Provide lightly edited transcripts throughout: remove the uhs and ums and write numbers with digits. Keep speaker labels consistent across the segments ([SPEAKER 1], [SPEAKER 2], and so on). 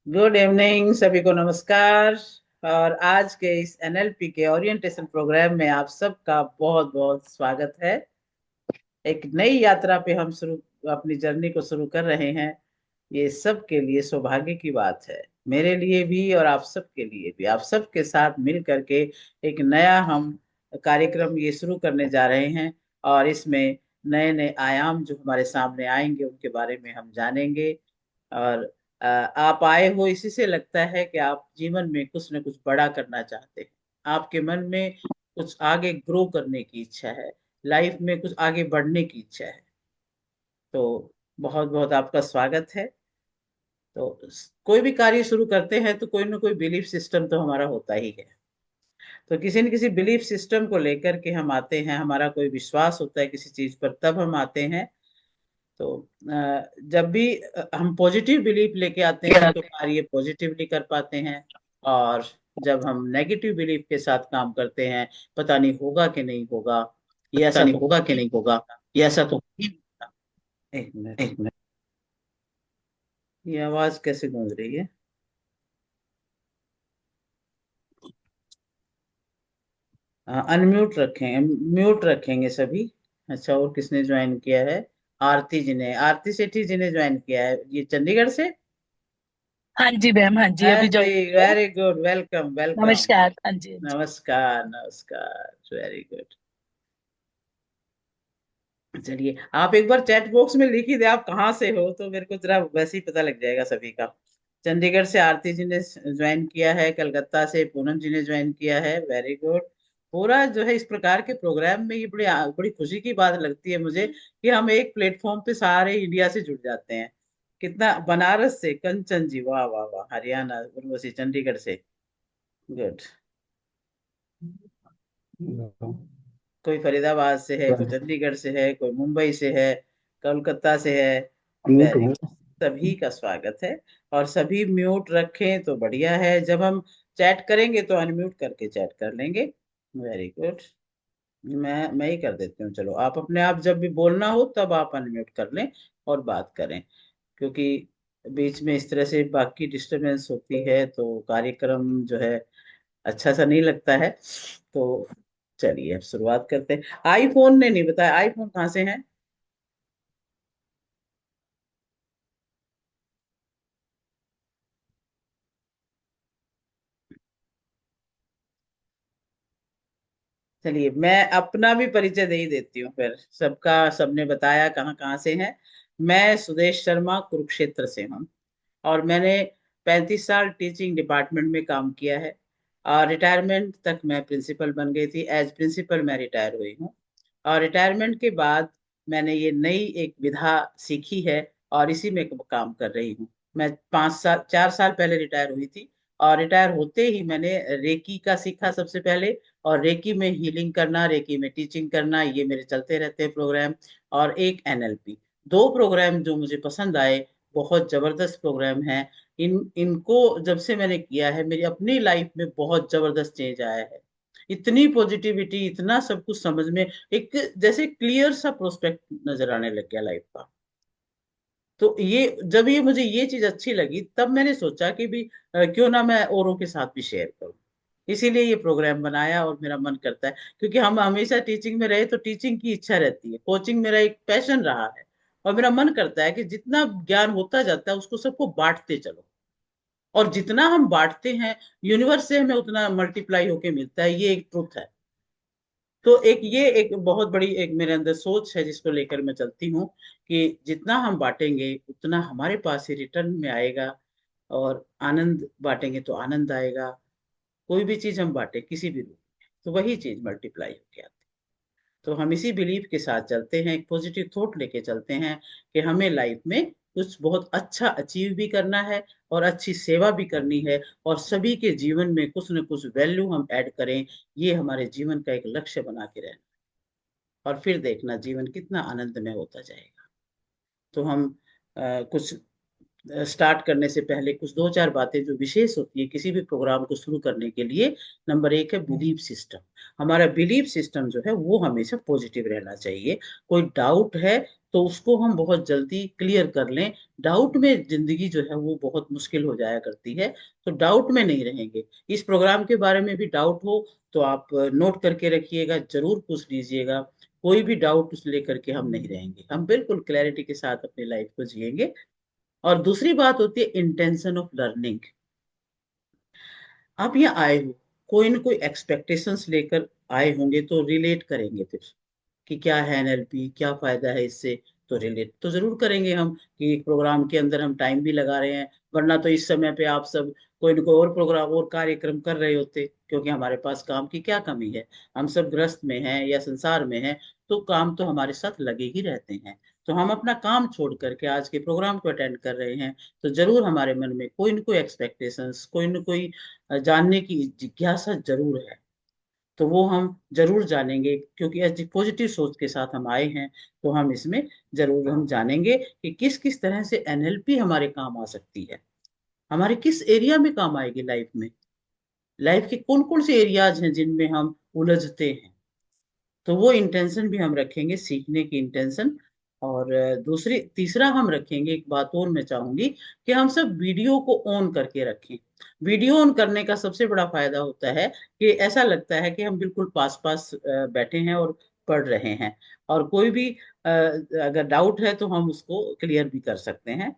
[SPEAKER 1] Good evening सभी को नमस्कार। और आज के इस एनएलपी के ओरिएंटेशन प्रोग्राम में आप सबका बहुत बहुत स्वागत है। एक नई यात्रा पे हम शुरू अपनी जर्नी को शुरू कर रहे हैं। ये सब के लिए सौभाग्य की बात है, मेरे लिए भी और आप सब के लिए भी। आप सबके साथ मिल करके एक नया हम कार्यक्रम ये शुरू करने जा रहे हैं। और इसमें नए नए आयाम जो हमारे सामने आएंगे उनके बारे में हम जानेंगे। और आप आए हो इसी से लगता है कि आप जीवन में कुछ न कुछ बड़ा करना चाहते हैं। आपके मन में कुछ आगे ग्रो करने की इच्छा है, लाइफ में कुछ आगे बढ़ने की इच्छा है। तो बहुत बहुत आपका स्वागत है। तो कोई भी कार्य शुरू करते हैं तो कोई ना कोई बिलीफ सिस्टम तो हमारा होता ही है। तो किसी न किसी बिलीफ सिस्टम को लेकर के हम आते हैं, हमारा कोई विश्वास होता है किसी चीज पर, तब हम आते हैं। तो जब भी हम पॉजिटिव बिलीफ लेके आते हैं तो कार्य पॉजिटिवली कर पाते हैं। और जब हम नेगेटिव बिलीफ के साथ काम करते हैं, पता नहीं होगा कि नहीं होगा, ये
[SPEAKER 2] पता
[SPEAKER 1] ऐसा
[SPEAKER 2] नहीं
[SPEAKER 1] तो
[SPEAKER 2] होगा कि नहीं होगा। ये ऐसा तो नहीं होता।
[SPEAKER 1] एक मिनट,
[SPEAKER 2] एक मिनट।
[SPEAKER 1] ये आवाज कैसे गूंज रही है? अनम्यूट रखें, म्यूट रखेंगे सभी। अच्छा, और किसने ज्वाइन किया है? आरती जी ने, आरती सेठी जी ने ज्वाइन किया है, ये चंडीगढ़ से।
[SPEAKER 2] हाँ जी मैम, हाँ जी,
[SPEAKER 1] हाँ
[SPEAKER 2] अभी
[SPEAKER 1] जी,
[SPEAKER 2] ज्वाइन किया है।
[SPEAKER 1] Very good, welcome welcome.
[SPEAKER 2] नमस्कार, हाँ जी, हाँ जी।
[SPEAKER 1] नमस्कार नमस्कार, वेरी गुड। चलिए, आप एक बार चैट बॉक्स में लिख ही दे आप कहाँ से हो, तो मेरे को जरा वैसे ही पता लग जाएगा सभी का। चंडीगढ़ से आरती जी ने ज्वाइन किया है, कलकत्ता से पूनम जी ने ज्वाइन किया है, वेरी गुड। पूरा जो है इस प्रकार के प्रोग्राम में ये बड़ी बड़ी खुशी की बात लगती है मुझे कि हम एक प्लेटफॉर्म पे सारे इंडिया से जुड़ जाते हैं। कितना, बनारस से कंचन जी, वाह वाह वाह, हरियाणा उर्वशी चंडीगढ़ से, गुड। कोई फरीदाबाद से है, कोई चंडीगढ़ से है, कोई मुंबई से है, कोलकाता से है,
[SPEAKER 2] म्यूट
[SPEAKER 1] वेरी
[SPEAKER 2] हूँ।
[SPEAKER 1] गुड। सभी का स्वागत है। और सभी म्यूट रखें तो बढ़िया है, जब हम चैट करेंगे तो अनम्यूट करके चैट कर लेंगे। Very good. मैं ही कर देती हूँ, चलो आप अपने आप जब भी बोलना हो तब आप अनम्यूट कर लें और बात करें। क्योंकि बीच में इस तरह से बाकी डिस्टरबेंस होती है तो कार्यक्रम जो है अच्छा सा नहीं लगता है। तो चलिए अब शुरुआत करते हैं। आईफोन ने नहीं बताया, आईफोन कहाँ से है? चलिए मैं अपना भी परिचय दे ही देती हूँ, फिर सबका सबने बताया कहाँ कहाँ से है। मैं सुदेश शर्मा कुरुक्षेत्र से हूँ। और मैंने 35 साल टीचिंग डिपार्टमेंट में काम किया है। और रिटायरमेंट तक मैं प्रिंसिपल बन गई थी, एज प्रिंसिपल मैं रिटायर हुई हूँ। और रिटायरमेंट के बाद मैंने ये नई एक विधा सीखी है और इसी में काम कर रही हूँ। मैं 5 साल 4 साल पहले रिटायर हुई थी। और रिटायर होते ही मैंने रेकी का सीखा सबसे पहले। और रेकी में हीलिंग करना, रेकी में टीचिंग करना, ये मेरे चलते रहते हैं प्रोग्राम। और एक एनएलपी, दो प्रोग्राम जो मुझे पसंद आए, बहुत जबरदस्त प्रोग्राम है। इनको जब से मैंने किया है मेरी अपनी लाइफ में बहुत जबरदस्त चेंज आया है। इतनी पॉजिटिविटी, इतना सब कुछ समझ में, एक जैसे क्लियर सा प्रोस्पेक्ट नजर आने लग गया लाइफ का। तो ये जब ये मुझे ये चीज अच्छी लगी तब मैंने सोचा कि भी क्यों ना मैं औरों के साथ भी शेयर करूं। इसीलिए ये प्रोग्राम बनाया और मेरा मन करता है, क्योंकि हम हमेशा टीचिंग में रहे तो टीचिंग की इच्छा रहती है, कोचिंग मेरा एक पैशन रहा है। और मेरा मन करता है कि जितना ज्ञान होता जाता है उसको सबको बांटते चलो। और जितना हम बांटते हैं यूनिवर्स से हमें उतना मल्टीप्लाई होके मिलता है, ये एक ट्रुथ है। तो एक ये एक बहुत बड़ी एक मेरे अंदर सोच है जिसको लेकर मैं चलती हूँ कि जितना हम बांटेंगे उतना हमारे पास ही रिटर्न में आएगा। और आनंद बांटेंगे तो आनंद आएगा। कोई भी चीज हम बांटे किसी भी रूप में तो वही चीज मल्टीप्लाई होके आती है। तो हम इसी बिलीफ के साथ चलते हैं, एक पॉजिटिव थॉट लेके चलते हैं कि हमें लाइफ में कुछ बहुत अच्छा अचीव भी करना है और अच्छी सेवा भी करनी है। और सभी के जीवन में कुछ न कुछ वैल्यू हम ऐड करें, ये हमारे जीवन का एक लक्ष्य बना के रहना। और फिर देखना जीवन कितना आनंदमय होता जाएगा। तो हम कुछ स्टार्ट करने से पहले कुछ दो चार बातें जो विशेष होती है किसी भी प्रोग्राम को शुरू करने के लिए। नंबर एक है बिलीफ सिस्टम। हमारा बिलीफ सिस्टम जो है वो हमेशा पॉजिटिव रहना चाहिए। कोई डाउट है तो उसको हम बहुत जल्दी क्लियर कर लें। डाउट में जिंदगी जो है वो बहुत मुश्किल हो जाया करती है, तो डाउट में नहीं रहेंगे। इस प्रोग्राम के बारे में भी डाउट हो तो आप नोट करके रखिएगा, जरूर पूछ लीजिएगा। कोई भी डाउट उस लेकर के हम नहीं रहेंगे, हम बिल्कुल क्लैरिटी के साथ अपनी लाइफ को जिएंगे। और दूसरी बात होती है इंटेंशन ऑफ लर्निंग। आप यहाँ आए हो, कोई ना कोई एक्सपेक्टेशंस लेकर आए होंगे, तो रिलेट करेंगे फिर कि क्या है एनएलपी, क्या फायदा है इससे। तो रिलेट तो जरूर करेंगे हम कि एक प्रोग्राम के अंदर हम टाइम भी लगा रहे हैं, वरना तो इस समय पे आप सब कोई ना कोई और प्रोग्राम और कार्यक्रम कर रहे होते, क्योंकि हमारे पास काम की क्या कमी है। हम सब ग्रस्त में हैं या संसार में हैं, तो काम तो हमारे साथ लगे ही रहते हैं। तो हम अपना काम छोड़ करके आज के प्रोग्राम को अटेंड कर रहे हैं, तो जरूर हमारे मन में कोई ना कोई एक्सपेक्टेशंस, कोई ना कोई जानने की जिज्ञासा जरूर है। तो वो हम जरूर जानेंगे, क्योंकि ऐसी पॉजिटिव सोच के साथ हम आए हैं। तो हम इसमें जरूर हम जानेंगे कि किस किस तरह से एनएलपी हमारे काम आ सकती है, हमारे किस एरिया में काम आएगी लाइफ में। लाइफ के कौन कौन से एरियाज हैं जिनमें हम उलझते हैं। तो वो इंटेंशन भी हम रखेंगे, सीखने की इंटेंशन। और दूसरी तीसरा हम रखेंगे, एक बात और मैं चाहूंगी कि हम सब वीडियो को ऑन करके रखें। वीडियो ऑन करने का सबसे बड़ा फायदा होता है कि ऐसा लगता है कि हम बिल्कुल पास पास बैठे हैं और पढ़ रहे हैं। और कोई भी अगर डाउट है तो हम उसको क्लियर भी कर सकते हैं।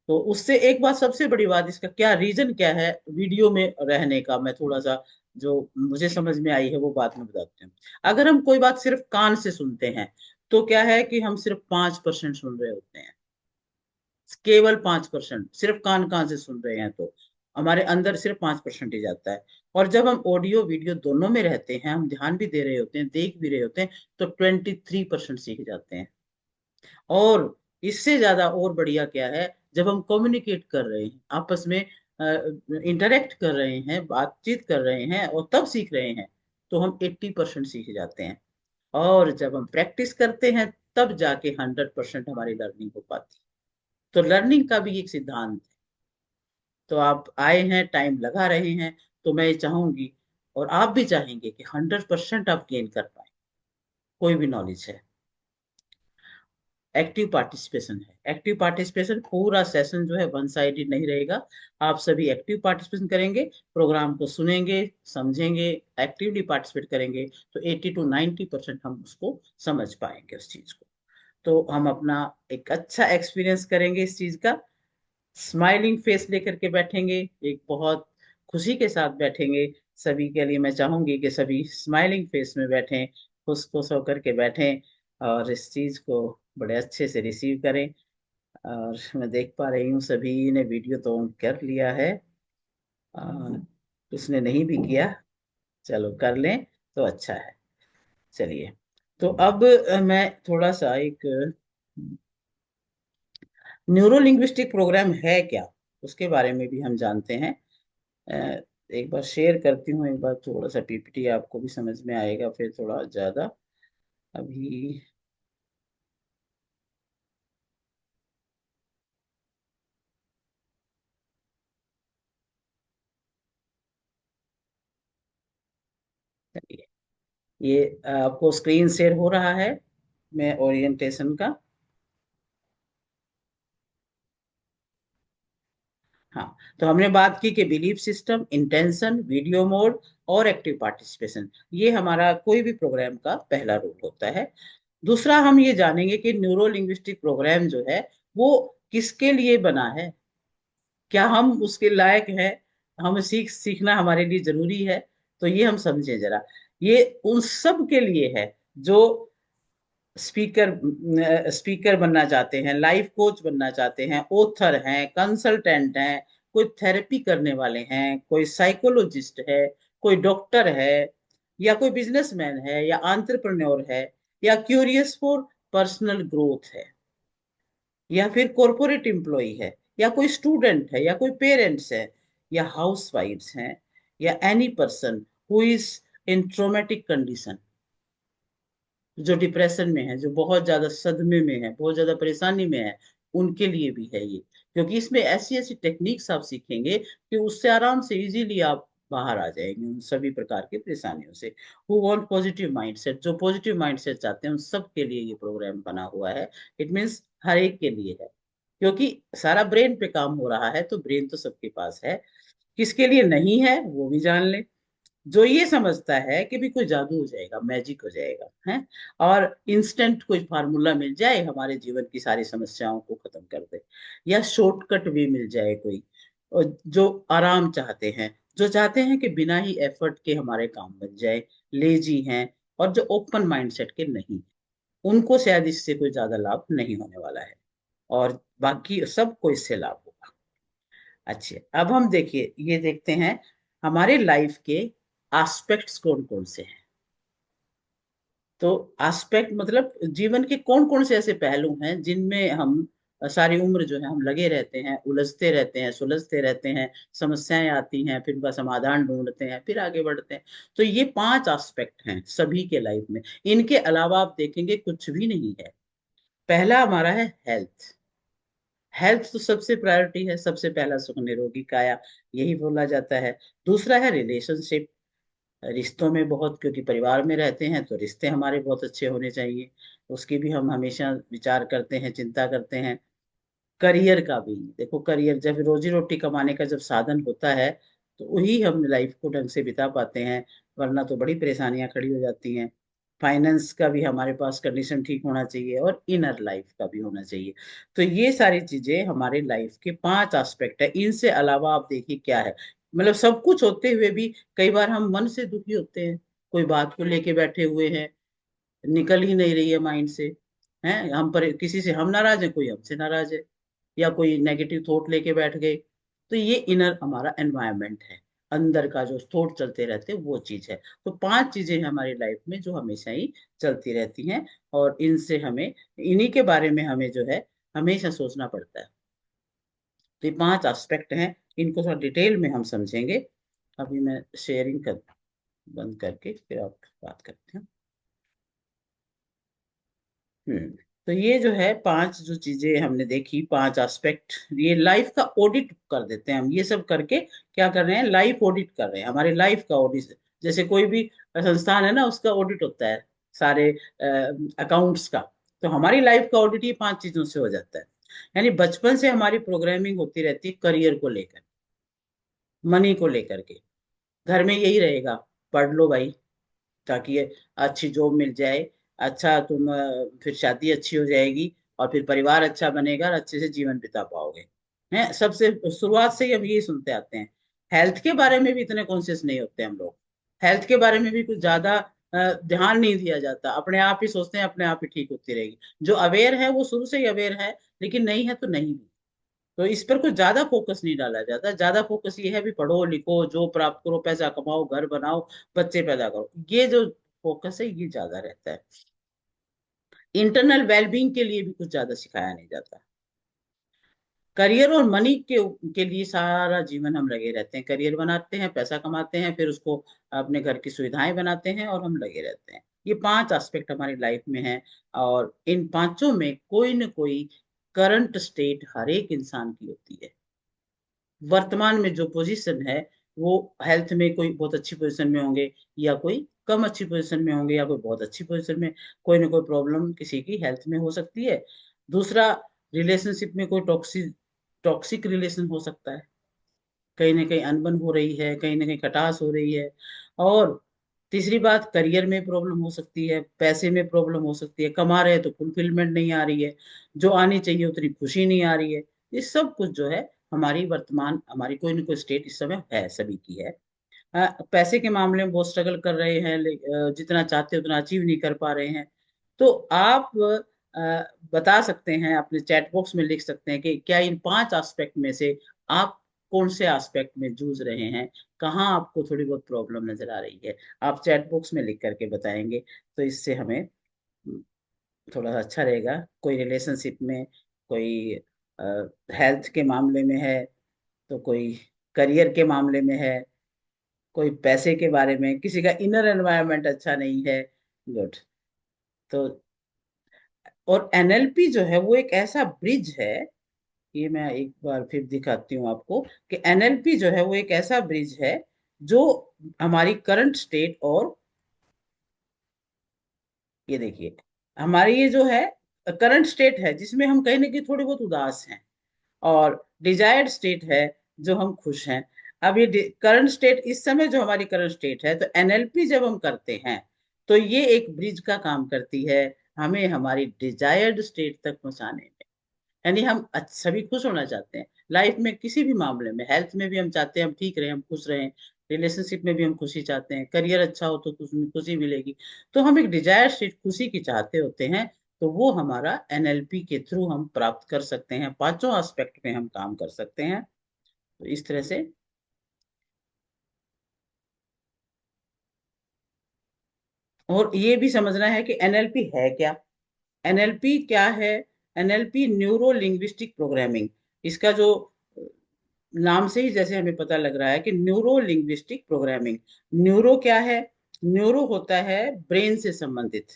[SPEAKER 1] तो उससे एक बात, सबसे बड़ी बात, इसका क्या रीजन क्या है वीडियो में रहने का, मैं थोड़ा सा जो मुझे समझ में आई है वो बात मैं बताती हूँ। अगर हम कोई बात सिर्फ कान से सुनते हैं, तो क्या है कि हम सिर्फ 5% सुन रहे होते हैं, केवल 5%, सिर्फ कान कान से सुन रहे हैं तो हमारे अंदर सिर्फ 5% ही जाता है। और जब हम ऑडियो वीडियो दोनों में रहते हैं, हम ध्यान भी दे रहे होते हैं, देख भी रहे होते हैं, तो 23% सीख जाते हैं। और इससे ज्यादा और बढ़िया क्या है, जब हम कम्युनिकेट कर रहे हैं आपस में, इंटरेक्ट कर रहे हैं, बातचीत कर रहे हैं और तब सीख रहे हैं, तो हम 80% सीख जाते हैं। और जब हम प्रैक्टिस करते हैं, तब जाके 100% हमारी लर्निंग हो पाती है। तो लर्निंग का भी एक सिद्धांत है। तो आप आए हैं, टाइम लगा रहे हैं, तो मैं ये चाहूंगी और आप भी चाहेंगे कि 100% आप गेन कर पाए, कोई भी नॉलेज है। एक्टिव पार्टिसिपेशन है, एक्टिव पार्टिसिपेशन, पूरा सेशन जो है वन साइडेड नहीं रहेगा। आप सभी एक्टिव पार्टिसिपेशन करेंगे, प्रोग्राम को सुनेंगे, समझेंगे, एक्टिवली पार्टिसिपेट करेंगे, तो 80 to 90% हम उसको समझ पाएंगे उस चीज को। तो हम अपना एक अच्छा एक्सपीरियंस करेंगे इस चीज का। स्माइलिंग फेस लेकर के बैठेंगे, एक बहुत खुशी के साथ बैठेंगे। सभी के लिए मैं चाहूंगी कि सभी स्माइलिंग फेस में बैठें, खुश खुश होकर के बैठें, और इस चीज को बड़े अच्छे से रिसीव करें। और मैं देख पा रही हूँ सभी ने वीडियो तो ऑन कर लिया है, उसने नहीं भी किया, चलो कर लें तो अच्छा है। चलिए, तो अब मैं थोड़ा सा एक न्यूरो लिंग्विस्टिक प्रोग्राम है क्या, उसके बारे में भी हम जानते हैं। अ, एक बार शेयर करती हूँ, एक बार थोड़ा सा पीपीटी, आपको भी समझ में आएगा फिर थोड़ा ज्यादा। अभी चलिए, ये आपको स्क्रीन शेयर हो रहा है, मैं ओरिएंटेशन का। हाँ, तो हमने बात की कि belief system, intention, video mode और एक्टिव पार्टिसिपेशन, ये हमारा कोई भी प्रोग्राम का पहला रूल होता है। दूसरा हम ये जानेंगे कि न्यूरो लिंग्विस्टिक प्रोग्राम जो है वो किसके लिए बना है, क्या हम उसके लायक हैं, हम सीखना हमारे लिए जरूरी है। तो ये हम समझे जरा। ये उन सब के लिए है जो स्पीकर स्पीकर बनना चाहते हैं, लाइफ कोच बनना चाहते हैं, ऑथर हैं, कंसल्टेंट हैं, कोई थेरेपी करने वाले हैं, कोई साइकोलॉजिस्ट है, कोई डॉक्टर है, या कोई बिजनेसमैन है, या एंटरप्रेन्योर है, या क्यूरियस फॉर पर्सनल ग्रोथ है, या फिर कॉरपोरेट एम्प्लॉय है, या कोई स्टूडेंट है, या कोई पेरेंट्स है, या हाउस वाइफ्स हैं, या any person who is in traumatic condition, जो डिप्रेशन में है, जो बहुत ज्यादा सदमे में है, बहुत ज्यादा परेशानी में है, उनके लिए भी है ये। क्योंकि इसमें ऐसी ऐसी टेक्निक्स आप सीखेंगे कि उससे आराम से इजीली आप बाहर आ जाएंगे उन सभी प्रकार की परेशानियों से। हु वांट पॉजिटिव माइंडसेट, जो पॉजिटिव माइंडसेट चाहते हैं उन सब के लिए ये प्रोग्राम बना हुआ है। इट मीन्स हर एक के लिए है, क्योंकि सारा ब्रेन पे काम हो रहा है, तो ब्रेन तो सबके पास है। किसके लिए नहीं है वो भी जान ले। जो ये समझता है कि भी कोई जादू हो जाएगा, मैजिक हो जाएगा है, और इंस्टेंट कोई फार्मूला मिल जाए हमारे जीवन की सारी समस्याओं को खत्म कर दे, या शॉर्टकट भी मिल जाए कोई, और जो आराम चाहते हैं, जो चाहते हैं कि बिना ही एफर्ट के हमारे काम बन जाए, लेजी हैं, और जो ओपन माइंडसेट के नहीं, उनको शायद इससे कोई ज्यादा लाभ नहीं होने वाला है, और बाकी सबको इससे लाभ होगा। अच्छे, अब हम देखिए ये देखते हैं हमारे लाइफ के एस्पेक्ट्स कौन कौन से हैं। तो एस्पेक्ट मतलब जीवन के कौन कौन से ऐसे पहलू हैं जिनमें हम सारी उम्र जो है हम लगे रहते हैं, उलझते रहते हैं, सुलझते रहते हैं, समस्याएं आती हैं, फिर उनका समाधान ढूंढते हैं, फिर आगे बढ़ते हैं। तो ये 5 एस्पेक्ट हैं सभी के लाइफ में। इनके अलावा आप देखेंगे कुछ भी नहीं है। पहला हमारा है हेल्थ। हेल्थ तो सबसे प्रायोरिटी है, सबसे पहला सुख निरोगी काया, यही बोला जाता है। दूसरा है रिलेशनशिप, रिश्तों में बहुत, क्योंकि परिवार में रहते हैं तो रिश्ते हमारे बहुत अच्छे होने चाहिए, उसकी भी हम हमेशा विचार करते हैं, चिंता करते हैं। करियर का भी देखो, करियर जब रोजी रोटी कमाने का जब साधन होता है तो वही हम लाइफ को ढंग से बिता पाते हैं, वरना तो बड़ी परेशानियां खड़ी हो जाती हैं। फाइनेंस का भी हमारे पास कंडीशन ठीक होना चाहिए, और इनर लाइफ का भी होना चाहिए। तो ये सारी चीजें हमारे लाइफ के 5 एस्पेक्ट है। इनसे अलावा आप देखिए क्या है, मतलब सब कुछ होते हुए भी कई बार हम मन से दुखी होते हैं, कोई बात को लेके बैठे हुए हैं, निकल ही नहीं रही है माइंड से, हैं हम पर, किसी से हम नाराज हैं, कोई हमसे नाराज है, या कोई नेगेटिव थॉट लेके बैठ गए। तो ये इनर हमारा एनवायरनमेंट है, अंदर का जो थॉट चलते रहते हैं वो चीज है। तो 5 चीजें हैं हमारी लाइफ में जो हमेशा ही चलती रहती हैं, और इनसे हमें, इन्हीं के बारे में हमें जो है हमेशा सोचना पड़ता है। तो ये 5 एस्पेक्ट हैं, इनको थोड़ा डिटेल में हम समझेंगे। अभी मैं शेयरिंग कर बंद करके फिर आप बात करते हैं। हम्म। तो ये जो है 5 जो चीजें हमने देखी, 5 एस्पेक्ट, ये लाइफ का ऑडिट कर देते हैं हम, ये सब करके क्या कर रहे हैं, लाइफ ऑडिट कर रहे हैं, हमारे लाइफ का ऑडिट। जैसे कोई भी संस्थान है ना, उसका ऑडिट होता है सारे अकाउंट्स का, तो हमारी लाइफ का ऑडिट ये 5 चीजों से हो जाता है। यानी बचपन से हमारी प्रोग्रामिंग होती रहती है करियर को लेकर, मनी को लेकर के। घर में यही रहेगा, पढ़ लो भाई, ताकि ये अच्छी जॉब मिल जाए, अच्छा तुम फिर शादी अच्छी हो जाएगी, और फिर परिवार अच्छा बनेगा और अच्छे से जीवन बिता पाओगे। हैं, सबसे शुरुआत से ही हम यही सुनते आते हैं। हेल्थ के बारे में भी इतने कॉन्शियस नहीं होते हम लोग, हेल्थ के बारे में भी कुछ ज्यादा ध्यान नहीं दिया जाता, अपने आप ही सोचते हैं अपने आप ही ठीक होती रहेगी। जो अवेयर है वो शुरू से ही अवेयर है, लेकिन नहीं है तो नहीं भी। तो इस पर कुछ ज्यादा फोकस नहीं डाला जाता, ज्यादा फोकस ये है भी पढ़ो लिखो, जो प्राप्त करो, पैसा कमाओ, घर बनाओ, बच्चे पैदा करो, ये जो फोकस है ये ज्यादा रहता है। इंटरनल वेलबींग के लिए भी कुछ ज्यादा सिखाया नहीं जाता। करियर और मनी के लिए सारा जीवन हम लगे रहते हैं, करियर बनाते हैं, पैसा कमाते हैं, फिर उसको अपने घर की सुविधाएं बनाते हैं, और हम लगे रहते हैं। ये 5 एस्पेक्ट हमारी लाइफ में है, और इन पांचों में कोई न कोई करंट स्टेट हर एक इंसान की होती है। वर्तमान में जो पोजीशन है, वो हेल्थ में कोई बहुत अच्छी पोजीशन में होंगे, या कोई कम अच्छी पोजीशन में होंगे, या कोई बहुत अच्छी पोजीशन में, कोई ना कोई प्रॉब्लम किसी की हेल्थ में हो सकती है। दूसरा, रिलेशनशिप में कोई टॉक्सिक टॉक्सिक रिलेशन हो सकता है, कहीं ना कहीं अनबन हो रही है, कहीं ना कहीं खटास हो रही है। और तीसरी बात, करियर में प्रॉब्लम हो सकती है, पैसे में प्रॉब्लम हो सकती है, कमा रहे हैं तो फुलफिलमेंट नहीं आ रही है, जो आनी चाहिए उतनी खुशी नहीं आ रही है। ये सब कुछ जो है हमारी वर्तमान, हमारी कोई ना कोई स्टेट इस समय है, सभी की है। पैसे के मामले में बहुत स्ट्रगल कर रहे हैं, जितना चाहते उतना अचीव नहीं कर पा रहे हैं। तो आप बता सकते हैं, अपने चैट बॉक्स में लिख सकते हैं कि क्या इन 5 एस्पेक्ट में से आप कौन से एस्पेक्ट में जूझ रहे हैं, कहाँ आपको थोड़ी बहुत प्रॉब्लम नजर आ रही है। आप चैट बॉक्स में लिख करके बताएंगे, तो इससे हमें थोड़ा सा अच्छा रहेगा। कोई रिलेशनशिप में, कोई हेल्थ के मामले में है, तो कोई करियर के मामले में है, कोई पैसे के बारे में, किसी का इनर एनवायरनमेंट अच्छा नहीं है। गुड। तो और एनएलपी जो है वो एक ऐसा ब्रिज है, ये मैं एक बार फिर दिखाती हूँ आपको, कि एनएलपी जो है वो एक ऐसा ब्रिज है जो हमारी करंट स्टेट, और ये देखिए हमारी ये जो है करंट स्टेट है जिसमें हम कहीं ना कहीं थोड़े बहुत उदास हैं, और डिजायर्ड स्टेट है जो हम खुश हैं। अब ये करंट स्टेट, इस समय जो हमारी करंट स्टेट है, तो एनएलपी जब हम करते हैं तो ये एक ब्रिज का काम करती है हमें हमारी डिजायर्ड स्टेट तक पहुंचाने में। यानी हम सभी खुश होना चाहते हैं लाइफ में, किसी भी मामले में, हेल्थ में भी हम चाहते हैं हम ठीक रहे, हम खुश रहें, रिलेशनशिप में भी हम खुशी चाहते हैं, करियर अच्छा हो तो खुशी मिलेगी। तो हम एक डिजायर स्टेट खुशी की चाहते होते हैं, तो वो हमारा एनएलपी के थ्रू हम प्राप्त कर सकते हैं, पांचों एस्पेक्ट में हम काम कर सकते हैं। तो इस तरह से। और ये भी समझना है कि एनएलपी है क्या। एनएलपी क्या है? एनएलपी न्यूरो लिंग्विस्टिक प्रोग्रामिंग, इसका जो नाम से ही जैसे हमें पता लग रहा है कि न्यूरो लिंग्विस्टिक प्रोग्रामिंग। न्यूरो क्या है? न्यूरो होता है ब्रेन से संबंधित,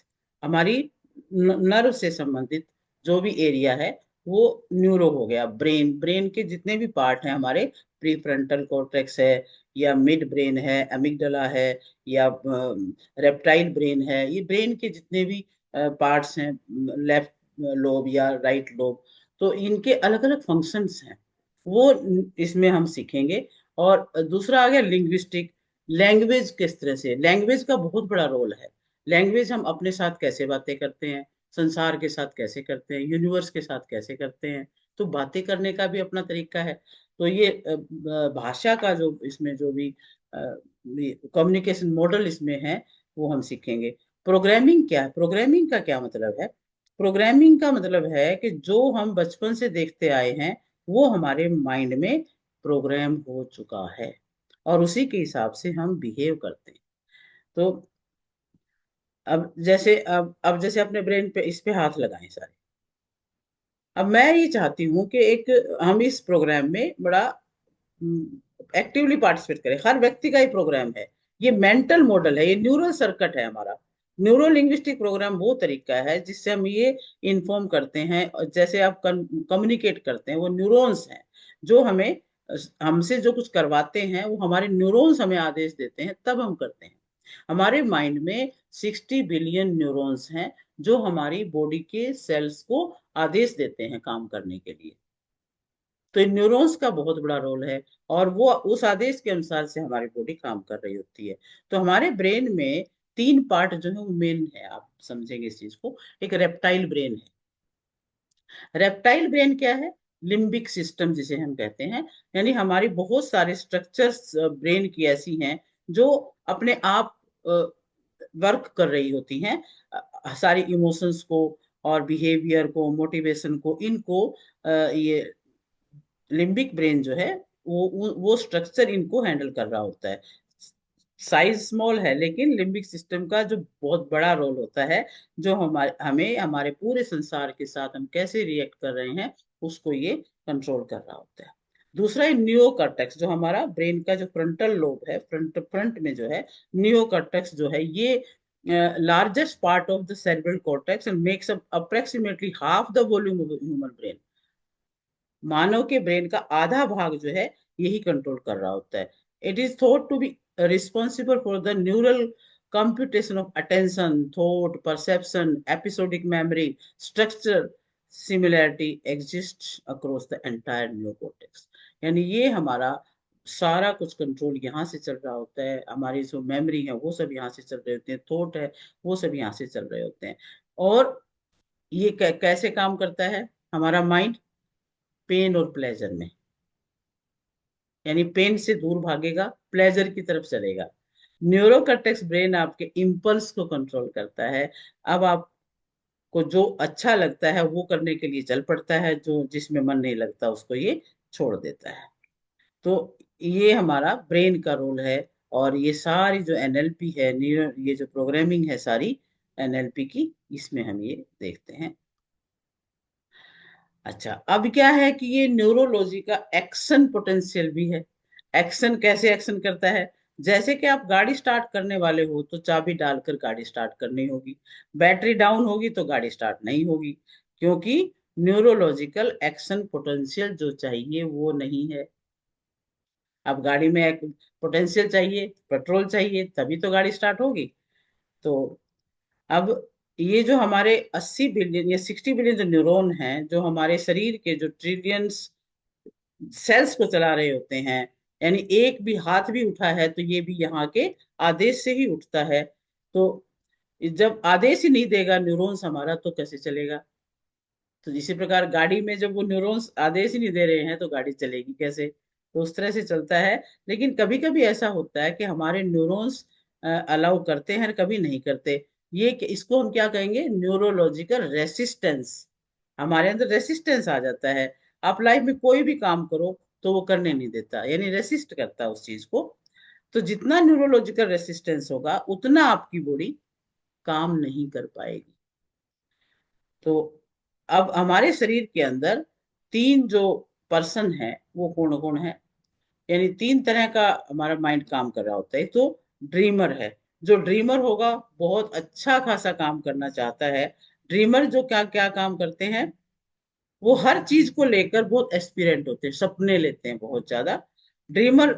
[SPEAKER 1] हमारी नर्व से संबंधित जो भी एरिया है, वो न्यूरो हो गया। ब्रेन, ब्रेन के जितने भी पार्ट हैं हमारे, प्री फ्रंटल कॉर्टेक्स है, या मिड ब्रेन है, एमिगडला है, या रेप्टाइल ब्रेन है, ये ब्रेन के जितने भी पार्ट्स हैं, लेफ्ट लोब या राइट लोब, तो इनके अलग अलग फंक्शंस हैं, वो इसमें हम सीखेंगे। और दूसरा आ गया लिंग्विस्टिक। लैंग्वेज किस तरह से, लैंग्वेज का बहुत बड़ा रोल है। लैंग्वेज हम अपने साथ कैसे बातें करते हैं, संसार के साथ कैसे करते हैं, यूनिवर्स के साथ कैसे करते हैं, तो बातें करने का भी अपना तरीका है। तो ये भाषा का जो इसमें जो भी कम्युनिकेशन मॉडल इसमें है, वो हम सीखेंगे। प्रोग्रामिंग क्या है? प्रोग्रामिंग का क्या मतलब है? प्रोग्रामिंग का मतलब है कि जो हम बचपन से देखते आए हैं वो हमारे माइंड में प्रोग्राम हो चुका है, और उसी के हिसाब से हम बिहेव करते हैं। तो अब जैसे अपने ब्रेन पे इस पे हाथ लगाएं सारे। अब मैं ये चाहती हूँ कि एक हम इस प्रोग्राम में बड़ा एक्टिवली पार्टिसिपेट करें। हर व्यक्ति का ये प्रोग्राम है, ये मेंटल मॉडल है, ये न्यूरल सर्किट है हमारा। न्यूरो लिंग्विस्टिक प्रोग्राम वो तरीका है जिससे हम ये इन्फॉर्म करते हैं, और जैसे आप कम्युनिकेट करते हैं, वो न्यूरॉन्स हैं जो हमें, हमसे जो कुछ करवाते हैं, वो हमारे न्यूरॉन्स हमें आदेश देते हैं, तब हम करते हैं। हमारे माइंड में 60 बिलियन न्यूरॉन्स हैं जो हमारी बॉडी के सेल्स को आदेश देते हैं काम करने के लिए। तो इन न्यूरॉन्स का बहुत बड़ा रोल है, और वो उस आदेश के अनुसार से हमारी बॉडी काम कर रही होती है। तो हमारे ब्रेन में तीन पार्ट जो है वो मेन है, आप समझेंगे इस चीज को। एक रेप्टाइल ब्रेन है। रेप्टाइल ब्रेन क्या है? लिम्बिक सिस्टम जिसे हम कहते हैं, यानी हमारी बहुत सारे स्ट्रक्चर्स ब्रेन की ऐसी हैं जो अपने आप वर्क कर रही होती हैं, सारी इमोशंस को और बिहेवियर को, मोटिवेशन को, इनको ये लिम्बिक ब्रेन जो है वो स्ट्रक्चर इनको हैंडल कर रहा होता है। साइज स्मॉल है लेकिन लिम्बिक सिस्टम का जो बहुत बड़ा रोल होता है, जो हमें हमारे पूरे संसार के साथ हम कैसे रिएक्ट कर रहे हैं उसको ये कंट्रोल कर रहा होता है। दूसरा है नियोकॉर्टेक्स, जो हमारा ब्रेन का जो फ्रंटल लोब है, फ्रंट में जो है, नियोकॉर्टेक्स जो है, ये largest part of the cerebral cortex and makes up approximately half the volume of human brain. मानव के ब्रेन का आधा भाग जो है यही कंट्रोल कर रहा होता है। It is thought to be responsible for the neural computation of attention, thought, perception, episodic memory, structure similarity exist across the entire neocortex. यानी ये हमारा सारा कुछ कंट्रोल यहाँ से चल रहा होता है, हमारी जो मेमोरी है वो सब यहाँ से चल रहे होते हैं, थॉट है वो सब यहाँ से चल रहे होते हैं। और ये कैसे काम करता है हमारा माइंड? पेन और प्लेजर में, यानी पेन से दूर भागेगा, प्लेजर की तरफ चलेगा। न्यूरोकॉर्टेक्स ब्रेन आपके इम्पल्स को कंट्रोल करता है। अब आपको जो अच्छा लगता है वो करने के लिए चल पड़ता है, जो जिसमें मन नहीं लगता उसको ये छोड़ देता है। तो ये हमारा ब्रेन का रोल है। और ये सारी जो एनएलपी है, न्यूरो ये जो प्रोग्रामिंग है सारी एनएलपी की, इसमें हम ये देखते हैं। अच्छा, अब क्या है कि ये न्यूरोलॉजी का एक्शन पोटेंशियल भी है। एक्शन कैसे एक्शन करता है? जैसे कि आप गाड़ी स्टार्ट करने वाले हो तो चाबी डालकर गाड़ी स्टार्ट करनी होगी, बैटरी डाउन होगी तो गाड़ी स्टार्ट नहीं होगी, क्योंकि न्यूरोलॉजिकल एक्शन पोटेंशियल जो चाहिए वो नहीं है। अब गाड़ी में एक पोटेंशियल चाहिए, पेट्रोल चाहिए, तभी तो गाड़ी स्टार्ट होगी। तो अब ये जो हमारे 80 बिलियन या 60 बिलियन जो न्यूरॉन हैं, जो हमारे शरीर के जो ट्रिलियंस सेल्स को चला रहे होते हैं, यानी एक भी हाथ भी उठा है तो ये भी यहाँ के आदेश से ही उठता है। तो जब आदेश ही नहीं देगा न्यूरॉन्स हमारा, तो कैसे चलेगा? तो इसी प्रकार गाड़ी में जब वो न्यूरॉन्स आदेश ही नहीं दे रहे हैं तो गाड़ी चलेगी कैसे? तो उस तरह से चलता है। लेकिन कभी कभी ऐसा होता है कि हमारे न्यूरॉन्स अलाउ करते हैं, कभी नहीं करते। इसको हम क्या कहेंगे? Neurological resistance. हमारे अंदर रेसिस्टेंस आ जाता है। आप लाइफ में कोई भी काम करो तो वो करने नहीं देता, यानी रेसिस्ट करता है उस चीज को। तो जितना न्यूरोलॉजिकल रेसिस्टेंस होगा उतना आपकी बॉडी काम नहीं कर पाएगी। तो अब हमारे शरीर के अंदर तीन जो पर्सन है वो कौन कौन है? यानी तीन तरह का हमारा माइंड काम कर रहा होता है। तो ड्रीमर है। जो ड्रीमर होगा बहुत अच्छा खासा काम करना चाहता है। ड्रीमर जो क्या क्या काम करते हैं, वो हर चीज को लेकर बहुत एस्पिरेंट होते हैं, सपने लेते हैं बहुत ज्यादा। ड्रीमर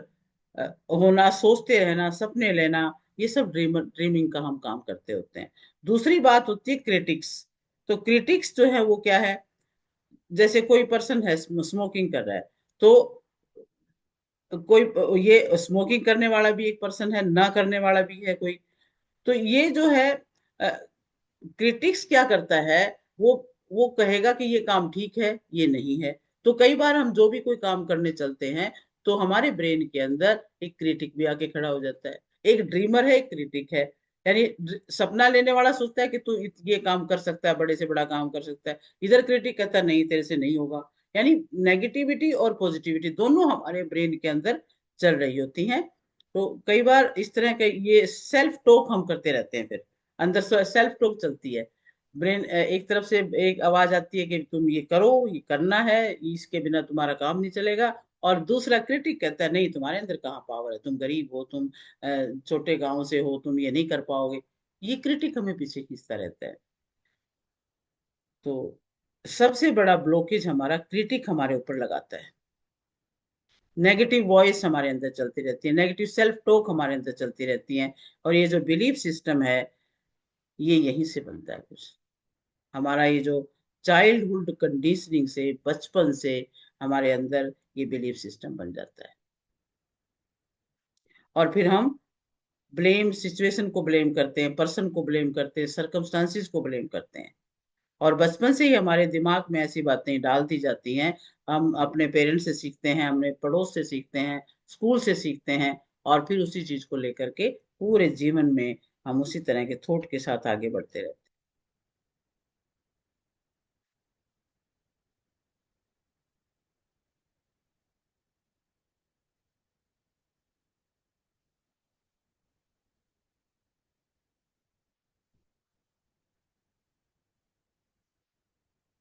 [SPEAKER 1] होना, सोचते रहना, सपने लेना, ये सब ड्रीमिंग का हम काम करते होते हैं। दूसरी बात होती है क्रिटिक्स। तो क्रिटिक्स जो है वो क्या है? जैसे कोई पर्सन है स्मोकिंग कर रहा है, तो कोई ये स्मोकिंग करने वाला भी एक पर्सन है, ना करने वाला भी है कोई। तो ये जो है क्रिटिक्स क्या करता है, वो वो कहेगा कि ये काम ठीक है, ये नहीं है। तो कई बार हम जो भी कोई काम करने चलते हैं तो हमारे ब्रेन के अंदर एक क्रिटिक भी आके खड़ा हो जाता है। एक ड्रीमर है, एक क्रिटिक है। यानी सपना लेने वाला सोचता है कि तू ये काम कर सकता है, बड़े से बड़ा काम कर सकता है। इधर क्रिटिक कहता है नहीं, तेरे से नहीं होगा। यानी नेगेटिविटी और पॉजिटिविटी दोनों हमारे ब्रेन के अंदर चल रही होती हैं। तो कई बार इस तरह के ये सेल्फ टॉक हम करते रहते हैं। फिर अंदर से सेल्फ टॉक चलती है। ब्रेन एक तरफ से एक आवाज आती है कि तुम ये करो, ये करना है, इसके बिना तुम्हारा काम नहीं चलेगा। और दूसरा क्रिटिक कहता है नहीं, तुम्हारे अंदर कहाँ पावर है, तुम गरीब हो, तुम छोटे गांव से हो, तुम ये नहीं कर पाओगे। ये क्रिटिक हमें पीछे खींचता रहता है। तो सबसे बड़ा ब्लॉकेज हमारा क्रिटिक हमारे ऊपर लगाता है। नेगेटिव वॉइस हमारे अंदर चलती रहती है, नेगेटिव सेल्फ टॉक हमारे अंदर चलती रहती है। और ये जो बिलीफ सिस्टम है, ये यहीं से बनता है कुछ। हमारा ये जो चाइल्डहुड कंडीशनिंग से, बचपन से हमारे अंदर ये बिलीफ सिस्टम बन जाता है। और फिर हम ब्लेम, सिचुएशन को ब्लेम करते हैं, पर्सन को ब्लेम करते हैं, सरकमस्टांसिस को ब्लेम करते हैं। और बचपन से ही हमारे दिमाग में ऐसी बातें डाल दी जाती हैं। हम अपने पेरेंट्स से सीखते हैं, हमने पड़ोस से सीखते हैं, स्कूल से सीखते हैं। और फिर उसी चीज को लेकर के पूरे जीवन में हम उसी तरह के थॉट के साथ आगे बढ़ते रहते हैं।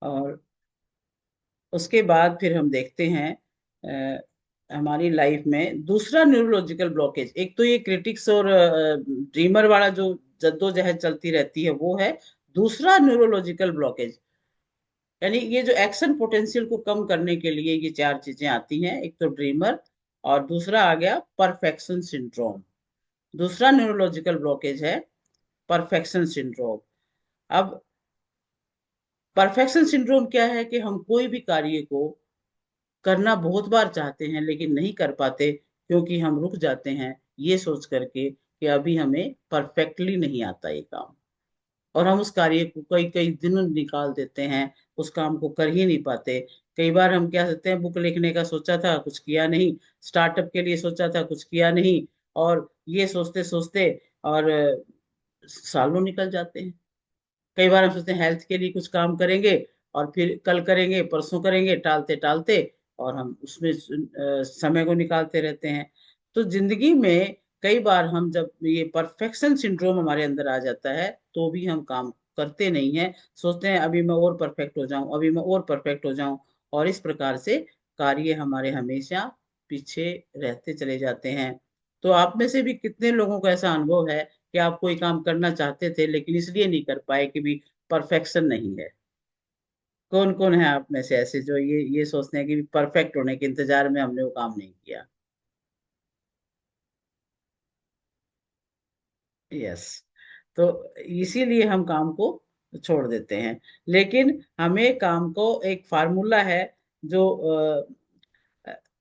[SPEAKER 1] और उसके बाद फिर हम देखते हैं हमारी लाइफ में दूसरा न्यूरोलॉजिकल ब्लॉकेज। एक तो ये क्रिटिक्स और ड्रीमर वाला जो जद्दोजहद चलती रहती है वो है। दूसरा न्यूरोलॉजिकल ब्लॉकेज, यानी ये जो एक्शन पोटेंशियल को कम करने के लिए ये चार चीजें आती हैं। एक तो ड्रीमर, और दूसरा आ गया परफेक्शन सिंड्रोम। दूसरा न्यूरोलॉजिकल ब्लॉकेज है परफेक्शन सिंड्रोम। अब परफेक्शन सिंड्रोम क्या है? कि हम कोई भी कार्य को करना बहुत बार चाहते हैं लेकिन नहीं कर पाते, क्योंकि हम रुक जाते हैं ये सोच करके कि अभी हमें परफेक्टली नहीं आता ये काम। और हम उस कार्य को कई कई दिनों निकाल देते हैं, उस काम को कर ही नहीं पाते। कई बार हम क्या करते हैं, बुक लिखने का सोचा था, कुछ किया नहीं। स्टार्टअप के लिए सोचा था, कुछ किया नहीं। और ये सोचते सोचते और सालों निकल जाते हैं। कई बार हम सोचते हैं हेल्थ के लिए कुछ काम करेंगे, और फिर कल करेंगे, परसों करेंगे, टालते टालते, और हम उसमें समय को निकालते रहते हैं। तो जिंदगी में कई बार हम जब ये परफेक्शन सिंड्रोम हमारे अंदर आ जाता है तो भी हम काम करते नहीं हैं। सोचते हैं अभी मैं और परफेक्ट हो जाऊं, अभी मैं और परफेक्ट हो जाऊं। और इस प्रकार से कार्य हमारे हमेशा पीछे रहते चले जाते हैं। तो आप में से भी कितने लोगों को ऐसा अनुभव है कि आप कोई काम करना चाहते थे लेकिन इसलिए नहीं कर पाए कि भी परफेक्शन नहीं है? कौन कौन है आप में से ऐसे जो ये सोचते हैं कि परफेक्ट होने के इंतजार में हमने वो काम नहीं किया? यस। तो इसीलिए हम काम को छोड़ देते हैं। लेकिन हमें काम को एक फार्मूला है जो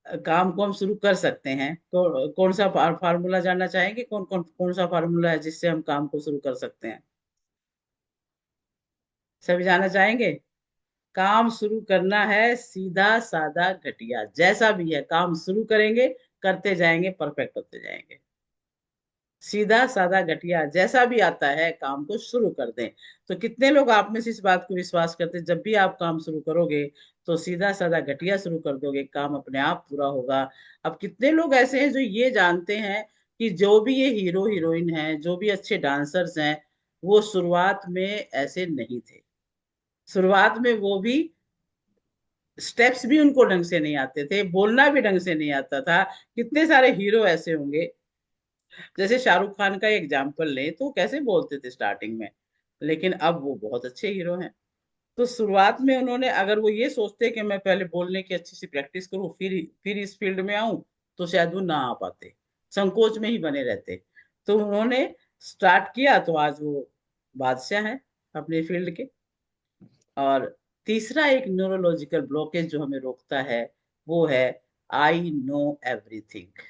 [SPEAKER 1] काम को हम शुरू कर सकते हैं। तो कौन सा फार्मूला जानना चाहेंगे? कौन सा फार्मूला है जिससे हम काम को शुरू कर सकते हैं? सभी जानना चाहेंगे? काम शुरू करना है सीधा साधा घटिया, जैसा भी है काम शुरू करेंगे, करते जाएंगे, परफेक्ट होते जाएंगे। सीधा साधा घटिया जैसा भी आता है काम को शुरू कर दें। तो कितने लोग आप में से इस बात को विश्वास करते हैं, जब भी आप काम शुरू करोगे तो सीधा साधा घटिया शुरू कर दोगे, काम अपने आप पूरा होगा। अब कितने लोग ऐसे हैं जो ये जानते हैं कि जो भी ये हीरो हीरोइन हैं, जो भी अच्छे डांसर्स हैं, वो शुरुआत में ऐसे नहीं थे। शुरुआत में वो भी स्टेप्स भी उनको ढंग से नहीं आते थे, बोलना भी ढंग से नहीं आता था। कितने सारे हीरो ऐसे होंगे, जैसे शाहरुख खान का एग्जाम्पल लें तो कैसे बोलते थे स्टार्टिंग में, लेकिन अब वो बहुत अच्छे हीरो हैं। तो शुरुआत में उन्होंने, अगर वो ये सोचते कि मैं पहले बोलने की अच्छी सी प्रैक्टिस करूं फिर इस फील्ड में आऊं, तो शायद वो ना आ पाते, संकोच में ही बने रहते। तो उन्होंने स्टार्ट किया, तो आज वो बादशाह है अपने फील्ड के। और तीसरा एक न्यूरोलॉजिकल ब्लॉकेज जो हमें रोकता है, वो है आई नो एवरीथिंग।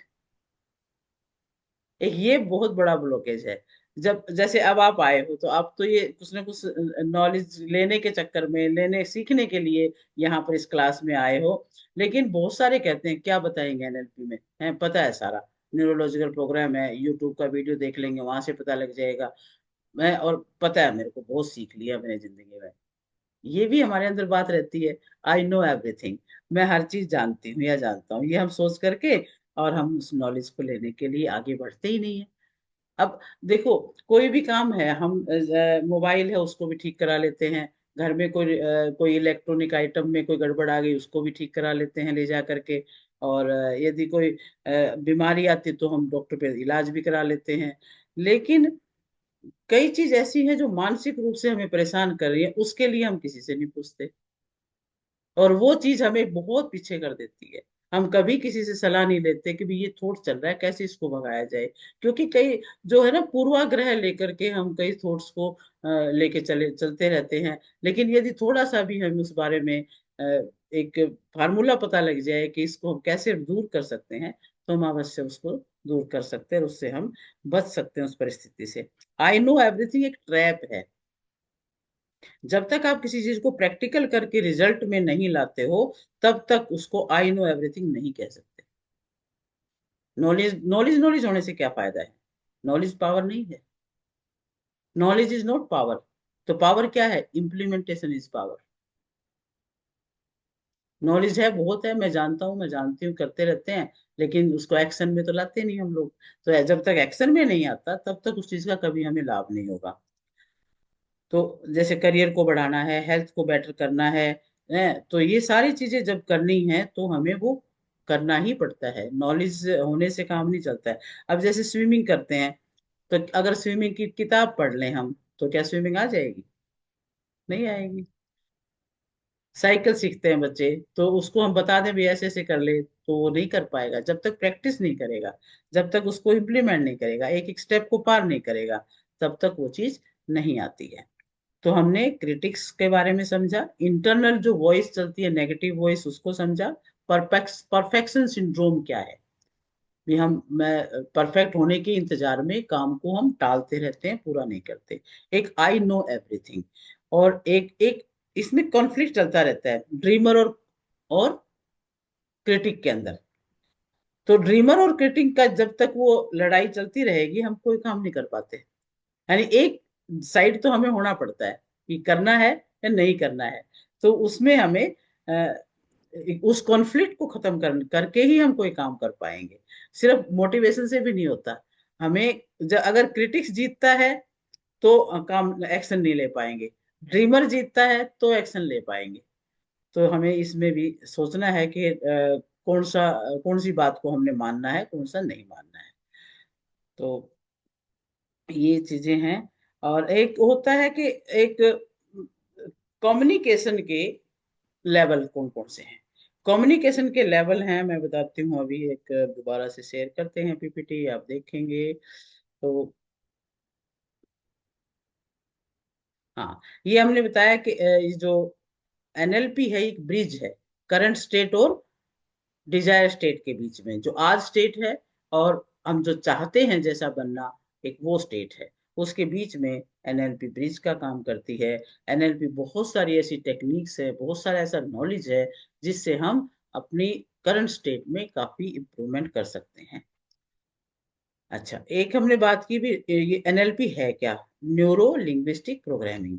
[SPEAKER 1] एक ये बहुत बड़ा ब्लॉकेज है। जब जैसे अब आप आए हो, तो आप तो ये कुछ ना कुछ नॉलेज लेने के चक्कर में, लेने सीखने के लिए यहाँ पर इस क्लास में आए हो। लेकिन बहुत सारे कहते हैं क्या बताएंगे एनएलपी में, है पता है सारा, न्यूरोलॉजिकल प्रोग्राम है, यूट्यूब का वीडियो देख लेंगे, वहां से पता लग जाएगा। मैं और पता है, मेरे को बहुत सीख लिया मैंने जिंदगी में। ये भी हमारे अंदर बात रहती है, आई नो एवरीथिंग, मैं हर चीज जानती हूँ या जानता हूँ, ये हम सोच करके और हम उस नॉलेज को लेने के लिए आगे बढ़ते ही नहीं है। अब देखो, कोई भी काम है, हम मोबाइल है उसको भी ठीक करा लेते हैं, घर में कोई इलेक्ट्रॉनिक आइटम में कोई गड़बड़ आ गई उसको भी ठीक करा लेते हैं ले जा करके। और यदि कोई बीमारी आती तो हम डॉक्टर पे इलाज भी करा लेते हैं। लेकिन कई चीज ऐसी हैं जो मानसिक रूप से हमें परेशान कर रही है, उसके लिए हम किसी से नहीं पूछते, और वो चीज हमें बहुत पीछे कर देती है। हम कभी किसी से सलाह नहीं लेते कि भी ये थॉट चल रहा है, कैसे इसको भगाया जाए। क्योंकि कई जो है ना, पूर्वाग्रह लेकर के हम कई थॉट्स को लेके चलते रहते हैं। लेकिन यदि थोड़ा सा भी हम उस बारे में एक फार्मूला पता लग जाए कि इसको हम कैसे दूर कर सकते हैं, तो हम अवश्य उसको दूर कर सकते हैं, और उससे हम बच सकते हैं उस परिस्थिति से। आई नो एवरीथिंग एक ट्रैप है। जब तक आप किसी चीज को प्रैक्टिकल करके रिजल्ट में नहीं लाते हो, तब तक उसको आई नो एवरीथिंग नहीं कह सकते। नॉलेज नॉलेज नॉलेज होने से क्या फायदा है? नॉलेज पावर नहीं है। Knowledge is not power. तो पावर क्या है? Implementation is power. नॉलेज है, बहुत है, मैं जानता हूँ, मैं जानती हूँ, करते रहते हैं, लेकिन उसको एक्शन में तो लाते नहीं हम लोग। तो जब तक एक्शन में नहीं आता, तब तक उस चीज का कभी हमें लाभ नहीं होगा। तो जैसे करियर को बढ़ाना है, हेल्थ को बेटर करना है, तो ये सारी चीजें जब करनी है तो हमें वो करना ही पड़ता है, नॉलेज होने से काम नहीं चलता है। अब जैसे स्विमिंग करते हैं, तो अगर स्विमिंग की किताब पढ़ लें हम, तो क्या स्विमिंग आ जाएगी? नहीं आएगी। साइकिल सीखते हैं बच्चे, तो उसको हम बता दें भी ऐसे ऐसे कर ले, तो वो नहीं कर पाएगा जब तक प्रैक्टिस नहीं करेगा, जब तक उसको इम्प्लीमेंट नहीं करेगा, एक एक स्टेप को पार नहीं करेगा, तब तक वो चीज नहीं आती है। तो हमने क्रिटिक्स के बारे में समझा, इंटरनल जो वॉइस चलती है, नेगेटिव वॉइस, उसको समझा। परफेक्शन सिंड्रोम क्या है? भी हम मैं परफेक्ट होने के इंतजार में काम को हम टालते रहते हैं, पूरा नहीं करते। एक आई नो एवरीथिंग, और एक एक इसमें कॉन्फ्लिक्ट चलता रहता है ड्रीमर और क्रिटिक के अंदर। तो ड्रीमर और क्रिटिक का जब तक वो लड़ाई चलती रहेगी, हम कोई काम नहीं कर पाते। यानी एक साइड तो हमें होना पड़ता है कि करना है या नहीं करना है। तो उसमें हमें उस कॉन्फ्लिक्ट को खत्म करके ही हम कोई काम कर पाएंगे। सिर्फ मोटिवेशन से भी नहीं होता। हमें अगर क्रिटिक्स जीतता है तो काम एक्शन नहीं ले पाएंगे, ड्रीमर जीतता है तो एक्शन ले पाएंगे। तो हमें इसमें भी सोचना है कि कौन सी बात को हमने मानना है, कौन सा नहीं मानना है। तो ये चीजें हैं। और एक होता है कि एक कम्युनिकेशन के लेवल कौन कौन से हैं। कम्युनिकेशन के लेवल हैं, मैं बताती हूँ, अभी एक दोबारा से शेयर करते हैं पीपीटी, आप देखेंगे। तो हाँ, ये हमने बताया कि ये जो एनएलपी है एक ब्रिज है करंट स्टेट और डिजायर स्टेट के बीच में। जो आज स्टेट है और हम जो चाहते हैं जैसा बनना, एक वो स्टेट है, उसके बीच में एनएलपी ब्रिज का काम करती है। एनएलपी बहुत सारी ऐसी टेक्निक्स है, बहुत सारा ऐसा नॉलेज है जिससे हम अपनी करंट स्टेट में काफी इम्प्रूवमेंट कर सकते हैं। अच्छा, एक हमने बात की भी, ये एनएलपी है क्या, न्यूरो लिंग्विस्टिक प्रोग्रामिंग।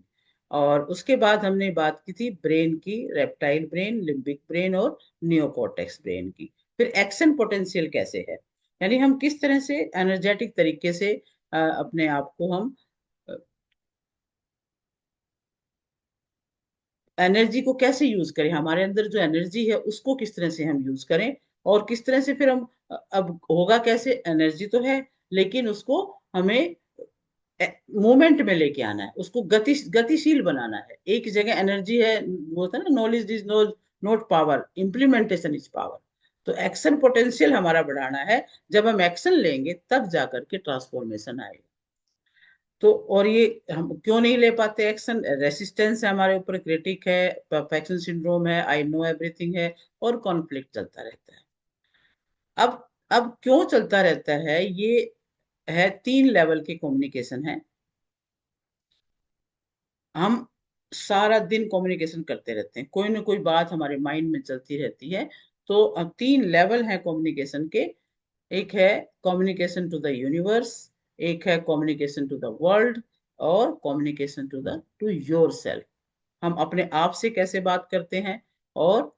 [SPEAKER 1] और उसके बाद हमने बात की थी ब्रेन की, रेप्टाइल ब्रेन, लिम्बिक ब्रेन और नियोकॉर्टेक्स ब्रेन की। फिर एक्शन पोटेंशियल कैसे है, यानी हम किस तरह से एनर्जेटिक तरीके से अपने आप को हम एनर्जी को कैसे यूज करें, हमारे अंदर जो एनर्जी है उसको किस तरह से हम यूज करें, और किस तरह से फिर हम अब होगा कैसे, एनर्जी तो है लेकिन उसको हमें मूवमेंट में लेके आना है, उसको गतिशील बनाना है। एक जगह एनर्जी है, वो होता है ना, knowledge is not power, implementation is power. तो एक्शन पोटेंशियल हमारा बढ़ाना है, जब हम एक्शन लेंगे तब जाकर के ट्रांसफॉर्मेशन आएगा। तो और ये हम क्यों नहीं ले पाते एक्शन, रेसिस्टेंस है हमारे ऊपर, क्रिटिक है, परफेक्शन सिंड्रोम है, आई नो एवरीथिंग है, और कॉन्फ्लिक्ट चलता रहता है। अब क्यों चलता रहता है ये, है 3 लेवल की कम्युनिकेशन है। हम सारा दिन कम्युनिकेशन करते रहते हैं, कोई ना कोई बात हमारे माइंड में चलती रहती है। तो अब 3 लेवल हैं कम्युनिकेशन के। एक है कम्युनिकेशन टू द यूनिवर्स, एक है कम्युनिकेशन टू द वर्ल्ड, और कम्युनिकेशन टू योर सेल्फ। हम अपने आप से कैसे बात करते हैं, और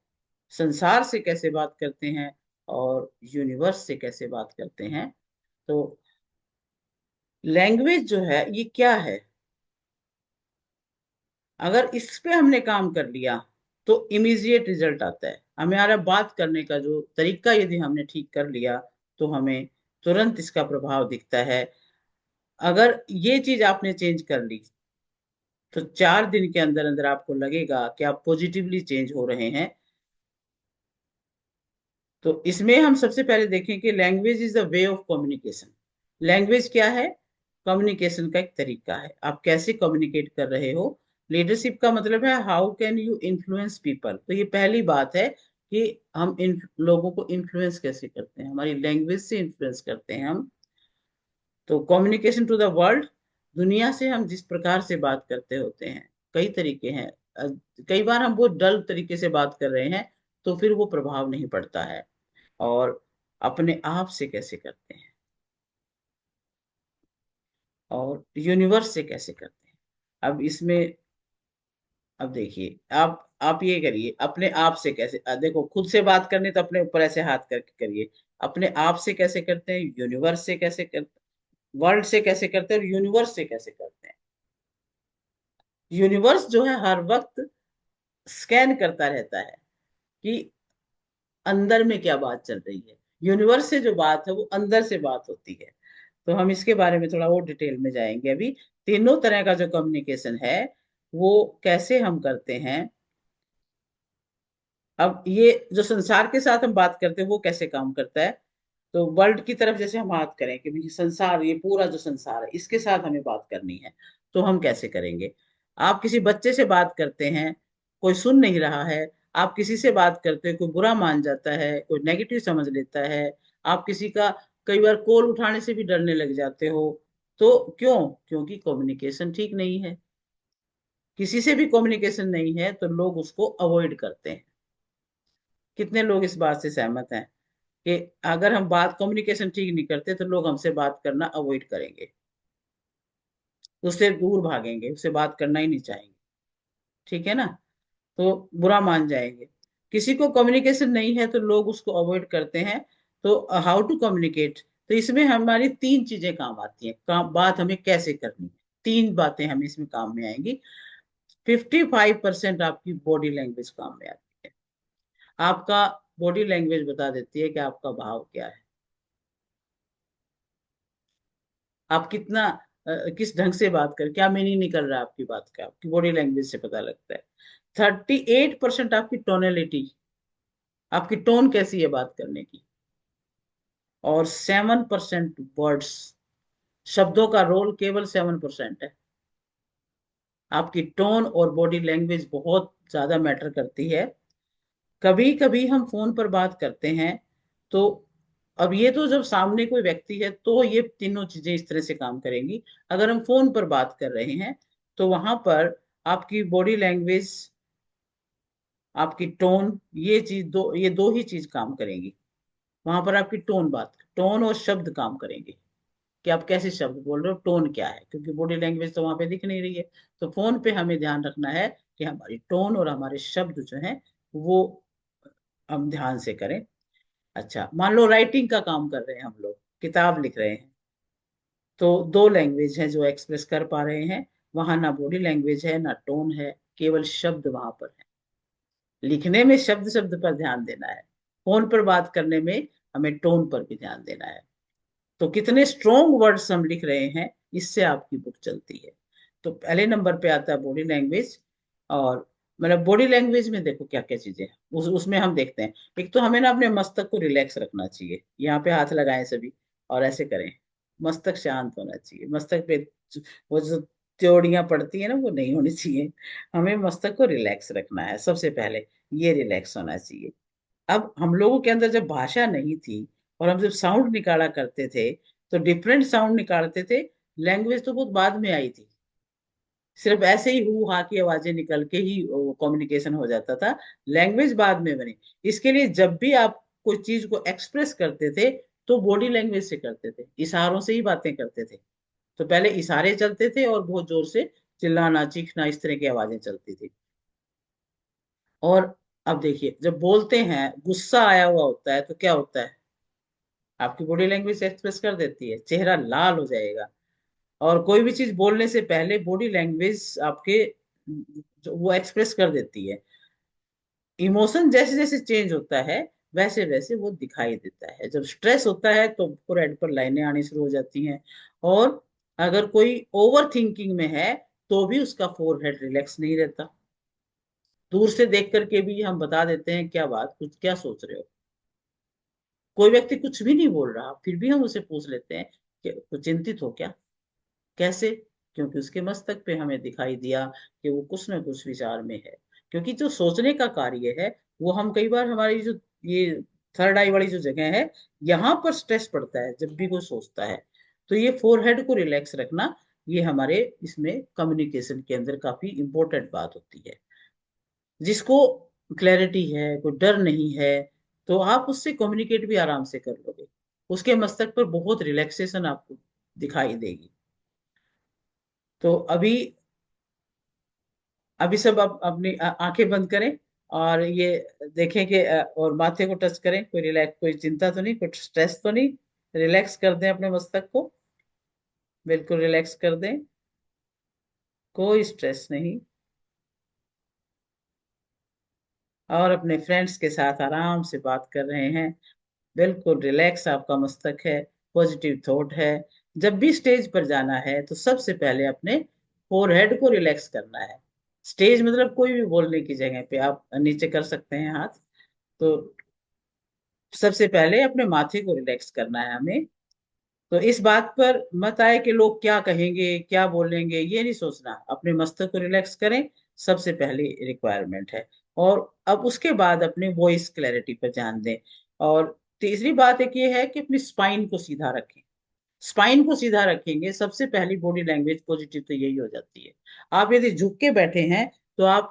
[SPEAKER 1] संसार से कैसे बात करते हैं, और यूनिवर्स से कैसे बात करते हैं। तो लैंग्वेज जो है ये क्या है, अगर इस पे हमने काम कर लिया तो इमीडिएट रिजल्ट आता है। हमारा बात करने का जो तरीका यदि हमने ठीक कर लिया तो हमें तुरंत इसका प्रभाव दिखता है। अगर ये चीज आपने चेंज कर ली तो 4 दिन के अंदर अंदर आपको लगेगा कि आप पॉजिटिवली चेंज हो रहे हैं। तो इसमें हम सबसे पहले देखें कि language is the way of communication. Language क्या है, कम्युनिकेशन का एक तरीका है, आप कैसे कम्युनिकेट कर रहे हो। लीडरशिप का मतलब है how can you influence people. तो ये पहली बात है कि हम इन लोगों को इन्फ्लुएंस कैसे करते हैं, हमारी लैंग्वेज से इन्फ्लुएंस करते हैं हम। तो कम्युनिकेशन टू द वर्ल्ड, दुनिया से हम जिस प्रकार से बात करते होते हैं, कई तरीके हैं। अ, कई बार हम बहुत डल तरीके से बात कर रहे हैं तो फिर वो प्रभाव नहीं पड़ता है। और अपने आप से कैसे करते हैं, और यूनिवर्स से कैसे करते हैं। अब इसमें, अब देखिए, आप ये करिए, अपने आप से कैसे, देखो खुद से बात करनी तो अपने ऊपर ऐसे हाथ करके करिए। अपने आप से कैसे करते हैं, यूनिवर्स से कैसे करते, वर्ल्ड से कैसे करते हैं, और यूनिवर्स से कैसे करते हैं। यूनिवर्स जो है हर वक्त स्कैन करता रहता है कि अंदर में क्या बात चल रही है। यूनिवर्स से जो बात है वो अंदर से बात होती है। तो हम इसके बारे में थोड़ा और डिटेल में जाएंगे अभी। तीनों तरह का जो कम्युनिकेशन है वो कैसे हम करते हैं। अब ये जो संसार के साथ हम बात करते हैं वो कैसे काम करता है। तो वर्ल्ड की तरफ जैसे हम बात करें कि भाई संसार, ये पूरा जो संसार है इसके साथ हमें बात करनी है, तो हम कैसे करेंगे। आप किसी बच्चे से बात करते हैं, कोई सुन नहीं रहा है। आप किसी से बात करते हैं, कोई बुरा मान जाता है, कोई नेगेटिव समझ लेता है। आप किसी का कई बार कॉल उठाने से भी डरने लग जाते हो। तो क्यों, क्योंकि कम्युनिकेशन ठीक नहीं है। किसी से भी कम्युनिकेशन नहीं है तो लोग उसको अवॉइड करते हैं। कितने लोग इस बात से सहमत हैं कि अगर हम बात कम्युनिकेशन ठीक नहीं करते तो लोग हमसे बात करना अवॉइड करेंगे, उससे दूर भागेंगे, उससे बात करना ही नहीं चाहेंगे। ठीक है ना, तो बुरा मान जाएंगे। किसी को कम्युनिकेशन नहीं है तो लोग उसको अवॉइड करते हैं। तो हाउ टू कम्युनिकेट, तो इसमें हमारी 3 चीजें काम आती हैं, बात हमें कैसे करनी है। 3 बातें हमें इसमें काम में आएंगी। 55% आपकी बॉडी लैंग्वेज काम में आती है। आपका बॉडी लैंग्वेज बता देती है कि आपका भाव क्या है, आप कितना किस ढंग से बात कर, क्या मीनिंग निकल रहा है आपकी बात का, आपकी बॉडी लैंग्वेज से पता लगता है। 38% आपकी टोनेलिटी, आपकी टोन कैसी है बात करने की। और 7% वर्ड्स, शब्दों का रोल केवल 7% है। आपकी टोन और बॉडी लैंग्वेज बहुत ज्यादा मैटर करती है। कभी कभी हम फोन पर बात करते हैं तो अब ये तो जब सामने कोई व्यक्ति है तो ये तीनों चीजें इस तरह से काम करेंगी। अगर हम फोन पर बात कर रहे हैं तो वहां पर आपकी बॉडी लैंग्वेज, आपकी टोन, ये दो ही चीज काम करेंगी। वहां पर आपकी टोन और शब्द काम करेंगे कि आप कैसे शब्द बोल रहे हो, टोन क्या है, क्योंकि बॉडी लैंग्वेज तो वहां पे दिख नहीं रही है। तो फोन पे हमें ध्यान रखना है कि हमारी टोन और हमारे शब्द जो हैं वो हम ध्यान से करें। अच्छा, मान लो राइटिंग का काम कर रहे हैं, हम लोग किताब लिख रहे हैं, तो दो लैंग्वेज है जो एक्सप्रेस कर पा रहे हैं। वहां ना बॉडी लैंग्वेज है ना टोन है, केवल शब्द वहां पर है। लिखने में शब्द शब्द पर ध्यान देना है, फोन पर बात करने में हमें टोन पर भी ध्यान देना है। तो कितने स्ट्रोंग वर्ड्स हम लिख रहे हैं, इससे आपकी बुक चलती है। तो पहले नंबर पे आता है बॉडी लैंग्वेज। और मतलब बॉडी लैंग्वेज में देखो क्या क्या चीजें हैं, उसमें हम देखते हैं। एक तो हमें ना अपने मस्तक को रिलैक्स रखना चाहिए, यहाँ पे हाथ लगाएं सभी और ऐसे करें। मस्तक शांत होना चाहिए, मस्तक पे वो जो त्योड़ियां पड़ती है ना वो नहीं होनी चाहिए। हमें मस्तक को रिलैक्स रखना है सबसे पहले, ये रिलैक्स होना चाहिए। अब हम लोगों के अंदर जब भाषा नहीं थी और हम जब साउंड निकाला करते थे तो डिफरेंट साउंड निकालते थे। लैंग्वेज तो बहुत बाद में आई थी, सिर्फ ऐसे ही हु हा की आवाजें निकल के ही कम्युनिकेशन हो जाता था। लैंग्वेज बाद में बनी। इसके लिए जब भी आप कोई चीज को एक्सप्रेस करते थे तो बॉडी लैंग्वेज से करते थे, इशारों से ही बातें करते थे। तो पहले इशारे चलते थे और बहुत जोर से चिल्लाना चीखना इस तरह की आवाजें चलती थी। और अब देखिए, जब बोलते हैं गुस्सा आया हुआ होता है तो क्या होता है, आपकी बॉडी लैंग्वेज एक्सप्रेस कर देती है, चेहरा लाल हो जाएगा। और कोई भी चीज बोलने से पहले बॉडी लैंग्वेज आपके जो वो एक्सप्रेस कर देती है। इमोशन जैसे जैसे चेंज होता है वैसे वैसे वो दिखाई देता है। जब स्ट्रेस होता है तो फोरहेड पर लाइनें आनी शुरू हो जाती हैं। और अगर कोई ओवर थिंकिंग में है तो भी उसका फोरहेड रिलैक्स नहीं रहता। दूर से देख करके भी हम बता देते हैं क्या बात, कुछ क्या सोच रहे हो। कोई व्यक्ति कुछ भी नहीं बोल रहा फिर भी हम उसे पूछ लेते हैं कि कुछ चिंतित हो क्या। कैसे? क्योंकि उसके मस्तक पे हमें दिखाई दिया कि वो कुछ ना कुछ विचार में है। क्योंकि जो सोचने का कार्य है वो हम कई बार हमारी जो ये थर्ड आई वाली जो जगह है यहाँ पर स्ट्रेस पड़ता है जब भी कोई सोचता है। तो ये फोरहेड को रिलैक्स रखना, ये हमारे इसमें कम्युनिकेशन के अंदर काफी इंपॉर्टेंट बात होती है। जिसको क्लैरिटी है, कोई डर नहीं है, तो आप उससे कम्युनिकेट भी आराम से कर लोगे। उसके मस्तक पर बहुत रिलैक्सेशन आपको दिखाई देगी। तो अभी अभी सब आप अपनी आंखें बंद करें और ये देखें कि और माथे को टच करें, कोई रिलैक्स, कोई चिंता तो नहीं, कुछ स्ट्रेस तो नहीं। रिलैक्स कर दें अपने मस्तक को, बिल्कुल रिलैक्स कर दें, कोई स्ट्रेस नहीं। और अपने फ्रेंड्स के साथ आराम से बात कर रहे हैं, बिल्कुल रिलैक्स आपका मस्तक है, पॉजिटिव थॉट है। जब भी स्टेज पर जाना है तो सबसे पहले अपने फोरहेड को रिलैक्स करना है। स्टेज मतलब कोई भी बोलने की जगह पे आप नीचे कर सकते हैं हाथ। तो सबसे पहले अपने माथे को रिलैक्स करना है हमें। तो इस बात पर मत आए कि लोग क्या कहेंगे क्या बोलेंगे, ये नहीं सोचना, अपने मस्तक को रिलैक्स करें, सबसे पहली रिक्वायरमेंट है। और अब उसके बाद अपने वॉइस क्लैरिटी पर ध्यान दें। और तीसरी बात एक ये है कि अपनी स्पाइन को सीधा रखें। स्पाइन को सीधा रखेंगे, सबसे पहली बॉडी लैंग्वेज पॉजिटिव तो यही हो जाती है। आप यदि झुक के बैठे हैं तो आप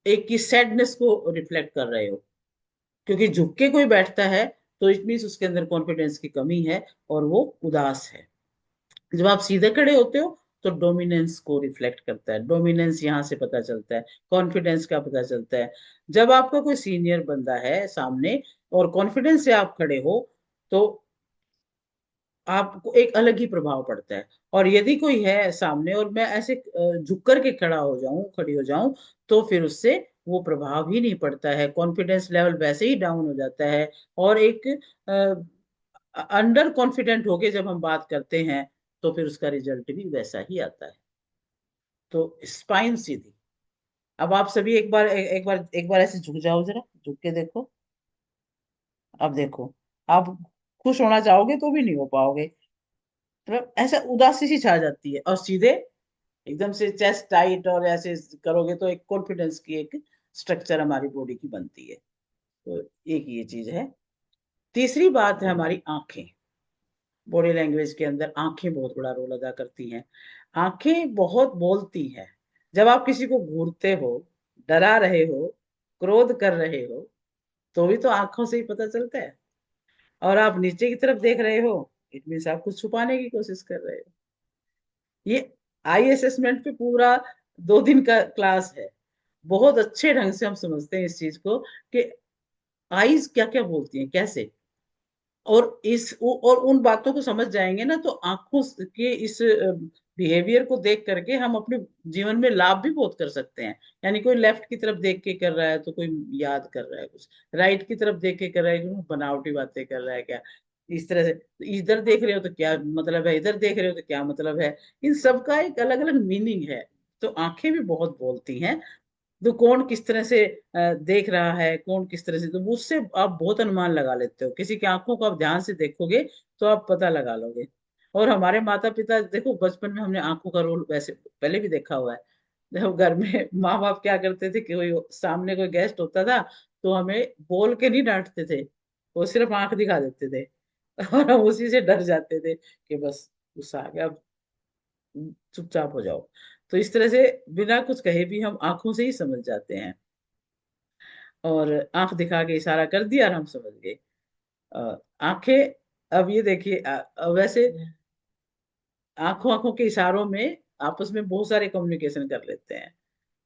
[SPEAKER 1] एक की सैडनेस को रिफ्लेक्ट कर रहे हो, क्योंकि झुक के कोई बैठता है तो इट मीन्स उसके अंदर कॉन्फिडेंस की कमी है और वो उदास है। जब आप सीधे खड़े होते हो तो डोमिनेंस को रिफ्लेक्ट करता है, डोमिनेंस यहाँ से पता चलता है, कॉन्फिडेंस का पता चलता है। जब आपका कोई सीनियर बंदा है सामने और कॉन्फिडेंस से आप खड़े हो तो आपको एक अलग ही प्रभाव पड़ता है। और यदि कोई है सामने और मैं ऐसे झुक करके खड़ा हो जाऊं, खड़ी हो जाऊं, तो फिर उससे वो प्रभाव ही नहीं पड़ता है, कॉन्फिडेंस लेवल वैसे ही डाउन हो जाता है। और एक अंडर कॉन्फिडेंट होके जब हम बात करते हैं तो फिर उसका रिजल्ट भी वैसा ही आता है। तो स्पाइन सीधी। अब आप सभी एक बार ऐसे झुक जाओ, जरा झुक के देखो। अब देखो, आप खुश होना चाहोगे तो भी नहीं हो पाओगे, मतलब ऐसा उदासी सी छा जाती है। और सीधे एकदम से चेस्ट टाइट और ऐसे करोगे तो एक कॉन्फिडेंस की एक स्ट्रक्चर हमारी बॉडी की बनती है। तो एक ये चीज है। तीसरी बात है हमारी आंखें। बॉडी लैंग्वेज के अंदर आंखें बहुत बड़ा रोल अदा करती हैं। आंखें बहुत बोलती हैं। जब आप किसी को घूरते हो, डरा रहे हो, क्रोध कर रहे हो, तो भी तो आंखों से ही पता चलता है। और आप नीचे की तरफ देख रहे हो, इट मीन्स आप कुछ छुपाने की कोशिश कर रहे हो। ये आई असेसमेंट पे पूरा 2 दिन का क्लास है। बहुत अच्छे ढंग से हम समझते हैं इस चीज को कि आईज क्या क्या बोलती हैं, कैसे। और उन बातों को समझ जाएंगे ना, तो आंखों के इस बिहेवियर को देख करके हम अपने जीवन में लाभ भी बहुत कर सकते हैं। यानी कोई लेफ्ट की तरफ देख के कर रहा है तो कोई याद कर रहा है कुछ, राइट की तरफ देख के कर रहा है कि बनावटी बातें कर रहा है क्या, इस तरह से। तो इधर देख रहे हो तो क्या मतलब है, इधर देख रहे हो तो क्या मतलब है। इन सब का एक अलग अलग मीनिंग है। तो आंखें भी बहुत बोलती हैं। तो कौन किस तरह से देख रहा है, कौन किस तरह से, तो उससे आप बहुत अनुमान लगा लेते हो। किसी की आंखों को आप ध्यान से देखोगे तो आप पता लगा लोगे। और हमारे माता पिता देखो, बचपन में हमने आंखों का रोल वैसे पहले भी देखा हुआ है। जब घर में माँ बाप क्या करते थे कि कोई सामने कोई गेस्ट होता था, तो हमें बोल के नहीं डांटते थे, वो सिर्फ आंख दिखा देते थे। और हम उसी से डर जाते थे कि बस गुस्सा आ गया, अब चुपचाप हो जाओ। तो इस तरह से बिना कुछ कहे भी हम आंखों से ही समझ जाते हैं। और आंख दिखा के इशारा कर दिया और हम समझ गए। आंखें, अब ये देखिए, वैसे आंखों आंखों के इशारों में आपस में बहुत सारे कम्युनिकेशन कर लेते हैं।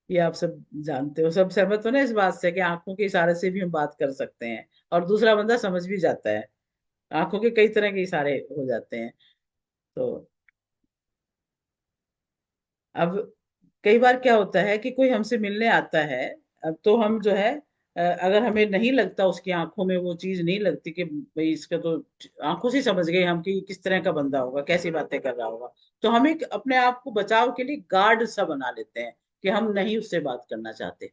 [SPEAKER 1] ये आप सब जानते हो, सब सहमत हो ना इस बात से कि आंखों के इशारे से भी हम बात कर सकते हैं और दूसरा बंदा समझ भी जाता है। आंखों के कई तरह के इशारे हो जाते हैं। तो अब कई बार क्या होता है कि कोई हमसे मिलने आता है। अब तो हम जो है, अगर हमें नहीं लगता, उसकी आंखों में वो चीज नहीं लगती कि भाई इसका तो, आंखों से समझ गए हम कि किस तरह का बंदा होगा, कैसी बातें कर रहा होगा। तो हम एक अपने आप को बचाव के लिए गार्ड सा बना लेते हैं कि हम नहीं उससे बात करना चाहते।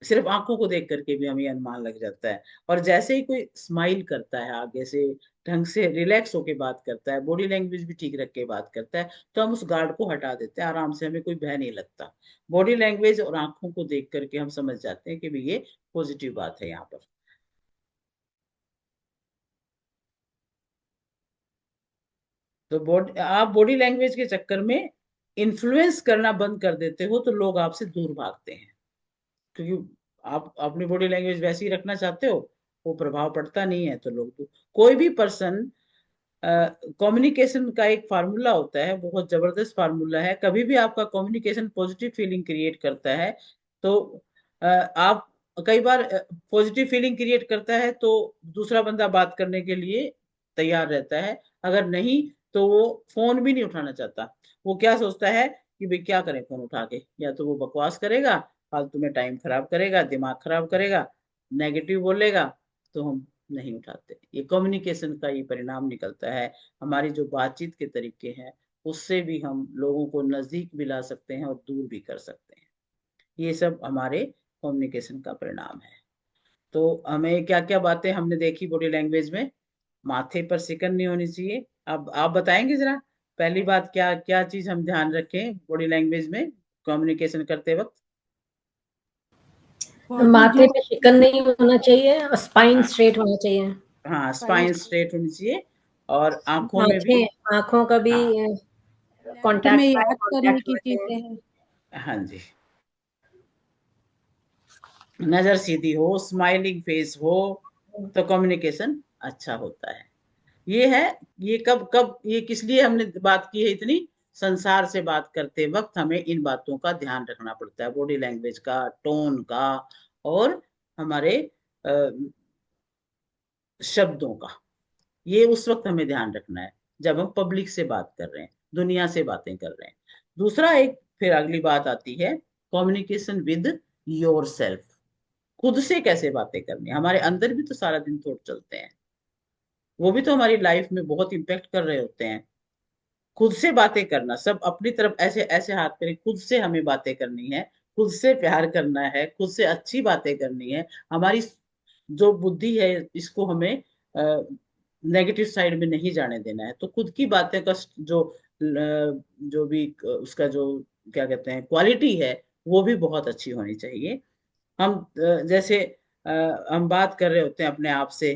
[SPEAKER 1] सिर्फ आंखों को देख करके भी हमें अनुमान लग जाता है। और जैसे ही कोई स्माइल करता है, आगे से ढंग से रिलैक्स होके बात करता है, बॉडी लैंग्वेज भी ठीक रख के बात करता है, तो हम उस गार्ड को हटा देते हैं आराम से, हमें कोई भय नहीं लगता। बॉडी लैंग्वेज और आंखों को देख करके हम समझ जाते हैं कि भाई ये पॉजिटिव बात है यहाँ पर। तो आप बॉडी लैंग्वेज के चक्कर में इन्फ्लुएंस करना बंद कर देते हो, तो लोग आपसे दूर भागते हैं। क्योंकि आप अपनी बॉडी लैंग्वेज वैसी ही रखना चाहते हो, वो प्रभाव पड़ता नहीं है, तो लोग तो, कोई भी पर्सन, कम्युनिकेशन का एक फार्मूला होता है, बहुत जबरदस्त फार्मूला है। कभी भी आपका कम्युनिकेशन पॉजिटिव फीलिंग क्रिएट करता है, तो आप, कई बार पॉजिटिव फीलिंग क्रिएट करता है तो दूसरा बंदा बात करने के लिए तैयार रहता है। अगर नहीं, तो वो फोन भी नहीं उठाना चाहता। वो क्या सोचता है कि भाई क्या करें फोन उठा के, या तो वो बकवास करेगा, फालतू में टाइम खराब करेगा, दिमाग खराब करेगा, नेगेटिव बोलेगा। तो हम नहीं उठाते। ये कम्युनिकेशन का ही परिणाम निकलता है। हमारी जो बातचीत के तरीके हैं, उससे भी हम लोगों को नजदीक भी ला सकते हैं और दूर भी कर सकते हैं। ये सब हमारे कम्युनिकेशन का परिणाम है। तो हमें क्या क्या बातें हमने देखी बॉडी लैंग्वेज में। माथे पर सिकन नहीं होनी चाहिए। अब आप बताएंगे जरा, पहली बात क्या क्या चीज हम ध्यान रखें बॉडी लैंग्वेज में कम्युनिकेशन करते वक्त।
[SPEAKER 2] माथे पे शिकन नहीं होना चाहिए और स्पाइन
[SPEAKER 1] हाँ,
[SPEAKER 2] स्ट्रेट होना चाहिए।
[SPEAKER 1] हाँ, स्पाइन स्ट्रेट होनी चाहिए। और आंखों में भी।
[SPEAKER 2] आंखें आंखों का भी
[SPEAKER 1] हाँ,
[SPEAKER 3] हमें
[SPEAKER 2] कांटेक्ट, आई
[SPEAKER 3] याद करने
[SPEAKER 2] कांटेक्ट
[SPEAKER 3] की
[SPEAKER 2] होना चाहिए।
[SPEAKER 3] चीजें हैं।
[SPEAKER 1] हाँ जी, नजर सीधी हो, स्माइलिंग फेस हो, तो कम्युनिकेशन अच्छा होता है। ये है। ये कब कब, ये किस लिए हमने बात की है इतनी। संसार से बात करते वक्त हमें इन बातों का ध्यान रखना पड़ता है, बॉडी लैंग्वेज का, टोन का, और हमारे अ, शब्दों का। ये उस वक्त हमें ध्यान रखना है जब हम पब्लिक से बात कर रहे हैं, दुनिया से बातें कर रहे हैं। दूसरा एक फिर अगली बात आती है, कम्युनिकेशन विद योर सेल्फ। खुद से कैसे बातें करनी है, हमारे अंदर भी तो सारा दिन थॉट चलते हैं, वो भी तो हमारी लाइफ में बहुत इम्पेक्ट कर रहे होते हैं। खुद से बातें करना, सब अपनी तरफ ऐसे ऐसे हाथ करें, खुद से हमें बातें करनी है, खुद से प्यार करना है, खुद से अच्छी बातें करनी है। हमारी जो बुद्धि है, इसको हमें नेगेटिव साइड में नहीं जाने देना है। तो खुद की बातें का जो जो भी उसका जो क्या कहते हैं क्वालिटी है, वो भी बहुत अच्छी होनी चाहिए। हम जैसे अ, हम बात कर रहे होते हैं अपने आप से,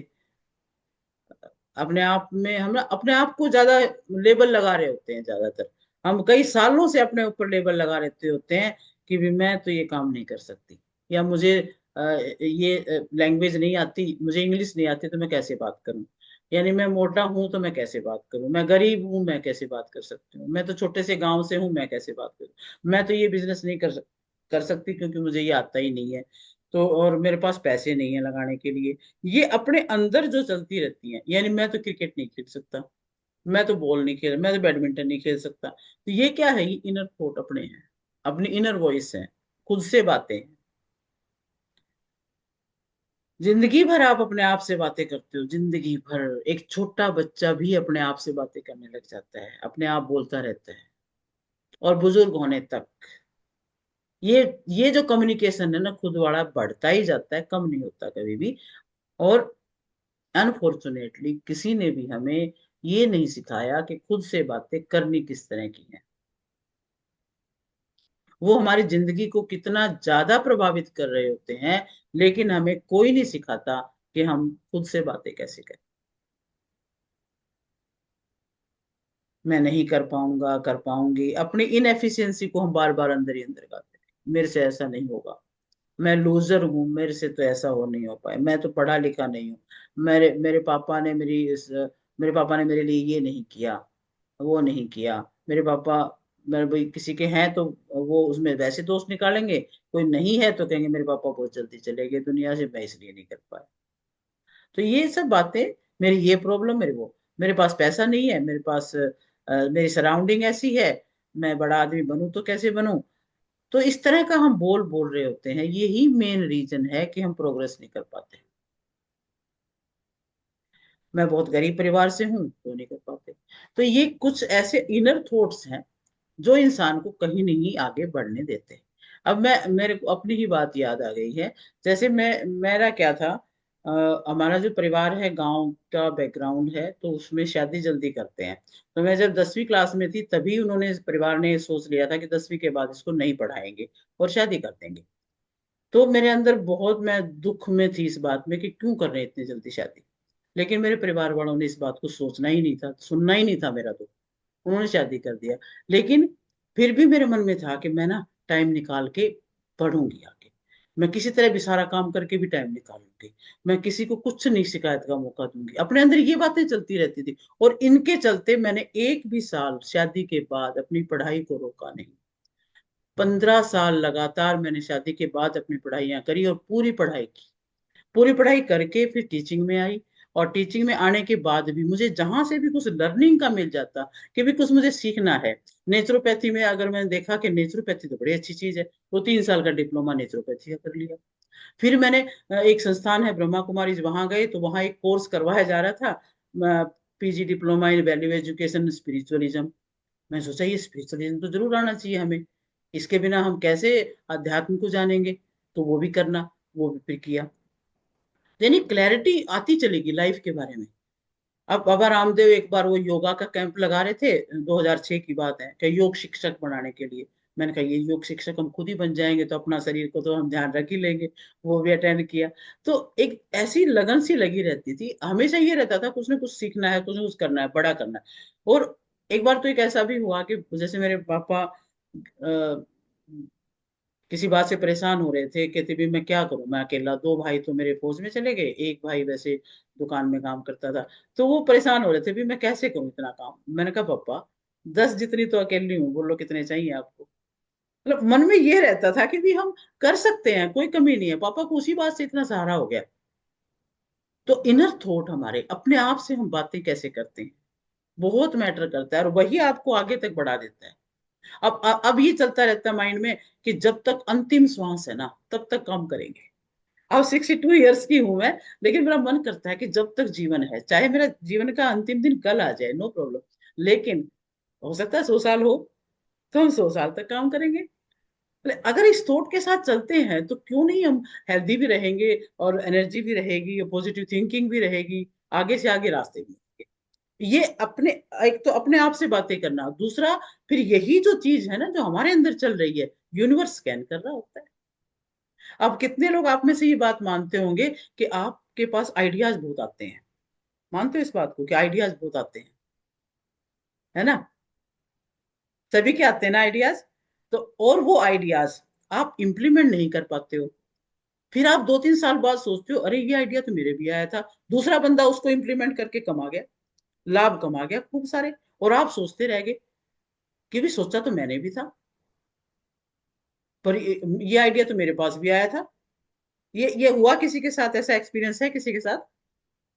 [SPEAKER 1] अपने आप में हम ना अपने आप को ज्यादा लेबल लगा रहे होते हैं ज्यादातर। हम कई सालों से अपने ऊपर लेबल लगा रहते होते हैं कि भी मैं तो ये काम नहीं कर सकती, या मुझे ये लैंग्वेज नहीं आती, मुझे इंग्लिश नहीं आती तो मैं कैसे बात करूं, यानी मैं मोटा हूं तो मैं कैसे बात करूं, मैं गरीब हूं मैं कैसे बात कर सकती हूँ, मैं तो छोटे से गांव से हूं मैं कैसे बात करूं, मैं तो ये बिजनेस नहीं कर सकती क्योंकि मुझे ये आता ही नहीं है, तो और मेरे पास पैसे नहीं है लगाने के लिए। ये अपने अंदर जो चलती रहती हैं, यानी मैं तो क्रिकेट नहीं खेल सकता, मैं तो बॉल नहीं खेल, मैं तो बैडमिंटन नहीं खेल सकता, तो ये क्या है, ये इनर थॉट अपने हैं, अपनी इनर वॉइस है, खुद से बातें हैं। जिंदगी भर आप अपने आप से बातें करते हो, जिंदगी भर। एक छोटा बच्चा भी अपने आप से बातें करने लग जाता है, अपने आप बोलता रहता है, और बुजुर्ग होने तक ये ये जो कम्युनिकेशन है ना खुद वाला बढ़ता ही जाता है, कम नहीं होता कभी भी। और अनफॉर्चुनेटली किसी ने भी हमें ये नहीं सिखाया कि खुद से बातें करनी किस तरह की है, वो हमारी जिंदगी को कितना ज्यादा प्रभावित कर रहे होते हैं, लेकिन हमें कोई नहीं सिखाता कि हम खुद से बातें कैसे करें। मैं नहीं कर पाऊंगा, कर पाऊंगी, अपनी इनएफिशिएंसी को हम बार बार अंदर ही अंदर गाते हैं, मेरे से ऐसा नहीं होगा, मैं लूजर हूँ, मेरे से तो ऐसा हो नहीं हो पाए, मैं तो पढ़ा लिखा नहीं हूँ, मेरे मेरे पापा ने मेरे पापा ने मेरे लिए ये नहीं किया, वो नहीं किया, मेरे पापा, मेरे भाई किसी के हैं तो वो उसमें वैसे दोस्त निकालेंगे, कोई नहीं है तो कहेंगे मेरे पापा बहुत जल्दी चले गए दुनिया से, मैं इसलिए नहीं कर पाया। तो ये सब बातें, मेरी ये प्रॉब्लम, मेरे वो, मेरे पास पैसा नहीं है, मेरे पास मेरी सराउंडिंग ऐसी है, मैं बड़ा आदमी बनूं तो कैसे बनूं। तो इस तरह का हम बोल बोल रहे होते हैं, यही मेन रीजन है कि हम प्रोग्रेस नहीं कर पाते। मैं बहुत गरीब परिवार से हूं तो नहीं कर पाते। तो ये कुछ ऐसे इनर थॉट्स हैं जो इंसान को कहीं नहीं आगे बढ़ने देते। अब मैं, मेरे को अपनी ही बात याद आ गई है। जैसे मेरा क्या था, हमारा जो परिवार है गांव का बैकग्राउंड है, तो उसमें शादी जल्दी करते हैं। तो मैं जब 10वीं क्लास में थी तभी उन्होंने, परिवार ने सोच लिया था कि 10वीं के बाद इसको नहीं पढ़ाएंगे और शादी कर देंगे। तो मेरे अंदर बहुत, मैं दुख में थी इस बात में कि क्यों कर रहे हैं इतनी जल्दी शादी। लेकिन मेरे परिवार वालों ने इस बात को सोचना ही नहीं था, सुनना ही नहीं था मेरा दुख, उन्होंने शादी कर दिया। लेकिन फिर भी मेरे मन में था कि मैं ना टाइम निकाल के पढ़ूंगी आगे, मैं किसी तरह भी सारा काम करके भी टाइम निकालूंगी, मैं किसी को कुछ नहीं शिकायत का मौका दूंगी, अपने अंदर ये बातें चलती रहती थी। और इनके चलते मैंने एक भी साल शादी के बाद अपनी पढ़ाई को रोका नहीं। 15 साल लगातार मैंने शादी के बाद अपनी पढ़ाइयाँ करी और पूरी पढ़ाई की। पूरी पढ़ाई करके फिर टीचिंग में आई। और टीचिंग में आने के बाद भी मुझे जहां से भी कुछ लर्निंग का मिल जाता कि भी कुछ मुझे सीखना है। नेचुरोपैथी में अगर मैंने देखा कि नेचुरोपैथी तो बड़ी अच्छी चीज है, तो 3 साल का डिप्लोमा नेचुरोपैथी का कर लिया। फिर मैंने एक संस्थान है ब्रह्मा कुमारी, वहां गए तो वहां एक कोर्स करवाया जा रहा था, PG diploma in value education spiritualism. मैं सोचा ये स्पिरिचुअलिज्म तो जरूर आना चाहिए हमें, इसके बिना हम कैसे अध्यात्म को जानेंगे। तो वो भी करना, वो भी फिर किया। यानी क्लैरिटी आती चलेगी लाइफ के बारे में। अब बाबा रामदेव एक बार वो योगा का कैंप लगा रहे थे, 2006 की बात है, कि योग शिक्षक बनाने के लिए। मैंने कहा ये योग शिक्षक हम खुद ही बन जाएंगे तो अपना शरीर को तो हम ध्यान रख ही लेंगे। वो भी अटेंड किया। तो एक ऐसी लगन सी लगी रहती थी, हमेशा ये रहता था कुछ ना कुछ सीखना है, कुछ ना कुछ करना है, बड़ा करना है। और एक बार तो एक ऐसा भी हुआ कि जैसे मेरे पापा किसी बात से परेशान हो रहे थे, कहते भी मैं क्या करूं, मैं अकेला, 2 भाई तो मेरे फौज में चले गए, एक भाई वैसे दुकान में काम करता था। तो वो परेशान हो रहे थे भी मैं कैसे करूं इतना काम। मैंने कहा पापा 10 जितनी तो अकेली हूँ, बोलो कितने चाहिए आपको। मतलब मन में ये रहता था कि भी हम कर सकते हैं, कोई कमी नहीं है। पापा को उसी बात से इतना सहारा हो गया। तो इनर थॉट हमारे, अपने आप से हम बातें कैसे करते हैं, बहुत मैटर करता है, और वही आपको आगे तक बढ़ा देता है। अब ये चलता रहता है माइंड में कि जब तक अंतिम श्वास है ना तब तक काम करेंगे। अब 62 ईयर्स की हूं मैं, लेकिन मेरा मन करता है कि जब तक जीवन है, चाहे मेरा जीवन का अंतिम दिन कल आ जाए, नो प्रॉब्लम, लेकिन हो सकता है 100 साल हो, तो हम 100 साल तक काम करेंगे। अगर इस थॉट के साथ चलते हैं तो क्यों नहीं हम हेल्दी भी रहेंगे, और एनर्जी भी रहेगी, और पॉजिटिव थिंकिंग भी रहेगी, आगे से आगे रास्ते भी रहेंगे। ये अपने, एक तो अपने आप से बातें करना, दूसरा फिर यही जो चीज है ना जो हमारे अंदर चल रही है, यूनिवर्स स्कैन कर रहा होता है। अब कितने लोग आप में से ये बात मानते होंगे कि आपके पास आइडियाज बहुत आते हैं? मानते हो इस बात को कि आइडियाज बहुत आते हैं, है ना? सभी के आते हैं ना आइडियाज। तो और वो आइडियाज आप इंप्लीमेंट नहीं कर पाते हो। फिर आप 2-3 साल बाद सोचते हो, अरे ये आइडिया तो मेरे भी आया था, दूसरा बंदा उसको इंप्लीमेंट करके कमा गया, लाभ कमा गया खूब सारे, और आप सोचते रह गए कि भी सोचा तो मैंने भी था, पर ये आइडिया तो मेरे पास भी आया था। ये हुआ किसी के साथ? ऐसा एक्सपीरियंस है किसी के साथ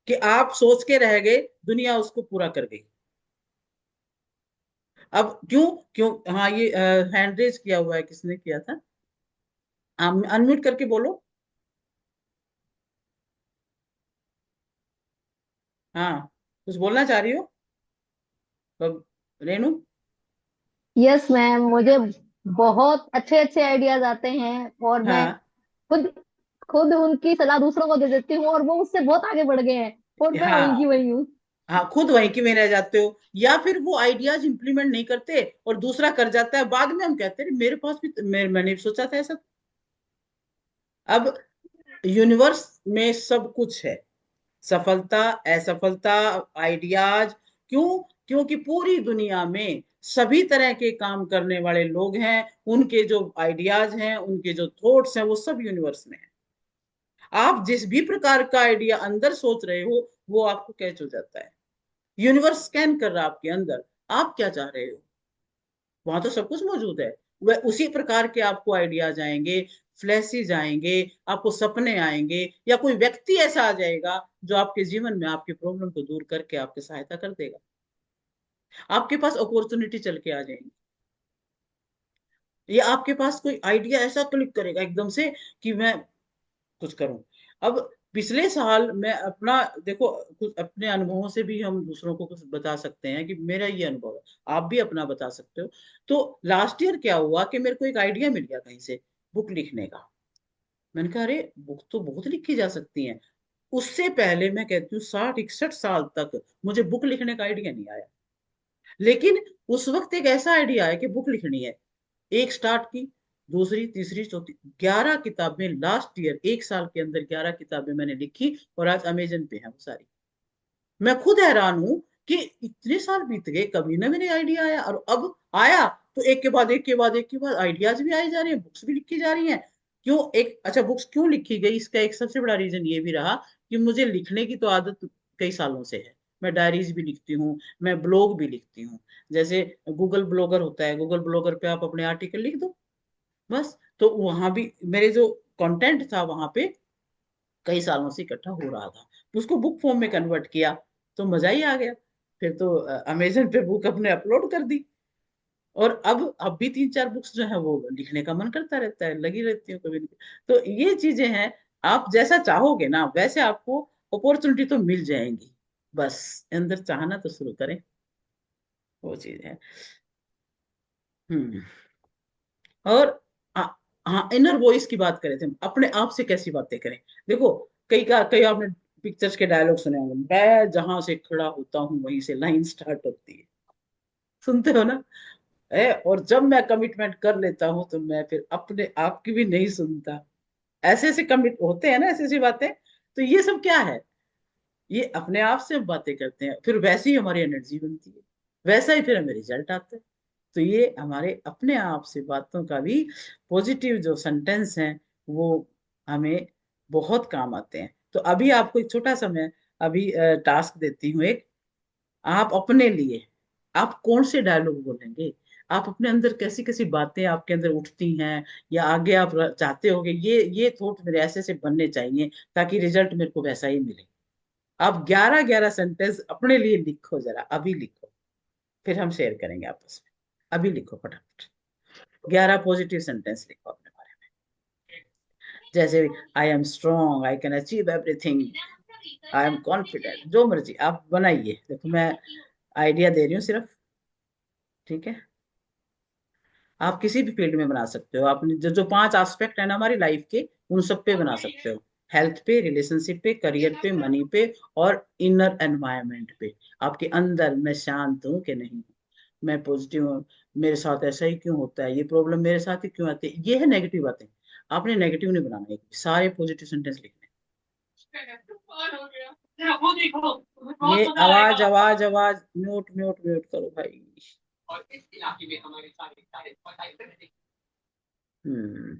[SPEAKER 1] कि आप सोच के रह गए, दुनिया उसको पूरा कर गई? अब क्यों? क्यों? हाँ, ये हैंड रेज किया हुआ है, किसने किया था? अनम्यूट करके बोलो। हाँ, कुछ बोलना चाह रही हो? अब रेनू।
[SPEAKER 3] यस मैम, मुझे बहुत अच्छे अच्छे आइडियाज आते हैं, और मैं
[SPEAKER 1] हाँ,
[SPEAKER 3] खुद खुद उनकी सलाह दूसरों को दे देती हूँ, और वो उससे बहुत आगे बढ़ गए हैं, और मैं वहीं की
[SPEAKER 1] हाँ,
[SPEAKER 3] वहीं हूँ।
[SPEAKER 1] हाँ, खुद वहीं की में रह जाते हो, या फिर वो आइडियाज इंप्लीमेंट नहीं करते और दूसरा कर जाता है, बाद में हम कहते हैं मेरे पास भी मैंने भी सोचा था ऐसा। अब यूनिवर्स में सब कुछ है, सफलता, असफलता, आइडियाज। क्यों? क्योंकि पूरी दुनिया में सभी तरह के काम करने वाले लोग हैं, उनके जो आइडियाज हैं, उनके जो थॉट्स हैं, वो सब यूनिवर्स में है। आप जिस भी प्रकार का आइडिया अंदर सोच रहे हो, वो आपको कैच हो जाता है। यूनिवर्स स्कैन कर रहा है आपके अंदर, आप क्या चाह रहे हो, वहां तो सब कुछ मौजूद है। वह उसी प्रकार के आपको आइडियाज आएंगे, फ्लैशेज आएंगे, आपको सपने आएंगे, या कोई व्यक्ति ऐसा आ जाएगा जो आपके जीवन में आपकी प्रॉब्लम को दूर करके आपकी सहायता कर देगा। आपके पास अपॉर्चुनिटी चल के आ जाएंगी, या आपके पास कोई आइडिया ऐसा क्लिक करेगा एकदम से कि मैं कुछ करूं। अब पिछले साल मैं अपना, देखो, कुछ अपने अनुभवों से भी हम दूसरों को कुछ बता सकते हैं कि मेरा ये अनुभव है, आप भी अपना बता सकते हो। तो लास्ट ईयर क्या हुआ कि मेरे को एक आइडिया मिल गया कहीं से, बुक लिखने का। मैंने कहा अरे बुक तो बहुत लिखी जा सकती है। उससे पहले मैं कहती हूँ 60-61 साल तक मुझे बुक लिखने का आइडिया नहीं आया। लेकिन उस वक्त एक ऐसा आइडिया आया कि बुक लिखनी है। एक स्टार्ट की, दूसरी, तीसरी, चौथी, 11 किताबें लास्ट ईयर, 1 साल के अंदर 11 किताबें मैंने लिखी, और आज अमेजन पे है वो सारी। मैं खुद हैरान हूं कि इतने साल बीत गए, कभी ना मेरे आइडिया आया, और अब आया तो एक के बाद एक के बाद एक के बाद आइडियाज भी आए जा रहे हैं, बुक्स भी लिखी जा रही हैं। क्यों? एक, अच्छा, बुक्स क्यों लिखी गई, इसका एक सबसे बड़ा रीजन ये भी रहा कि मुझे लिखने की तो आदत कई सालों से है। मैं डायरीज भी लिखती हूँ, मैं ब्लॉग भी लिखती हूँ। जैसे गूगल ब्लॉगर होता है, गूगल ब्लॉगर पे आप अपने आर्टिकल लिख दो, बस। तो वहां भी मेरे जो कंटेंट था वहां पे कई सालों से इकट्ठा हो रहा था, उसको बुक फॉर्म में कन्वर्ट किया, तो मजा ही आ गया। फिर तो अमेजन पे बुक अपने अपलोड कर दी, और अब भी 3-4 बुक्स जो है वो लिखने का मन करता रहता है, लगी रहती हूँ कभी न कभी। तो ये चीजें हैं, आप जैसा चाहोगे ना वैसे आपको अपॉर्चुनिटी तो मिल जाएंगी, बस अंदर चाहना तो शुरू करें, वो चीज है। हम्म। और हाँ, हाँ, इनर वॉइस की बात करें थे, अपने आप से कैसी बातें करें। देखो, कई आपने पिक्चर्स के डायलॉग सुने होंगे, मैं जहां से खड़ा होता हूँ वहीं से लाइन स्टार्ट होती है, सुनते हो ना? और जब मैं कमिटमेंट कर लेता हूँ तो मैं फिर अपने आप की भी नहीं सुनता। ऐसे ऐसे कमिट होते हैं ना, ऐसी ऐसी बातें। तो ये सब क्या है? ये अपने आप से हम बातें करते हैं, फिर वैसी ही हमारी एनर्जी बनती है, वैसा ही फिर हमें रिजल्ट आता है। तो ये हमारे अपने आप से बातों का भी पॉजिटिव जो सेंटेंस हैं, वो हमें बहुत काम आते हैं। तो अभी आपको एक छोटा सा मैं अभी टास्क देती हूँ एक, आप अपने लिए आप कौन से डायलॉग बोलेंगे, आप अपने अंदर कैसी कैसी बातें आपके अंदर उठती हैं, या आगे आप चाहते होगे ये थॉट मेरे ऐसे से बनने चाहिए ताकि रिजल्ट मेरे को वैसा ही मिले। आप 11-11 सेंटेंस अपने लिए लिखो, जरा अभी लिखो, फिर हम शेयर करेंगे आपस में। अभी लिखो फटाफट, 11 पॉजिटिव सेंटेंस लिखो अपने बारे में। जैसे, I am strong, I can achieve everything, I am confident, जो मर्जी आप बनाइए। देखो, मैं आइडिया दे रही हूँ सिर्फ, ठीक है? आप किसी भी फील्ड में बना सकते हो, आपने जो जो 5 एस्पेक्ट है ना हमारी लाइफ के, उन सब पे बना सकते हो। हेल्थ पे, रिलेशनशिप पे, करियर पे, मनी पे और इनर एनवायरनमेंट पे। आपके अंदर मैं शांत हूँ कि नहीं, मैं पॉजिटिव हूँ, मेरे साथ ऐसा ही क्यों होता है, ये प्रॉब्लम मेरे साथ ही क्यों आती है, ये है नेगेटिव बातें। आपने नेगेटिव नहीं बनाना है, सारे पॉजिटिव सेंटेंस लिखने हैं। ये आवाज आवाज आवाज म्यूट म्यूट म्यूट करो भाई। हम्म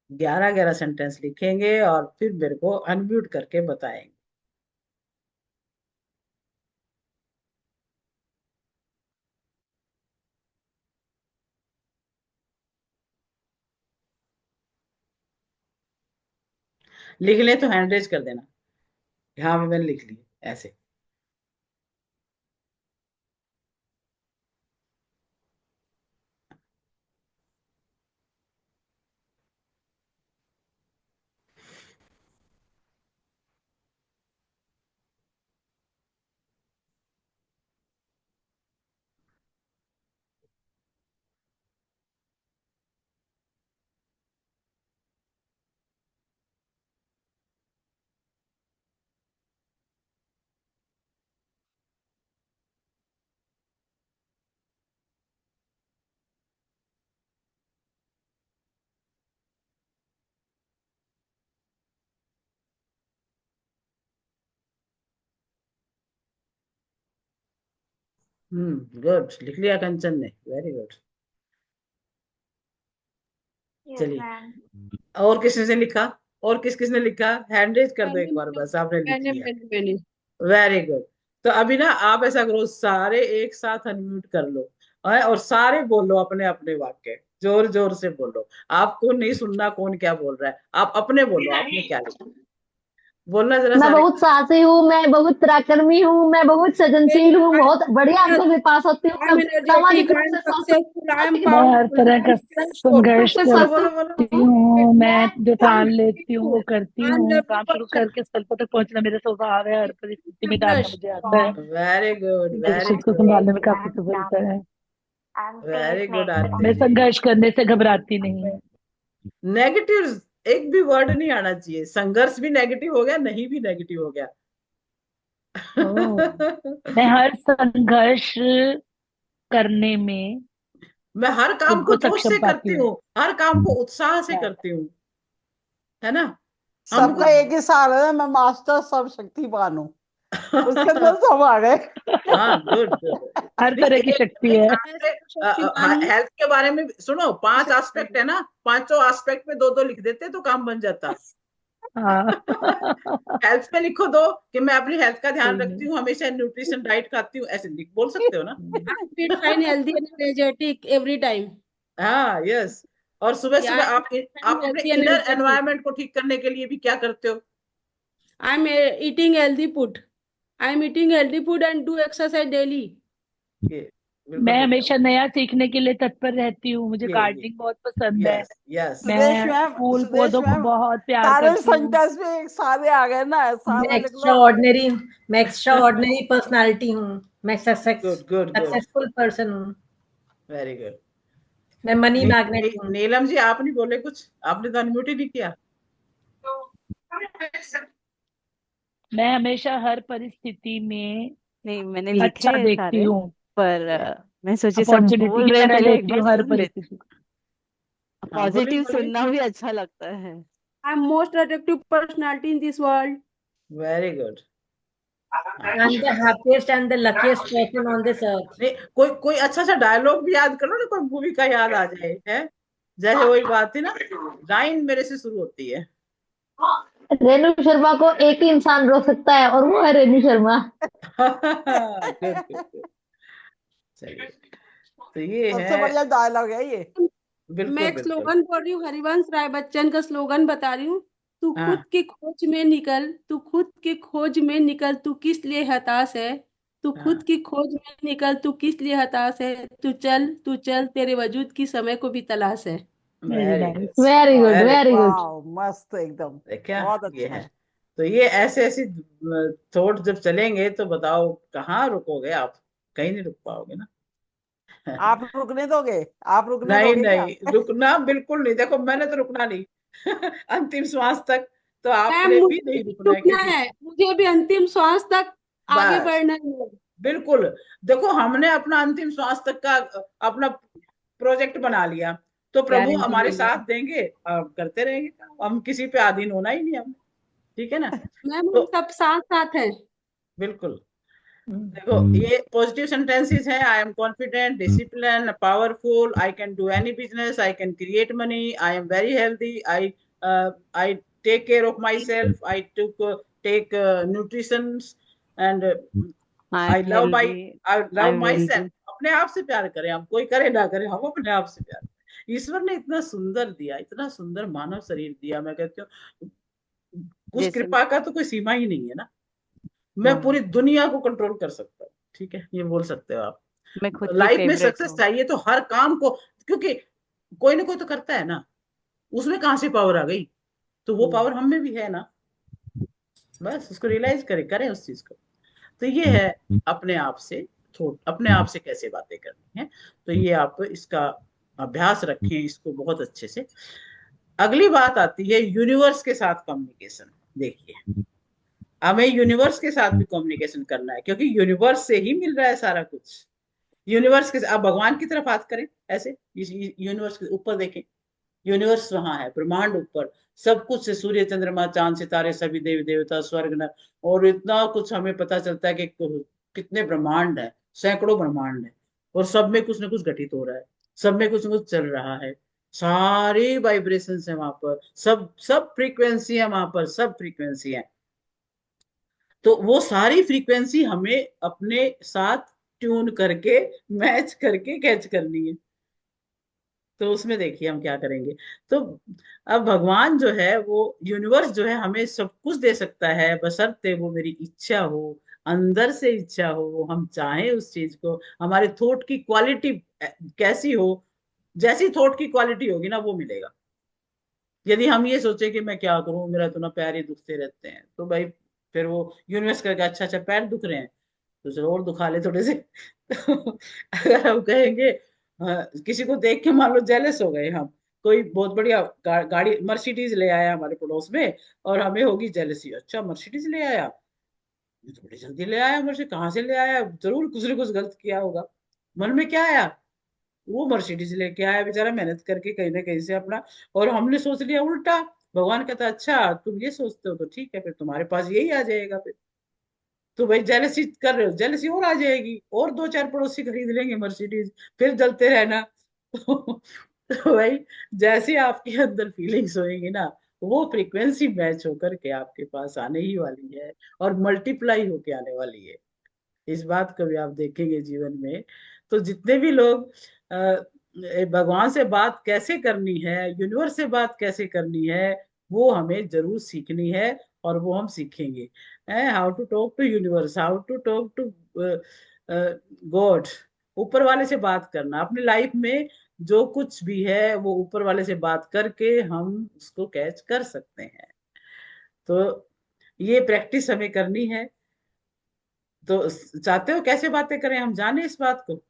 [SPEAKER 1] 11-11 सेंटेंस लिखेंगे और फिर मेरे को अनम्यूट करके बताएंगे। लिख ले तो हैंड रेज कर देना। यहाँ पे मैंने लिख ली ऐसे। गुड, लिख लिया कंचन ने, वेरी गुड।
[SPEAKER 3] यस
[SPEAKER 1] चलिए,
[SPEAKER 3] मैम।
[SPEAKER 1] और किसने से लिखा, और किस किसने लिखा, हैंड रेज कर दो एक
[SPEAKER 4] मैंने
[SPEAKER 1] बार, बस आपने लिख
[SPEAKER 4] मैंने
[SPEAKER 1] लिया।
[SPEAKER 4] मैंने मैंने
[SPEAKER 1] वेरी गुड। तो अभी ना आप ऐसा करो, सारे एक साथ अनम्यूट कर लो और सारे बोलो अपने अपने वाक्य, जोर जोर से बोलो। आपको नहीं सुनना कौन क्या बोल रहा है, आप अपने बोलो, आपने क्या लिखा, बोलना जरा
[SPEAKER 3] मैं
[SPEAKER 1] सारे।
[SPEAKER 3] बहुत साहसी हूँ, मैं बहुत पराक्रमी हूँ, मैं बहुत सृजनशील हूँ, बहुत बढ़िया अंकों से पास होती हूँ,
[SPEAKER 4] आई
[SPEAKER 3] मैं
[SPEAKER 4] एम
[SPEAKER 3] सामाजिक
[SPEAKER 4] एनर्जेटिक,
[SPEAKER 3] रूप
[SPEAKER 4] आई एम
[SPEAKER 3] से स्वस्थ हूँ,
[SPEAKER 4] सक्सेसफुल, आई एम
[SPEAKER 3] आर्थिक
[SPEAKER 5] मैं
[SPEAKER 3] रूप
[SPEAKER 5] हर
[SPEAKER 4] पावरफुल,
[SPEAKER 5] तरह
[SPEAKER 4] आई
[SPEAKER 5] का
[SPEAKER 4] एम
[SPEAKER 3] रूप
[SPEAKER 5] संघर्ष
[SPEAKER 3] से
[SPEAKER 1] बोलो
[SPEAKER 3] स्वस्थ
[SPEAKER 1] बोलो
[SPEAKER 3] हूँ।
[SPEAKER 1] बोलो।
[SPEAKER 5] करती हूँ। मैं जो ठान लेती हूँ वो
[SPEAKER 3] मैं
[SPEAKER 5] करती
[SPEAKER 4] आई एम
[SPEAKER 5] हूँ।
[SPEAKER 4] लवली
[SPEAKER 5] काम शुरू
[SPEAKER 4] पर्सन,
[SPEAKER 5] करके स्थल तक पहुंचना मेरा स्वभाव है। हर परिस्थिति में डालना
[SPEAKER 4] ब्लश।
[SPEAKER 5] मुझे आता है।
[SPEAKER 1] वेरी गुड, वेरी
[SPEAKER 5] परिस्थिति को
[SPEAKER 1] गुड,
[SPEAKER 5] संभालने में काफी सफलता है।
[SPEAKER 1] वेरी गुड आरती
[SPEAKER 5] मैं
[SPEAKER 1] जी।
[SPEAKER 5] संघर्ष करने से घबराती नहीं।
[SPEAKER 1] नेगेटिव एक भी वर्ड नहीं आना चाहिए, संघर्ष भी नेगेटिव हो गया, नहीं भी नेगेटिव हो गया।
[SPEAKER 5] ओह, मैं हर संघर्ष करने में
[SPEAKER 1] मैं हर काम
[SPEAKER 5] खुद
[SPEAKER 1] को
[SPEAKER 5] को
[SPEAKER 1] जोश
[SPEAKER 5] सक्षम
[SPEAKER 1] से
[SPEAKER 5] पाती
[SPEAKER 1] करती
[SPEAKER 5] हूँ।
[SPEAKER 1] हूँ, हर काम को उत्साह से करती हूँ, है ना। हमको
[SPEAKER 6] सबका एक ही साल है, मैं मास्टर सब शक्तिमान हूँ, उसके अंदर सब आ गए।
[SPEAKER 1] हाँ, गुड गुड।
[SPEAKER 5] हर
[SPEAKER 1] नहीं,
[SPEAKER 5] तरह की शक्ति है।
[SPEAKER 4] शक्तिमान हूँ।
[SPEAKER 1] हेल्थ के बारे में सुनो, 5
[SPEAKER 4] शक्तिमान
[SPEAKER 1] एस्पेक्ट है ना, पांचों एस्पेक्ट में दो दो लिख देते तो काम बन जाता।
[SPEAKER 5] हाँ।
[SPEAKER 1] हेल्थ पे लिखो दो कि मैं अपनी हेल्थ का ध्यान
[SPEAKER 5] कोई
[SPEAKER 1] रखती
[SPEAKER 5] नहीं।
[SPEAKER 1] हूँ, हमेशा न्यूट्रिशन डाइट खाती हूँ, ऐसे लिख बोल सकते हो ना।
[SPEAKER 4] Fit fine healthy and energetic every time.
[SPEAKER 1] हाँ, यस। और सुबह
[SPEAKER 4] या
[SPEAKER 1] सुबह
[SPEAKER 4] आई
[SPEAKER 1] आप
[SPEAKER 4] एम
[SPEAKER 1] अपने
[SPEAKER 4] हेल्दी
[SPEAKER 1] इनर
[SPEAKER 4] एनर्जेटिक,
[SPEAKER 1] एनवायरनमेंट को ठीक करने के लिए भी क्या करते हो।
[SPEAKER 4] I am eating healthy food, I am eating healthy food and do exercise daily.
[SPEAKER 1] ये बिल्कुल
[SPEAKER 5] मैं
[SPEAKER 1] हो गया।
[SPEAKER 5] हमेशा नया सीखने के लिए तत्पर रहती हूँ। मुझे
[SPEAKER 1] ये
[SPEAKER 5] गार्डनिंग बहुत पसंद है।
[SPEAKER 1] Yes yes.
[SPEAKER 6] सुदेश
[SPEAKER 5] मैं
[SPEAKER 6] मैम,
[SPEAKER 5] फूल
[SPEAKER 6] सुदेश
[SPEAKER 5] पौधों को
[SPEAKER 6] मैम,
[SPEAKER 5] बहुत प्यार
[SPEAKER 6] सारे
[SPEAKER 5] करती हूँ।
[SPEAKER 6] सेंटेंस में एक सारे आ गए ना,
[SPEAKER 2] मैं
[SPEAKER 6] सारा लिख
[SPEAKER 2] एक्स्ट्रा
[SPEAKER 6] लो।
[SPEAKER 2] ऑर्डिनरी मैं एक्स्ट्रा ऑर्डिनरी पर्सनालिटी हूँ। मैं
[SPEAKER 1] good good good,
[SPEAKER 2] successful person हूँ।
[SPEAKER 1] Very good.
[SPEAKER 2] मैं मनी मैग्नेट हूँ।
[SPEAKER 1] नीलम जी, आप नहीं बोले कुछ, आपने तो अनम्यूट ही नहीं किया।
[SPEAKER 5] मैं हमेशा हर परिस्थिति में
[SPEAKER 7] नहीं, मैंने लिखे
[SPEAKER 5] अच्छा
[SPEAKER 7] हैं
[SPEAKER 5] देखती
[SPEAKER 7] सारे,
[SPEAKER 5] हूँ।
[SPEAKER 7] पर मैं सोची सब
[SPEAKER 5] अपॉर्चुनिटी
[SPEAKER 7] बोल
[SPEAKER 5] की
[SPEAKER 7] रहे हैं,
[SPEAKER 5] तरह
[SPEAKER 7] पहले एक
[SPEAKER 5] लेती
[SPEAKER 7] बार
[SPEAKER 5] हूँ हर
[SPEAKER 7] सुन लेते।
[SPEAKER 5] परिस्थिति को।
[SPEAKER 1] हाँ, बोलिए
[SPEAKER 7] पॉजिटिव
[SPEAKER 1] बोलिए।
[SPEAKER 7] सुनना भी अच्छा लगता है।
[SPEAKER 4] I am most attractive personality in this world.
[SPEAKER 1] Very good.
[SPEAKER 2] I am the happiest and the luckiest person on this earth.
[SPEAKER 1] नहीं, कोई कोई अच्छा सा डायलॉग भी याद करो ना, कोई मूवी का याद आ जाए, है। जैसे वही बात थी ना, लाइन मेरे से शुरू होती है।
[SPEAKER 3] रेणु शर्मा को एक ही इंसान रोक सकता है और वो है Renu Sharma.
[SPEAKER 1] Good good good. चलिए, तो ये
[SPEAKER 6] सबसे
[SPEAKER 1] है।
[SPEAKER 6] बढ़िया डायलॉग है ये।
[SPEAKER 4] मैं
[SPEAKER 1] बिल्कुल
[SPEAKER 4] एक
[SPEAKER 1] बिल्कुल।
[SPEAKER 4] स्लोगन बोल रही हूँ, हरिवंश राय बच्चन का स्लोगन बता रही हूँ। तू
[SPEAKER 1] हाँ
[SPEAKER 4] खुद की खोज में निकल, तू खुद की खोज में निकल, तू किस लिए हताश है, तू
[SPEAKER 1] हाँ।
[SPEAKER 4] खुद की खोज में निकल, तू किस लिए हताश है, तू चल, तेरे वजूद की समय को भी तलाश है।
[SPEAKER 5] Very
[SPEAKER 1] very good,
[SPEAKER 5] nice.
[SPEAKER 3] Very good,
[SPEAKER 1] very
[SPEAKER 3] very good.
[SPEAKER 6] वाह, मस्त एकदम।
[SPEAKER 1] क्या
[SPEAKER 6] बहुत
[SPEAKER 1] ये
[SPEAKER 6] अच्छा।
[SPEAKER 1] है। तो ये ऐसे ऐसी थॉट जब चलेंगे तो बताओ कहाँ रुकोगे आप, कहीं नहीं रुक पाओगे ना।
[SPEAKER 6] आप रुकने दोगे? आप रुकने
[SPEAKER 1] नहीं
[SPEAKER 6] दोगे क्या?
[SPEAKER 1] नहीं, रुकना बिल्कुल नहीं, देखो मैंने तो रुकना नहीं अंतिम श्वास तक। तो
[SPEAKER 4] मैम
[SPEAKER 1] आपने भी
[SPEAKER 4] मुझे
[SPEAKER 1] नहीं
[SPEAKER 4] भी
[SPEAKER 1] रुकना है
[SPEAKER 4] रुकना
[SPEAKER 1] किसी।
[SPEAKER 4] है, मुझे भी अंतिम श्वास तक आगे
[SPEAKER 1] बस
[SPEAKER 4] बढ़ना है।
[SPEAKER 1] बिल्कुल। देखो हमने अपना अंतिम श्वास तक का अपना प्रोजेक्ट बना लिया, तो प्रभु
[SPEAKER 2] गारंटी
[SPEAKER 1] हमारे
[SPEAKER 2] ले लो।
[SPEAKER 1] साथ देंगे, करते रहेंगे काम। हम किसी पे अधीन होना ही नहीं हमने, ठीक है ना।
[SPEAKER 4] मैम हम
[SPEAKER 1] तो
[SPEAKER 4] सब साथ साथ हैं।
[SPEAKER 1] बिल्कुल। देखो ये पॉजिटिव सेंटेंसेस है, I am confident, discipline, powerful, I can do any business, I can create money, I am very healthy, I take care of my self, I take nutrition, and
[SPEAKER 7] I
[SPEAKER 1] I
[SPEAKER 7] am
[SPEAKER 1] love my,
[SPEAKER 7] healthy.
[SPEAKER 1] I
[SPEAKER 7] I
[SPEAKER 1] love
[SPEAKER 7] am
[SPEAKER 1] my self.
[SPEAKER 7] Wealthy.
[SPEAKER 1] अपने आप से प्यार करें, हम कोई करे ना करे, हम अपने आप से प्यार करें। ईश्वर ने इतना सुंदर दिया, इतना सुंदर मानव शरीर दिया, मैं कहती हूँ उस
[SPEAKER 7] जैसे
[SPEAKER 1] कृपा का तो कोई सीमा ही नहीं है ना। मैं
[SPEAKER 7] हाँ,
[SPEAKER 1] पूरी दुनिया को कंट्रोल कर सकता हूँ, ठीक है, ये बोल सकते हो आप।
[SPEAKER 7] मैं खुद की
[SPEAKER 1] लाइफ में
[SPEAKER 7] फेवरेट
[SPEAKER 1] सक्सेस
[SPEAKER 7] हूँ।
[SPEAKER 1] चाहिए तो हर काम को, क्योंकि कोई ना कोई तो करता है ना, उसमें कहाँ से पावर आ गई, तो वो
[SPEAKER 7] हम्म।
[SPEAKER 1] पावर हम में भी है ना। बस उसको रियलाइज करें, करें उस चीज को। तो ये है अपने आप से, अपने आप से कैसे बातें करनी है। तो ये आप इसका अभ्यास रखें, इसको बहुत अच्छे से। अगली बात आती है यूनिवर्स के साथ कम्युनिकेशन। देखिए हमें यूनिवर्स के साथ भी कम्युनिकेशन करना है, क्योंकि यूनिवर्स से ही मिल रहा है सारा कुछ। यूनिवर्स के, आप भगवान की तरफ बात करें ऐसे, यूनिवर्स के ऊपर देखें, यूनिवर्स वहां है, ब्रह्मांड ऊपर, सब कुछ है, सूर्य चंद्रमा चांद सितारे सभी देवी देवता स्वर्ग नर, और इतना कुछ हमें पता चलता है कि कितने ब्रह्मांड है, सैकड़ों ब्रह्मांड है, और सब में कुछ ना कुछ घटित हो रहा है, सब में कुछ ना कुछ चल रहा है, सारी वाइब्रेशन है वहां पर, सब सब फ्रीक्वेंसी है वहां पर, सब फ्रीक्वेंसी है। तो वो सारी फ्रीक्वेंसी हमें अपने साथ ट्यून करके, मैच करके कैच करनी है। तो उसमें देखिए हम क्या करेंगे। तो अब भगवान जो है, वो यूनिवर्स जो है हमें सब कुछ दे सकता है, बशर्ते वो मेरी इच्छा हो, अंदर से इच्छा हो, हम चाहें उस चीज को, हमारे थॉट की क्वालिटी कैसी हो, जैसी थॉट की क्वालिटी होगी ना वो मिलेगा। यदि हम ये सोचे कि मैं क्या करूं, मेरा तो ना पैर ही दुखते रहते हैं, तो भाई फिर वो यूनिवर्स कहेगा अच्छा अच्छा पैर दुख रहे हैं, तो चलो और दुखा ले थोड़े से तो अगर हम कहेंगे, हाँ, किसी को देख के मान लो जेलस हो गए हम, कोई बहुत बढ़िया गाड़ी मर्सिडीज ले आया हमारे पड़ोस में, और हमें होगी जेलसी, अच्छा मर्सिडीज ले आया, ये तो बड़ी जल्दी ले आया, मर्सिडीज कहाँ से ले आया, जरूर कुछ ना कुछ गलत किया होगा। मन में क्या आया, वो मर्सिडीज लेके आया बेचारा मेहनत करके कहीं ना कहीं से अपना, और हमने सोच लिया उल्टा। भगवान कहता अच्छा तुम ये सोचते हो तो ठीक है, फिर तुम्हारे पास यही आ जाएगा फिर। तो भाई जेलसी कर रहे हो, जेलसी और आ जाएगी, और दो चार पड़ोसी खरीद लेंगे मर्सिडीज, फिर जलते रहना तो भाई जैसे आपके अंदर फीलिंग्स होएंगी ना, वो फ्रीक्वेंसी मैच होकर के आपके पास आने ही वाली है, और मल्टीप्लाई होके आने वाली है। इस बात को भी आप देखेंगे जीवन में। तो जितने भी लोग भगवान से बात कैसे करनी है, यूनिवर्स से बात कैसे करनी है, वो हमें जरूर सीखनी है, और वो हम सीखेंगे। How to talk to universe, how to talk to God. ऊपर वाले से बात करना अपनी लाइफ में, जो कुछ भी है वो ऊपर वाले से बात करके हम उसको कैच कर सकते हैं। तो ये प्रैक्टिस हमें करनी है। तो चाहते हो कैसे बातें करें, हम जाने इस बात को,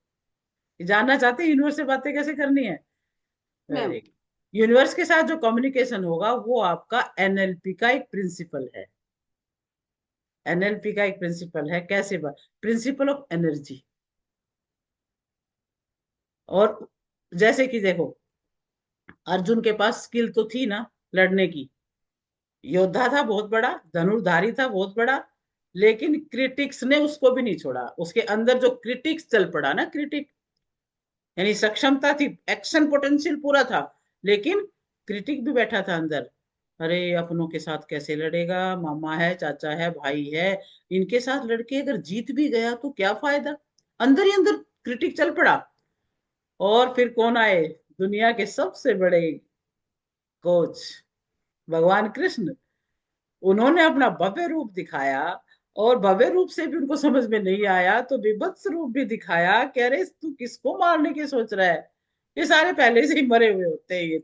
[SPEAKER 1] जानना चाहते हैं यूनिवर्स से बातें कैसे करनी है।
[SPEAKER 4] Ma'am
[SPEAKER 1] very good. यूनिवर्स के साथ जो कम्युनिकेशन होगा वो आपका एनएलपी का एक प्रिंसिपल है। एनएलपी का एक प्रिंसिपल है, कैसे बात, प्रिंसिपल ऑफ एनर्जी। और जैसे कि देखो अर्जुन के पास स्किल तो थी ना लड़ने की, योद्धा था बहुत बड़ा, धनुर्धारी था बहुत बड़ा, लेकिन क्रिटिक्स ने उसको भी नहीं छोड़ा, उसके अंदर जो क्रिटिक्स चल पड़ा ना, क्रिटिक यानी सक्षमता थी, एक्शन पोटेंशियल पूरा था, लेकिन क्रिटिक भी बैठा था अंदर। अरे अपनों के साथ कैसे लड़ेगा, मामा है चाचा है भाई है, इनके साथ लड़के अगर जीत भी गया तो क्या फायदा, अंदर ही अंदर क्रिटिक चल पड़ा। और फिर कौन आए, दुनिया के सबसे बड़े कोच भगवान कृष्ण, उन्होंने अपना भव्य रूप दिखाया, और भव्य रूप से भी उनको समझ में नहीं आया तो विभत्स रूप भी दिखाया। कह रहे तू किसको मारने की सोच रहा है, ये सारे पहले से ही मरे हुए होते हैं ये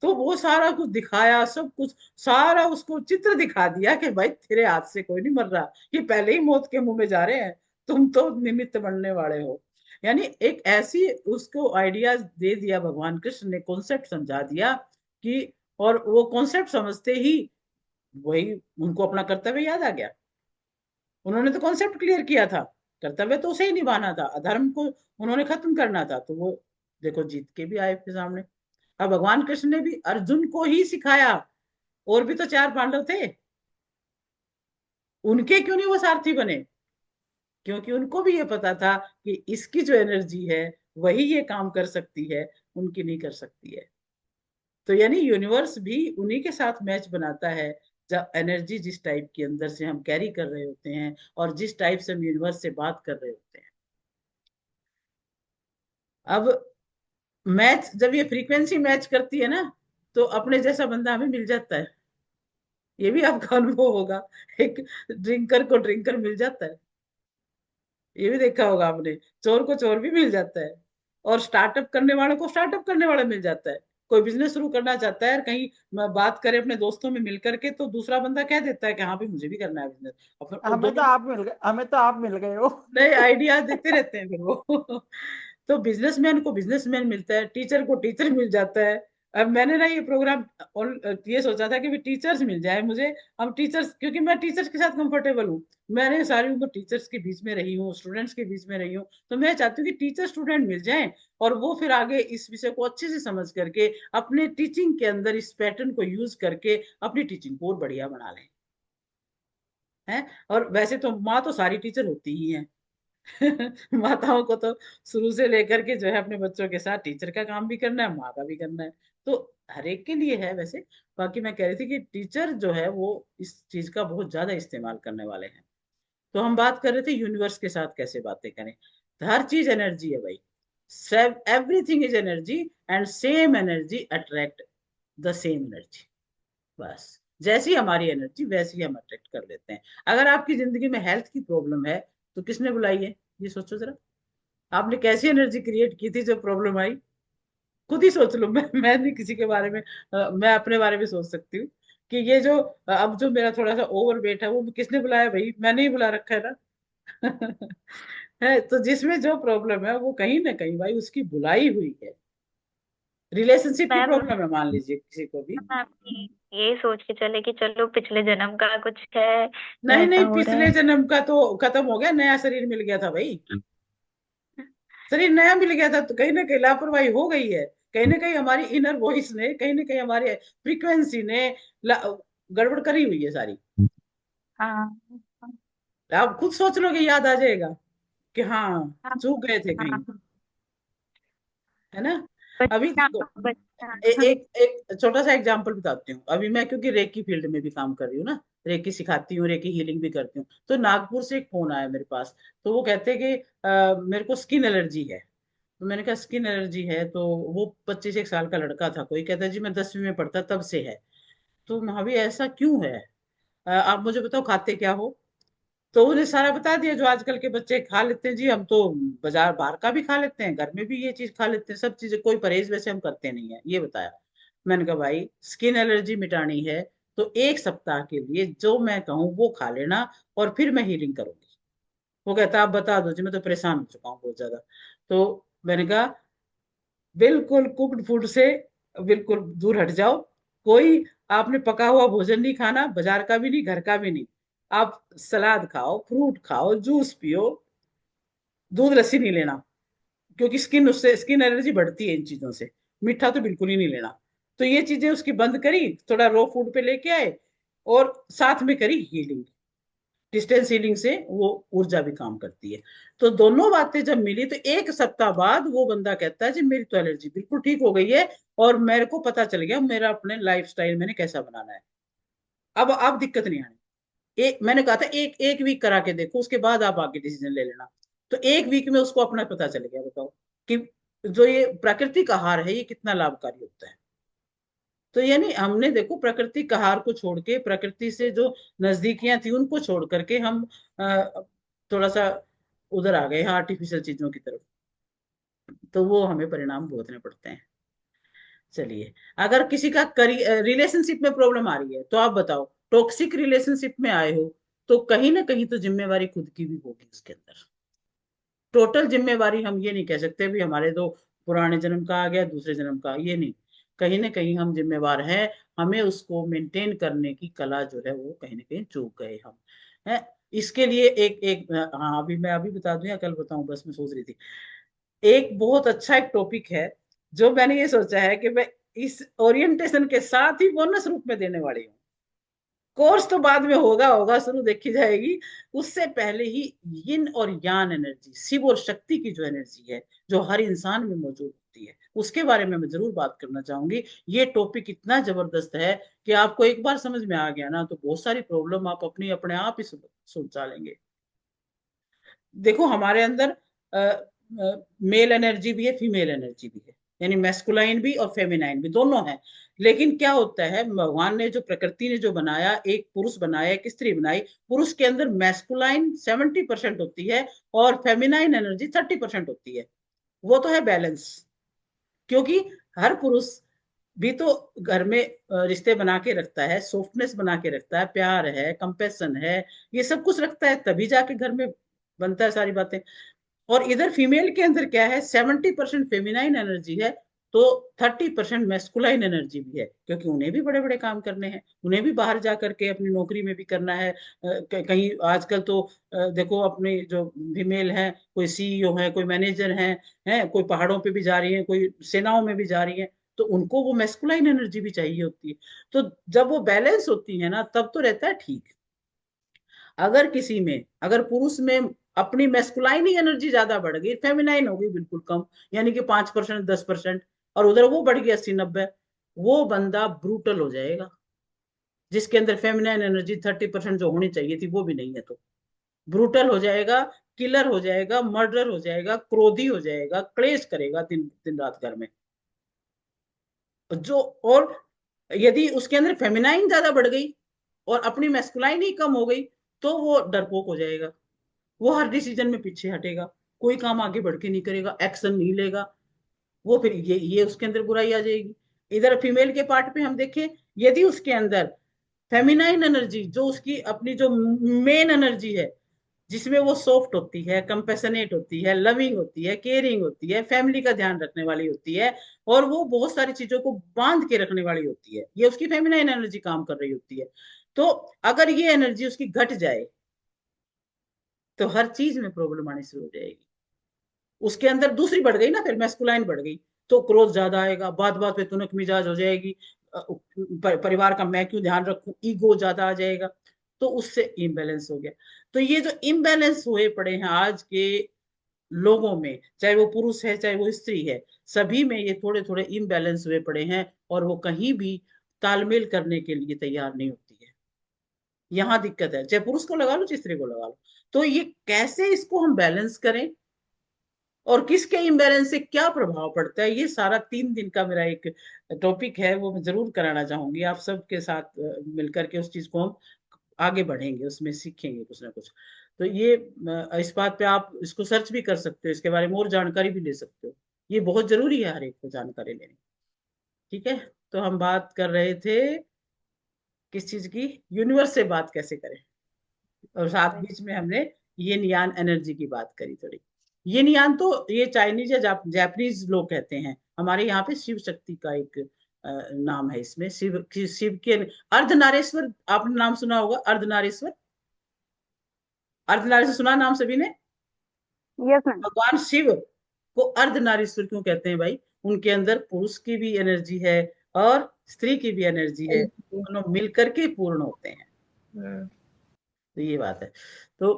[SPEAKER 1] तो वो सारा कुछ दिखाया, सब कुछ सारा उसको चित्र दिखा दिया कि भाई तेरे हाथ से कोई नहीं मर रहा, ये पहले ही मौत के मुंह में जा रहे हैं, तुम तो निमित्त बनने वाले हो। यानी एक ऐसी उसको आइडिया दे दिया भगवान कृष्ण ने, कॉन्सेप्ट समझा दिया कि, और वो कॉन्सेप्ट समझते ही वही उनको अपना कर्तव्य याद आ गया। उन्होंने तो कॉन्सेप्ट क्लियर किया था, कर्तव्य तो उसे ही निभाना था, अधर्म को उन्होंने खत्म करना था, तो वो देखो जीत के भी आए फिर सामने। अब भगवान कृष्ण ने भी अर्जुन को ही सिखाया, और भी तो चार पांडव थे, उनके क्यों नहीं वो सारथी बने? क्योंकि उनको भी ये पता था कि इसकी जो एनर्जी है वही ये काम कर सकती है, उनकी नहीं कर सकती है। तो यानी यूनिवर्स भी उन्हीं के साथ मैच बनाता है, जब एनर्जी जिस टाइप के अंदर से हम कैरी कर रहे होते हैं और जिस टाइप से हम यूनिवर्स से बात कर रहे होते हैं। अब मैच, जब ये फ्रीक्वेंसी मैच करती है ना, तो अपने जैसा बंदा हमें मिल जाता है। ये भी आपका अनुभव होगा, एक ड्रिंकर को ड्रिंकर मिल जाता है, ये भी देखा होगा आपने। चोर को चोर भी मिल जाता है, और स्टार्टअप करने वाले को स्टार्टअप करने वाला मिल जाता है। कोई बिजनेस शुरू करना चाहता है, कहीं बात करे अपने दोस्तों में मिलकर के, तो दूसरा बंदा कह देता है कि हाँ भाई मुझे भी करना है बिजनेस, और फिर वो
[SPEAKER 6] हमें तो
[SPEAKER 1] दोनों
[SPEAKER 6] आप मिल गए, हमें तो आप मिल गए हो।
[SPEAKER 1] नए आइडिया देते रहते हैं फिर वो। तो बिजनेसमैन को बिजनेसमैन मिलता है, टीचर को टीचर मिल जाता है। अब मैंने ना ये प्रोग्राम ये सोचा था कि भी टीचर्स मिल जाए मुझे, हम टीचर्स, क्योंकि मैं टीचर्स के साथ कंफर्टेबल हूँ, मैंने सारी उम्र टीचर्स के बीच में रही हूँ, स्टूडेंट्स के बीच में रही हूँ, तो मैं चाहती हूँ कि टीचर स्टूडेंट मिल जाए, और वो फिर आगे इस विषय को अच्छे से समझ करके अपने टीचिंग के अंदर इस पैटर्न को यूज करके अपनी टीचिंग को और बढ़िया बना लें। है, और वैसे तो माँ तो सारी टीचर होती ही है। माताओं को तो शुरू से लेकर के जो है अपने बच्चों के साथ टीचर का काम भी करना है, माँ का भी करना है, तो हर एक के लिए है वैसे। बाकी मैं कह रही थी कि टीचर जो है वो इस चीज का बहुत ज्यादा इस्तेमाल करने वाले हैं। तो हम बात कर रहे थे यूनिवर्स के साथ कैसे बातें करें, तो हर चीज एनर्जी है भाई, everything is energy, and same energy attract the same energy. बस जैसी हमारी एनर्जी वैसी ही हम अट्रैक्ट कर लेते हैं। अगर आपकी जिंदगी में हेल्थ की प्रॉब्लम है तो किसने बुलाई है, ये सोचो जरा, आपने कैसी एनर्जी क्रिएट की थी जब प्रॉब्लम आई? खुद ही सोच लो। मैं नहीं किसी के बारे में, मैं अपने बारे में सोच सकती हूँ कि ये जो अब जो मेरा थोड़ा सा ओवर वेट है वो किसने बुलाया? भाई मैंने ही बुला रखा है ना। है तो जिसमें जो प्रॉब्लम है वो कहीं ना कहीं भाई उसकी बुलाई हुई है। रिलेशनशिप की
[SPEAKER 8] मैम
[SPEAKER 1] प्रॉब्लम है मान लीजिए किसी को भी,
[SPEAKER 8] मैम ये सोच के चले कि चलो पिछले जन्म का कुछ है तो
[SPEAKER 1] नहीं
[SPEAKER 8] ऐसा
[SPEAKER 1] नहीं
[SPEAKER 8] हो रहा
[SPEAKER 1] पिछले
[SPEAKER 8] है।
[SPEAKER 1] जन्म का तो खत्म हो गया, नया शरीर मिल गया था भाई, शरीर नया मिल गया था, तो कहीं ना कहीं लापरवाही हो गई है, कहीं ना कहीं हमारी इनर वॉइस ने, कहीं ना कहीं हमारे फ्रीक्वेंसी ने गड़बड़ करी हुई है सारी।
[SPEAKER 8] हाँ
[SPEAKER 1] आप खुद सोच लो कि याद आ जाएगा कि हाँ
[SPEAKER 8] हाँ
[SPEAKER 1] चूक गए थे कहीं,
[SPEAKER 8] हाँ
[SPEAKER 1] है ना? अभी
[SPEAKER 8] बच्चा
[SPEAKER 1] देखो,
[SPEAKER 8] बच्चा
[SPEAKER 1] एक एक छोटा सा एग्जांपल बताती हूँ। अभी मैं क्योंकि रेकी फील्ड में भी काम कर रही हूँ ना, रेकी सिखाती हूँ, रेकी हीलिंग भी करती हूँ, तो नागपुर से एक फोन आया मेरे पास। तो वो कहते हैं कि मेरे को स्किन एलर्जी है। तो मैंने कहा स्किन एलर्जी है? तो वो 25 एक साल का लड़का था कोई, कहता है जी मैं 10वीं में पढ़ता तब से है। तो भाभी ऐसा क्यों है? आप मुझे बताओ खाते क्या हो? तो उन्हें सारा बता दिया जो आजकल के बच्चे खा लेते हैं जी, हम तो बाजार बाहर का भी खा लेते हैं, घर में भी ये चीज खा लेते हैं, सब चीजें, कोई परहेज वैसे हम करते नहीं है, ये बताया। मैंने कहा भाई स्किन एलर्जी मिटानी है तो 1 सप्ताह के लिए जो मैं कहूँ वो खा लेना, और फिर मैं हीलिंग करूंगी। वो कहता आप बता दो जी, मैं तो परेशान हो चुका हूँ बहुत ज्यादा। तो मैंने कहा बिल्कुल कुक्ड फूड से बिल्कुल दूर हट जाओ। कोई आपने पका हुआ भोजन नहीं खाना, बाजार का भी नहीं, घर का भी नहीं। आप सलाद खाओ, फ्रूट खाओ, जूस पियो, दूध लस्सी नहीं लेना, क्योंकि स्किन एलर्जी बढ़ती है इन चीजों से। मीठा तो बिल्कुल ही नहीं लेना। तो ये चीजें उसकी बंद करी, थोड़ा रो फूड पे लेके आए, और साथ में करी हीलिंग। डिस्टेंस हीलिंग से वो ऊर्जा भी काम करती है। तो दोनों बातें जब मिली तो 1 सप्ताह बाद वो बंदा कहता है जी मेरी तो एलर्जी बिल्कुल ठीक हो गई है, और मेरे को पता चल गया मेरा अपने लाइफ स्टाइल मैंने कैसा बनाना है। अब दिक्कत नहीं आनी। एक मैंने कहा था एक एक वीक करा के देखो, उसके बाद आप आगे डिसीजन ले लेना। तो 1 वीक में उसको अपना पता चल गया, बताओ कि जो ये प्राकृतिक आहार है ये कितना लाभकारी होता है। तो यानी हमने देखो प्रकृति का हार को छोड़ के, प्रकृति से जो नजदीकियां थी उनको छोड़ करके हम थोड़ा सा उधर आ गए हैं आर्टिफिशियल चीजों की तरफ, तो वो हमें परिणाम भुगतने पड़ते हैं। चलिए, अगर किसी का रिलेशनशिप में प्रॉब्लम आ रही है तो आप बताओ, टॉक्सिक रिलेशनशिप में आए हो तो कहीं ना कहीं तो जिम्मेवारी खुद की भी होगी उसके अंदर। टोटल जिम्मेवारी हम ये नहीं कह सकते भी हमारे तो पुराने जन्म का आ गया, दूसरे जन्म का, ये नहीं। कहीं ना कहीं हम जिम्मेवार हैं, हमें उसको मेंटेन करने की कला जो है वो कहीं ना कहीं चूक गए हम है। इसके लिए एक एक हाँ, अभी मैं अभी बता दूं या कल बताऊं, बस मैं सोच रही थी। एक बहुत अच्छा एक टॉपिक है जो मैंने ये सोचा है कि मैं इस ओरिएंटेशन के साथ ही बोनस रूप में देने वाली हूँ। कोर्स तो बाद में होगा होगा शुरू देखी जाएगी, उससे पहले ही यिन और यान एनर्जी, शिव और शक्ति की जो एनर्जी है जो हर इंसान में मौजूद होती है, उसके बारे में मैं जरूर बात करना चाहूंगी। ये टॉपिक इतना जबरदस्त है कि आपको एक बार समझ में आ गया ना तो बहुत सारी प्रॉब्लम आप अपनी अपने आप ही सुलझा लेंगे। देखो हमारे अंदर मेल एनर्जी भी है, फीमेल एनर्जी भी है, यानी मैस्कुलाइन भी और फेमिनाइन भी, दोनों है। लेकिन क्या होता है, भगवान ने जो प्रकृति ने जो बनाया, एक पुरुष बनाया एक स्त्री बनाई, पुरुष के अंदर मैस्कुलाइन 70% होती है और फेमिनाइन एनर्जी 30% होती है। वो तो है बैलेंस, क्योंकि हर पुरुष भी तो घर में रिश्ते बना के रखता है, सॉफ्टनेस बना के रखता है, प्यार है, कंपेशन है, ये सब कुछ रखता है, तभी जाके घर में बनता है सारी बातें। और इधर फीमेल के अंदर क्या है, 70% फेमिनाइन एनर्जी है, तो 30% मैस्कुलाइन एनर्जी भी है, क्योंकि उन्हें भी बड़े बड़े काम करने हैं, उन्हें भी बाहर जा करके अपनी नौकरी में भी करना है। कहीं आजकल तो देखो अपने जो फीमेल हैं, कोई सीईओ है, कोई मैनेजर है, कोई पहाड़ों पे भी जा रही है, कोई सेनाओं में भी जा रही है, तो उनको वो मैस्कुलाइन एनर्जी भी चाहिए होती है। तो जब वो बैलेंस होती है ना तब तो रहता है ठीक। अगर किसी में, अगर पुरुष में अपनी मैस्कुलाइन ही एनर्जी ज्यादा बढ़ गई, फेमिनाइन हो गई बिल्कुल कम, यानी कि 5% 10%, और उधर वो बढ़ गई 80-90, वो बंदा ब्रूटल हो जाएगा। जिसके अंदर फेमिनाइन एनर्जी 30% जो होनी चाहिए थी वो भी नहीं है, तो ब्रूटल हो जाएगा, किलर हो जाएगा, मर्डर हो जाएगा, क्रोधी हो जाएगा, क्लेश करेगा दिन दिन रात घर में जो। और यदि उसके अंदर फेमिनाइन ज्यादा बढ़ गई और अपनी मैस्कुलाइन ही कम हो गई, तो वो डरपोक हो जाएगा, वो हर डिसीजन में पीछे हटेगा, कोई काम आगे बढ़ के नहीं करेगा, एक्शन नहीं लेगा, वो फिर ये उसके अंदर बुराई आ जाएगी। इधर फीमेल के पार्ट पे हम देखें, यदि उसके अंदर फेमिनाइन एनर्जी जो उसकी अपनी जो मेन एनर्जी है, जिसमें वो सॉफ्ट होती है, कंपेशनेट होती है, लविंग होती है, केयरिंग होती है, फैमिली का ध्यान रखने वाली होती है, और वो बहुत सारी चीजों को बांध के रखने वाली होती है, ये उसकी फेमिनाइन एनर्जी काम कर रही होती है। तो अगर ये एनर्जी उसकी घट जाए तो हर चीज में प्रॉब्लम आनी शुरू हो जाएगी। उसके अंदर दूसरी बढ़ गई ना, फिर मैस्कुलाइन बढ़ गई, तो क्रोध ज्यादा आएगा, बात बात पे तुनक मिजाज हो जाएगी, परिवार का मैं क्यों ध्यान रखूं, ईगो ज्यादा आ जाएगा, तो उससे इम्बैलेंस हो गया। तो ये जो इम्बैलेंस हुए पड़े हैं आज के लोगों में, चाहे वो पुरुष है चाहे वो स्त्री है, सभी में ये थोड़े थोड़े इम्बैलेंस हुए पड़े हैं, और वो कहीं भी तालमेल करने के लिए तैयार नहीं होती है। यहाँ दिक्कत है, चाहे पुरुष को लगा लो चाहे स्त्री को लगा लो। तो ये कैसे इसको हम बैलेंस करें और किसके इम्बैलेंस से क्या प्रभाव पड़ता है, ये सारा 3 दिन का मेरा एक टॉपिक है, वो मैं जरूर कराना चाहूंगी आप सबके साथ मिलकर के। उस चीज को हम आगे बढ़ेंगे, उसमें सीखेंगे कुछ ना कुछ। तो ये इस बात पे आप इसको सर्च भी कर सकते हो, इसके बारे में और जानकारी भी ले सकते हो, ये बहुत जरूरी है हर एक को जानकारी लेनी। ठीक है, तो हम बात कर रहे थे किस चीज की, यूनिवर्स से बात कैसे करें, और साथ बीच में हमने यिन यान एनर्जी की बात करी थोड़ी। यिन यान तो ये चाइनीज या जापानीज लोग कहते हैं, हमारे यहाँ पे शिव शक्ति का एक नाम है इसमें। शिव शिव के अर्धनारीश्वर, आपने नाम सुना होगा अर्धनारीश्वर, अर्धनारीश्वर सुना नाम सभी ने?
[SPEAKER 3] Yes ma'am.
[SPEAKER 1] भगवान शिव को अर्धनारीश्वर क्यों कहते हैं भाई? उनके अंदर पुरुष की भी एनर्जी है और स्त्री की भी एनर्जी है, दोनों मिलकर के पूर्ण होते हैं। तो ये बात है। तो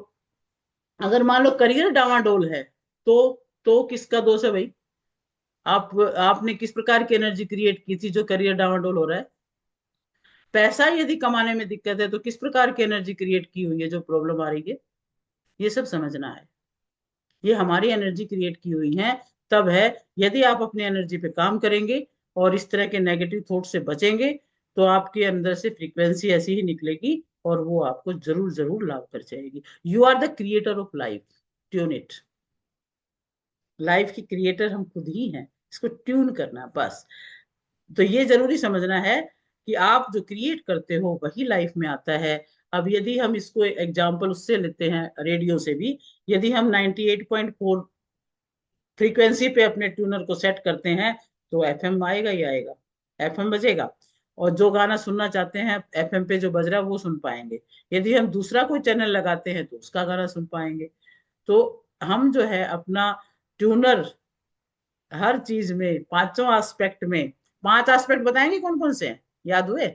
[SPEAKER 1] अगर मान लो करियर डावाडोल है तो किसका दोष है भाई? आपने किस प्रकार की एनर्जी क्रिएट की थी जो करियर डावाडोल हो रहा है? पैसा यदि कमाने में दिक्कत है तो किस प्रकार की एनर्जी क्रिएट की हुई है जो प्रॉब्लम आ रही है? ये सब समझना है, ये हमारी एनर्जी क्रिएट की हुई है तब है। यदि आप अपनी एनर्जी पे काम करेंगे और इस तरह के नेगेटिव थॉट से बचेंगे तो आपके अंदर से फ्रीक्वेंसी ऐसी ही निकलेगी और वो आपको जरूर जरूर लाभ कर जाएगी। You are the creator of life, tune it. Life की क्रिएटर हम खुद ही हैं, इसको ट्यून करना बस। तो ये जरूरी समझना है कि आप जो क्रिएट करते हो वही लाइफ में आता है। अब यदि हम इसको एग्जांपल उससे लेते हैं, रेडियो से भी, यदि हम 98.4 फ्रीक्वेंसी पे अपने ट्यूनर को सेट करते हैं तो एफएम आएगा ही आएगा, एफएम बजेगा, और जो गाना सुनना चाहते हैं एफएम पे जो बज रहा है वो सुन पाएंगे। यदि हम दूसरा कोई चैनल लगाते हैं तो उसका गाना सुन पाएंगे। तो हम जो है अपना ट्यूनर हर चीज में, पांचों एस्पेक्ट में, 5 एस्पेक्ट बताएंगे कौन कौन से हैं, याद हुए?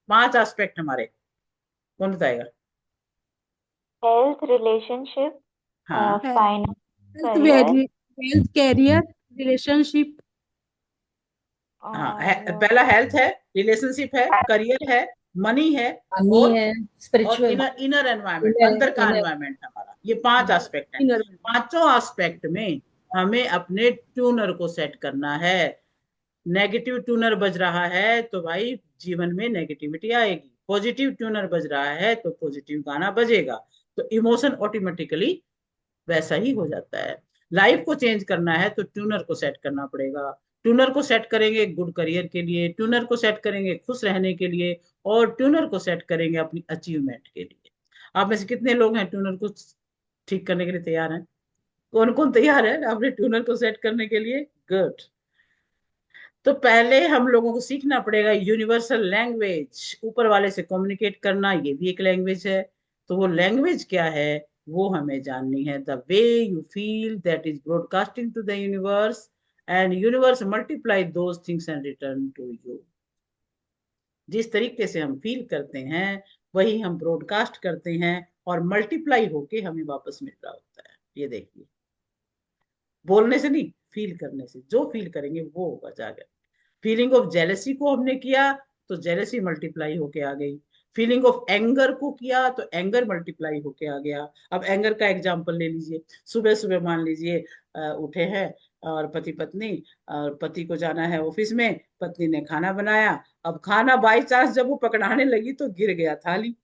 [SPEAKER 1] 5 एस्पेक्ट हमारे, कौन बताएगा?
[SPEAKER 8] हेल्थ, रिलेशनशिप,
[SPEAKER 1] हाँ,
[SPEAKER 8] finance,
[SPEAKER 4] health,
[SPEAKER 8] career
[SPEAKER 4] health, career, relationship.
[SPEAKER 1] हाँ
[SPEAKER 8] और
[SPEAKER 1] पहला हेल्थ है, रिलेशनशिप है, करियर है, मनी है,
[SPEAKER 2] मनी
[SPEAKER 1] और
[SPEAKER 2] है,
[SPEAKER 1] और
[SPEAKER 2] स्पिरिचुअल,
[SPEAKER 1] इनर इनर एनवायरमेंट, अंदर का
[SPEAKER 2] इनर,
[SPEAKER 1] एनवायरमेंट हमारा। ये 5 एस्पेक्ट हैं।
[SPEAKER 4] इनर।
[SPEAKER 1] पांचों एस्पेक्ट में हमें अपने ट्यूनर को सेट करना है। नेगेटिव ट्यूनर बज रहा है तो भाई जीवन में नेगेटिविटी आएगी, पॉजिटिव ट्यूनर बज रहा है तो पॉजिटिव गाना बजेगा, तो इमोशन ऑटोमेटिकली वैसा ही हो जाता है। लाइफ को चेंज करना है तो ट्यूनर को सेट करना पड़ेगा। ट्यूनर को सेट करेंगे गुड करियर के लिए, ट्यूनर को सेट करेंगे खुश रहने के लिए, और ट्यूनर को सेट करेंगे अपनी अचीवमेंट के लिए। आप में से कितने लोग हैं ट्यूनर को ठीक करने के लिए तैयार हैं? कौन कौन तैयार है अपने ट्यूनर को सेट करने के लिए? गुड। तो पहले हम लोगों को सीखना पड़ेगा यूनिवर्सल लैंग्वेज, ऊपर वाले से कम्युनिकेट करना, ये भी एक लैंग्वेज है। तो वो लैंग्वेज क्या है वो हमें जाननी है। The way you feel that is broadcasting to the universe, and universe multiply those things and return to you. जिस तरीके से हम फील करते हैं वही हम ब्रॉडकास्ट करते हैं और मल्टीप्लाई होके हमें वापस मिल रहा होता है। ये देखिए, बोलने से नहीं, फील करने से। जो फील करेंगे वो होगा जाकर। फीलिंग ऑफ जेलेसी को हमने किया तो जेलेसी मल्टीप्लाई होके आ गई। फीलिंग ऑफ एंगर को किया तो एंगर मल्टीप्लाई होके आ गया। अब एंगर का एग्जांपल ले लीजिए। सुबह सुबह मान लीजिए उठे हैं और पति पत्नी, और पति को जाना है ऑफिस में, पत्नी ने खाना बनाया। अब खाना बाई चांस जब वो पकड़ाने लगी तो गिर गया थाली।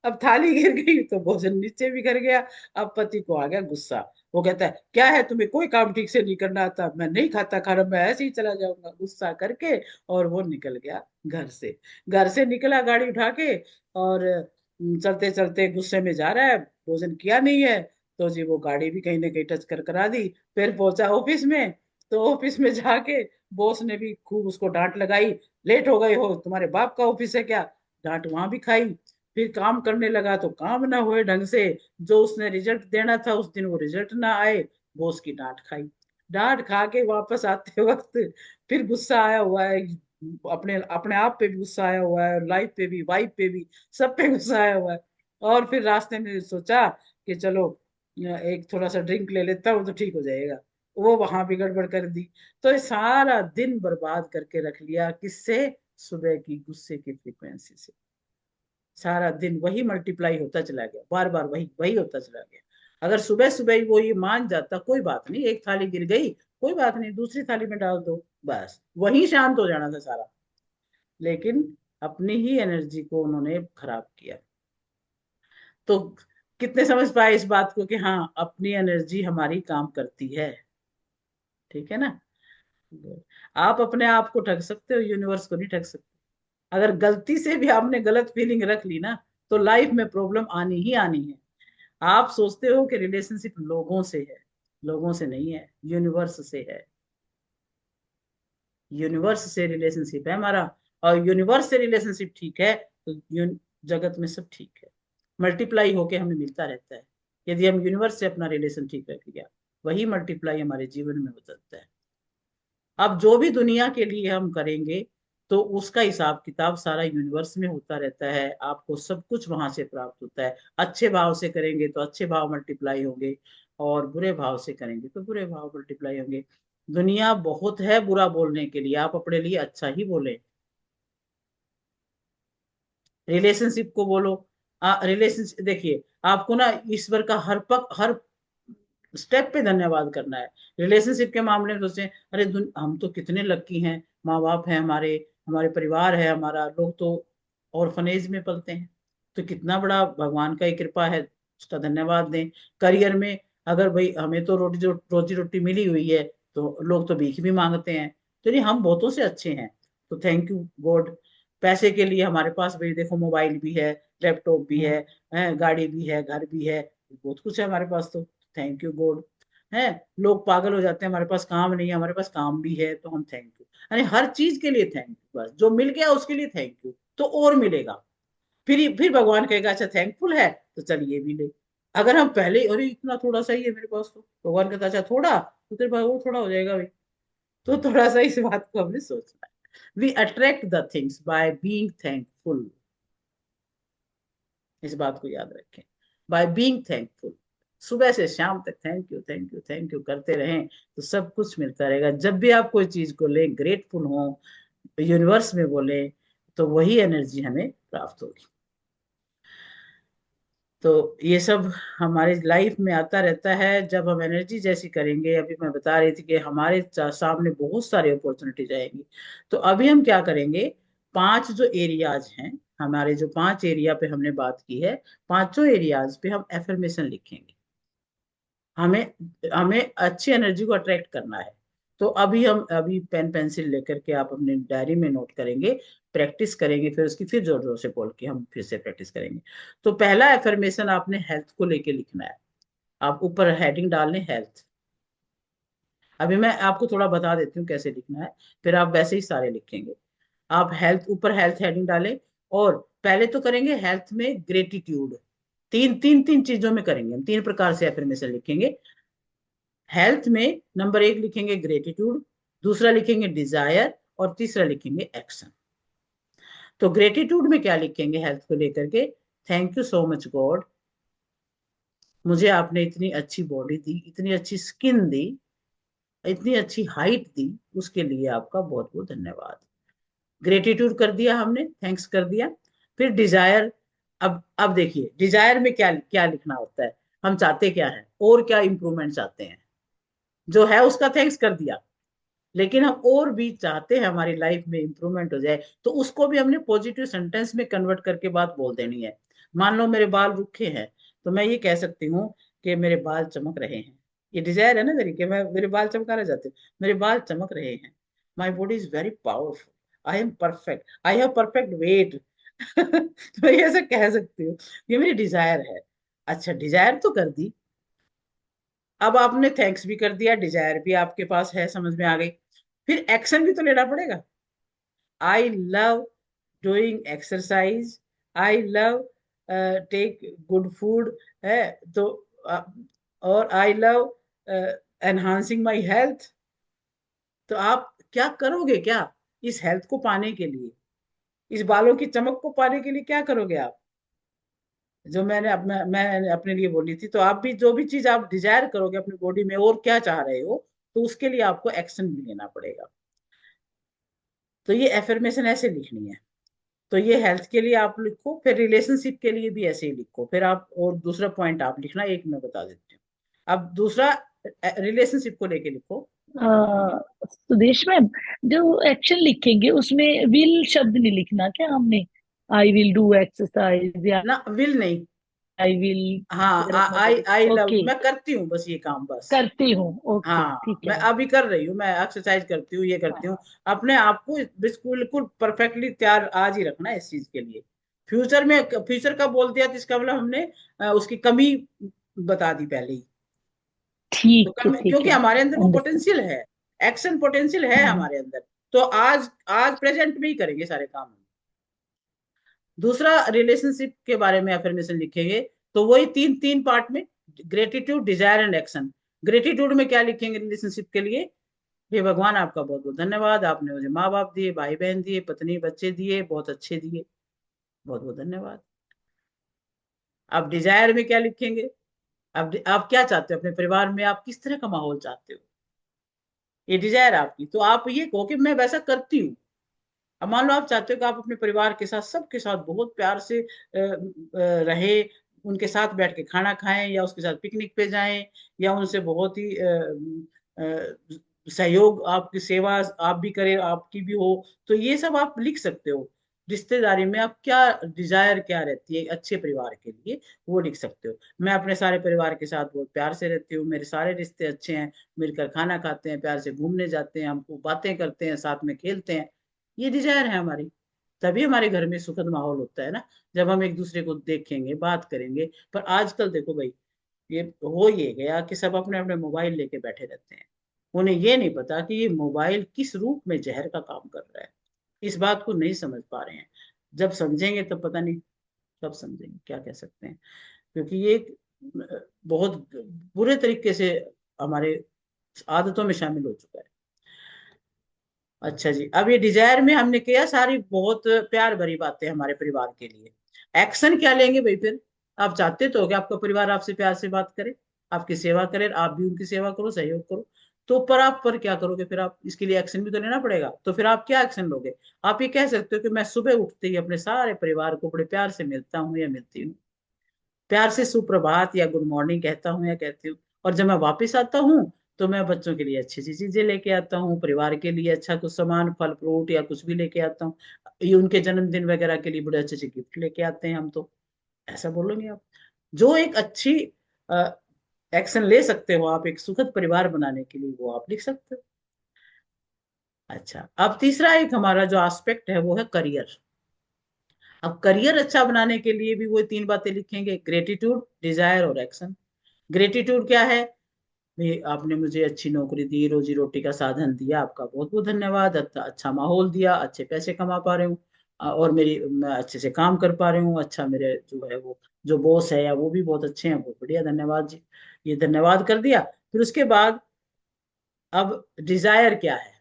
[SPEAKER 1] अब थाली गिर गई तो भोजन नीचे भी गिर गया। अब पति को आ गया गुस्सा। वो कहता है क्या है तुम्हें कोई काम ठीक से नहीं करना आता, मैं नहीं खाता खाना, मैं ऐसे ही चला जाऊंगा, गुस्सा करके। और वो निकल गया घर से। घर से निकला गाड़ी उठा के, और चलते चलते गुस्से में जा रहा है, भोजन किया नहीं है। तो जी वो गाड़ी भी कहीं ना कहीं टच कर करा दी। फिर पहुंचा ऑफिस में, तो ऑफिस में जाके बॉस ने भी खूब उसको डांट लगाई। लेट हो गए हो, तुम्हारे बाप का ऑफिस है क्या? डांट वहां भी खाई। फिर काम करने लगा तो काम ना हुए ढंग से, जो उसने रिजल्ट देना था उस दिन वो रिजल्ट ना आए, बॉस की डांट खाई। डांट खा के वापस आते वक्त फिर गुस्सा आया हुआ है, अपने अपने आप पे भी गुस्सा आया हुआ है, लाइफ पे भी, वाइफ पे भी, सब पे गुस्सा आया हुआ है। और फिर रास्ते में सोचा कि चलो एक थोड़ा सा ड्रिंक ले लेता हूँ तो ठीक हो जाएगा। वो वहां भी गड़बड़ कर दी। तो ये सारा दिन बर्बाद करके रख लिया, किससे? सुबह की गुस्से की फ्रीक्वेंसी से। सारा दिन वही मल्टीप्लाई होता चला गया, बार बार वही वही होता चला गया। अगर सुबह सुबह ही वो ये मान जाता, कोई बात नहीं, एक थाली गिर गई, कोई बात नहीं, दूसरी थाली में डाल दो, बस वही शांत हो जाना था सारा। लेकिन अपनी ही एनर्जी को उन्होंने खराब किया। तो कितने समझ पाए इस बात को कि हाँ, अपनी एनर्जी हमारी काम करती है। ठीक है ना? आप अपने आप को ठग सकते हो, यूनिवर्स को नहीं ठग सकते। अगर गलती से भी आपने गलत फीलिंग रख ली ना तो लाइफ में प्रॉब्लम आनी ही आनी है। आप सोचते हो कि रिलेशनशिप लोगों से है, लोगों से नहीं है, यूनिवर्स से है। यूनिवर्स से रिलेशनशिप है हमारा, और यूनिवर्स से रिलेशनशिप ठीक है तो जगत में सब ठीक है, मल्टीप्लाई होके हमें मिलता रहता है। यदि हम यूनिवर्स से अपना रिलेशन ठीक रख लिया, वही मल्टीप्लाई हमारे जीवन में हो जाता है। अब जो भी दुनिया के लिए हम करेंगे तो उसका हिसाब किताब सारा यूनिवर्स में होता रहता है। आपको सब कुछ वहां से प्राप्त होता है। अच्छे भाव से करेंगे तो अच्छे भाव मल्टीप्लाई होंगे, और बुरे भाव से करेंगे तो बुरे भाव मल्टीप्लाई होंगे। दुनिया बहुत है बुरा बोलने के लिए, आप अपने लिए अच्छा ही बोले। रिलेशनशिप को बोलो, रिलेशनशिप देखिए, आपको ना ईश्वर का हर स्टेप पे धन्यवाद करना है। रिलेशनशिप के मामले में सोचते हैं अरे हम तो कितने लक्की हैं, माँ बाप है हमारे, हमारे परिवार है हमारा, लोग तो ऑर्फनेज में पलते हैं, तो कितना बड़ा भगवान का ही कृपा है, उसका धन्यवाद दें। करियर में अगर भाई हमें तो रोजी रोटी मिली हुई है, तो लोग तो भीख भी मांगते हैं, तो नहीं हम बहुतों से अच्छे हैं, तो थैंक यू गॉड। पैसे के लिए हमारे पास भाई देखो मोबाइल भी है, लैपटॉप भी है, गाड़ी भी है, घर भी है, बहुत कुछ है हमारे पास, तो थैंक यू गॉड। है, लोग पागल हो जाते हैं हमारे पास काम नहीं है, हमारे पास काम भी है, तो हम थैंक यू, यानी हर चीज के लिए थैंक यू, बस जो मिल गया उसके लिए थैंक यू, तो और मिलेगा। फिर भगवान कहेगा अच्छा थैंकफुल है तो चल ये भी ले। अगर हम पहले अरे इतना थोड़ा सा ही है मेरे पास, तो भगवान कहता अच्छा थोड़ा, तो तेरे पास और थोड़ा हो जाएगा भाई। तो थोड़ा सा इस बात को हमने सोचना है। We attract the things by being thankful, इस बात को याद रखें, बाय बीइंग थैंकफुल। सुबह से शाम तक thank you thank you thank you करते रहें, तो सब कुछ मिलता रहेगा। जब भी आप कोई चीज को लें ग्रेटफुल हो, यूनिवर्स में बोले, तो वही एनर्जी हमें प्राप्त होगी। तो ये सब हमारी लाइफ में आता रहता है जब हम एनर्जी जैसी करेंगे। अभी मैं बता रही थी कि हमारे सामने बहुत सारी अपॉर्चुनिटीज आएंगी। तो अभी हम क्या करेंगे, 5 जो एरियाज हैं, हमारे जो 5 एरिया पे हमने बात की है, पांचों एरियाज पे हम एफर्मेशन लिखेंगे। हमें हमें अच्छी एनर्जी को अट्रैक्ट करना है। तो अभी पेन पेंसिल लेकर के आप अपने डायरी में नोट करेंगे, प्रैक्टिस करेंगे, फिर उसकी फिर जोर जोर से बोल के हम फिर से प्रैक्टिस करेंगे। तो पहला एफर्मेशन आपने हेल्थ को लेके लिखना है। आप ऊपर हेडिंग डालने हेल्थ। अभी मैं आपको थोड़ा बता देती हूँ कैसे लिखना है, फिर आप वैसे ही सारे लिखेंगे। आप हेल्थ, ऊपर हेल्थ हेडिंग डालें, और पहले तो करेंगे हेल्थ में ग्रेटिट्यूड। तीन चीजों में करेंगे हम, 3 प्रकार से एफर्मेशन लिखेंगे। हेल्थ में नंबर 1 लिखेंगे ग्रेटिट्यूड, दूसरा लिखेंगे डिजायर, और तीसरा लिखेंगे एक्शन। तो ग्रेटिट्यूड में क्या लिखेंगे हेल्थ को लेकर के, thank you so much God, मुझे आपने इतनी अच्छी बॉडी दी, इतनी अच्छी स्किन दी, इतनी अच्छी हाइट दी, उसके लिए आपका बहुत बहुत धन्यवाद। ग्रेटिट्यूड कर दिया हमने, थैंक्स कर दिया। फिर डिजायर। अब देखिए डिजायर में क्या क्या लिखना होता है, हम चाहते क्या है और क्या इंप्रूवमेंट चाहते हैं। जो है उसका थैंक्स कर दिया, लेकिन हम और भी चाहते हैं हमारी लाइफ में इंप्रूवमेंट हो जाए, तो उसको भी हमने पॉजिटिव सेंटेंस में कन्वर्ट करके बात बोल देनी है। मान लो मेरे बाल रुखे हैं, तो मैं ये कह सकती हूँ कि मेरे बाल चमक रहे हैं। ये डिजायर है ना मेरी, कि मैं मेरे बाल चमकाना चाहती हूँ, मेरे बाल चमक रहे हैं। My body is very powerful, I am perfect, I have perfect weight. तो ये ऐसा कह सकती हूँ, ये मेरी डिजायर है। अच्छा डिजायर तो कर दी, अब आपने थैंक्स भी कर दिया, डिजायर भी आपके पास है, समझ में आ गई। फिर एक्शन भी तो लेना पड़ेगा। I love doing exercise, I love take good food है, तो और I love enhancing my health. तो आप क्या करोगे, क्या इस हेल्थ को पाने के लिए, इस बालों की चमक को पाने के लिए क्या करोगे आप, जो मैंने अपने लिए बोली थी। तो आप भी जो भी चीज आप डिजायर करोगे अपनी बॉडी में और क्या चाह रहे हो, तो उसके लिए आपको एक्शन भी लेना पड़ेगा। तो ये एफर्मेशन ऐसे लिखनी है। तो ये हेल्थ के लिए आप लिखो, फिर रिलेशनशिप के लिए भी ऐसे ही लिखो, फिर आप और दूसरा पॉइंट आप लिखना, एक मैं बता देती हूँ। अब दूसरा रिलेशनशिप को लेके लिखो।
[SPEAKER 5] सुदेश मैम, जो एक्शन लिखेंगे उसमें विल शब्द नहीं लिखना क्या हमने? आई विल डू एक्सरसाइज या
[SPEAKER 1] ना विल नहीं,
[SPEAKER 5] आई विल
[SPEAKER 1] हाँ आई लव,
[SPEAKER 5] ओके
[SPEAKER 1] मैं करती हूँ बस ये काम बस।
[SPEAKER 5] करती हूँ, ओके
[SPEAKER 1] हाँ
[SPEAKER 5] ठीक
[SPEAKER 1] मैं
[SPEAKER 5] है।
[SPEAKER 1] अभी कर रही हूँ, मैं एक्सरसाइज करती हूँ, ये करती हूँ। अपने आप को बिल्कुल परफेक्टली तैयार आज ही रखना है इस चीज के लिए। फ्यूचर का बोल दिया तो इसका मतलब हमने उसकी कमी बता दी पहले ही। तो
[SPEAKER 5] ठीक है ठीक
[SPEAKER 1] क्योंकि
[SPEAKER 5] है,
[SPEAKER 1] हमारे अंदर वो
[SPEAKER 5] अंडरस्टैंड।
[SPEAKER 1] पोटेंशियल है, एक्शन पोटेंशियल है हमारे अंदर, तो आज आज प्रेजेंट में ही करेंगे सारे काम। दूसरा रिलेशनशिप के बारे में अफर्मेशन लिखेंगे, तो वही तीन तीन पार्ट में, gratitude desire and action. Gratitude में क्या लिखेंगे रिलेशनशिप के लिए, हे भगवान आपका बहुत बहुत धन्यवाद, आपने मुझे माँ बाप दिए, भाई बहन दिए, पत्नी बच्चे दिए, बहुत अच्छे दिए, बहुत बहुत धन्यवाद। आप डिजायर में क्या लिखेंगे, आप क्या चाहते हो अपने परिवार में, आप किस तरह का माहौल चाहते हो, ये डिजायर आपकी। तो आप ये कहो कि मैं वैसा करती हूँ। अब मान लो आप चाहते हो कि आप अपने परिवार के साथ, सबके साथ बहुत प्यार से रहे, उनके साथ बैठ के खाना खाएं, या उसके साथ पिकनिक पे जाएं, या उनसे बहुत ही सहयोग, आपकी सेवा आप भी करें, आपकी भी हो। तो ये सब आप लिख सकते हो। रिश्तेदारी में आप क्या डिजायर क्या रहती है अच्छे परिवार के लिए, वो लिख सकते हो। मैं अपने सारे परिवार के साथ बहुत प्यार से रहती हूँ, मेरे सारे रिश्ते अच्छे हैं, मिलकर खाना खाते हैं, प्यार से घूमने जाते हैं, हमको बातें करते हैं, साथ में खेलते हैं। ये डिजायर है हमारी। तभी हमारे घर में सुखद माहौल होता है ना, जब हम एक दूसरे को देखेंगे, बात करेंगे। पर आजकल देखो भाई, ये गया कि सब अपने अपने मोबाइल लेके बैठे रहते हैं। उन्हें ये नहीं पता कि ये मोबाइल किस रूप में जहर का काम कर रहा है। इस बात को नहीं समझ पा रहे हैं। जब समझेंगे तब पता नहीं कब समझेंगे, क्या कह सकते हैं। क्योंकि ये एक बहुत बुरे तरीके से हमारे आदतों में शामिल हो चुका है। अच्छा जी, अब ये डिजायर में हमने किया सारी बहुत प्यार भरी बातें हमारे परिवार के लिए। एक्शन क्या लेंगे भाई फिर? आप चाहते तो हो कि आपका परिवार आपसे प्यार से बात करे, आपकी सेवा करे, आप भी उनकी सेवा करो, सहयोग करो। तो पर आप पर क्या करोगे फिर? आप इसके लिए एक्शन भी तो लेना पड़ेगा। तो फिर आप क्या एक्शन लोगे? आप ये कह सकते हो कि मैं सुबह उठते ही अपने सारे परिवार को बड़े प्यार से मिलता हूँ या मिलती हूँ, प्यार से सुप्रभात या गुड मॉर्निंग कहता हूँ या कहती हूँ। और जब मैं वापस आता हूँ तो मैं बच्चों के लिए अच्छी अच्छी चीजें लेके आता हूँ, परिवार के लिए अच्छा कुछ सामान, फल फ्रूट या कुछ भी लेके आता हूँ। ये उनके जन्मदिन वगैरह के लिए बड़े अच्छे अच्छे गिफ्ट लेके आते हैं हम तो। ऐसा बोलोगे आप? जो एक अच्छी एक्शन ले सकते हो आप एक सुखद परिवार बनाने के लिए, वो आप लिख सकते हो। अच्छा, अब तीसरा एक हमारा जो एस्पेक्ट है वो है करियर। अब करियर अच्छा बनाने के लिए भी वो तीन बातें लिखेंगे: ग्रेटिट्यूड, डिजायर और एक्शन। ग्रेटिट्यूड क्या है? भाई आपने मुझे अच्छी नौकरी दी, रोजी रोटी का साधन दिया, आपका बहुत बहुत धन्यवाद। अच्छा माहौल दिया, अच्छे पैसे कमा पा रहे हूँ, और मैं अच्छे से काम कर पा रही हूँ। अच्छा, मेरे जो है वो जो बॉस है या वो भी बहुत अच्छे हैं, बहुत बढ़िया, धन्यवाद जी। ये धन्यवाद कर दिया। फिर उसके बाद अब डिजायर क्या है?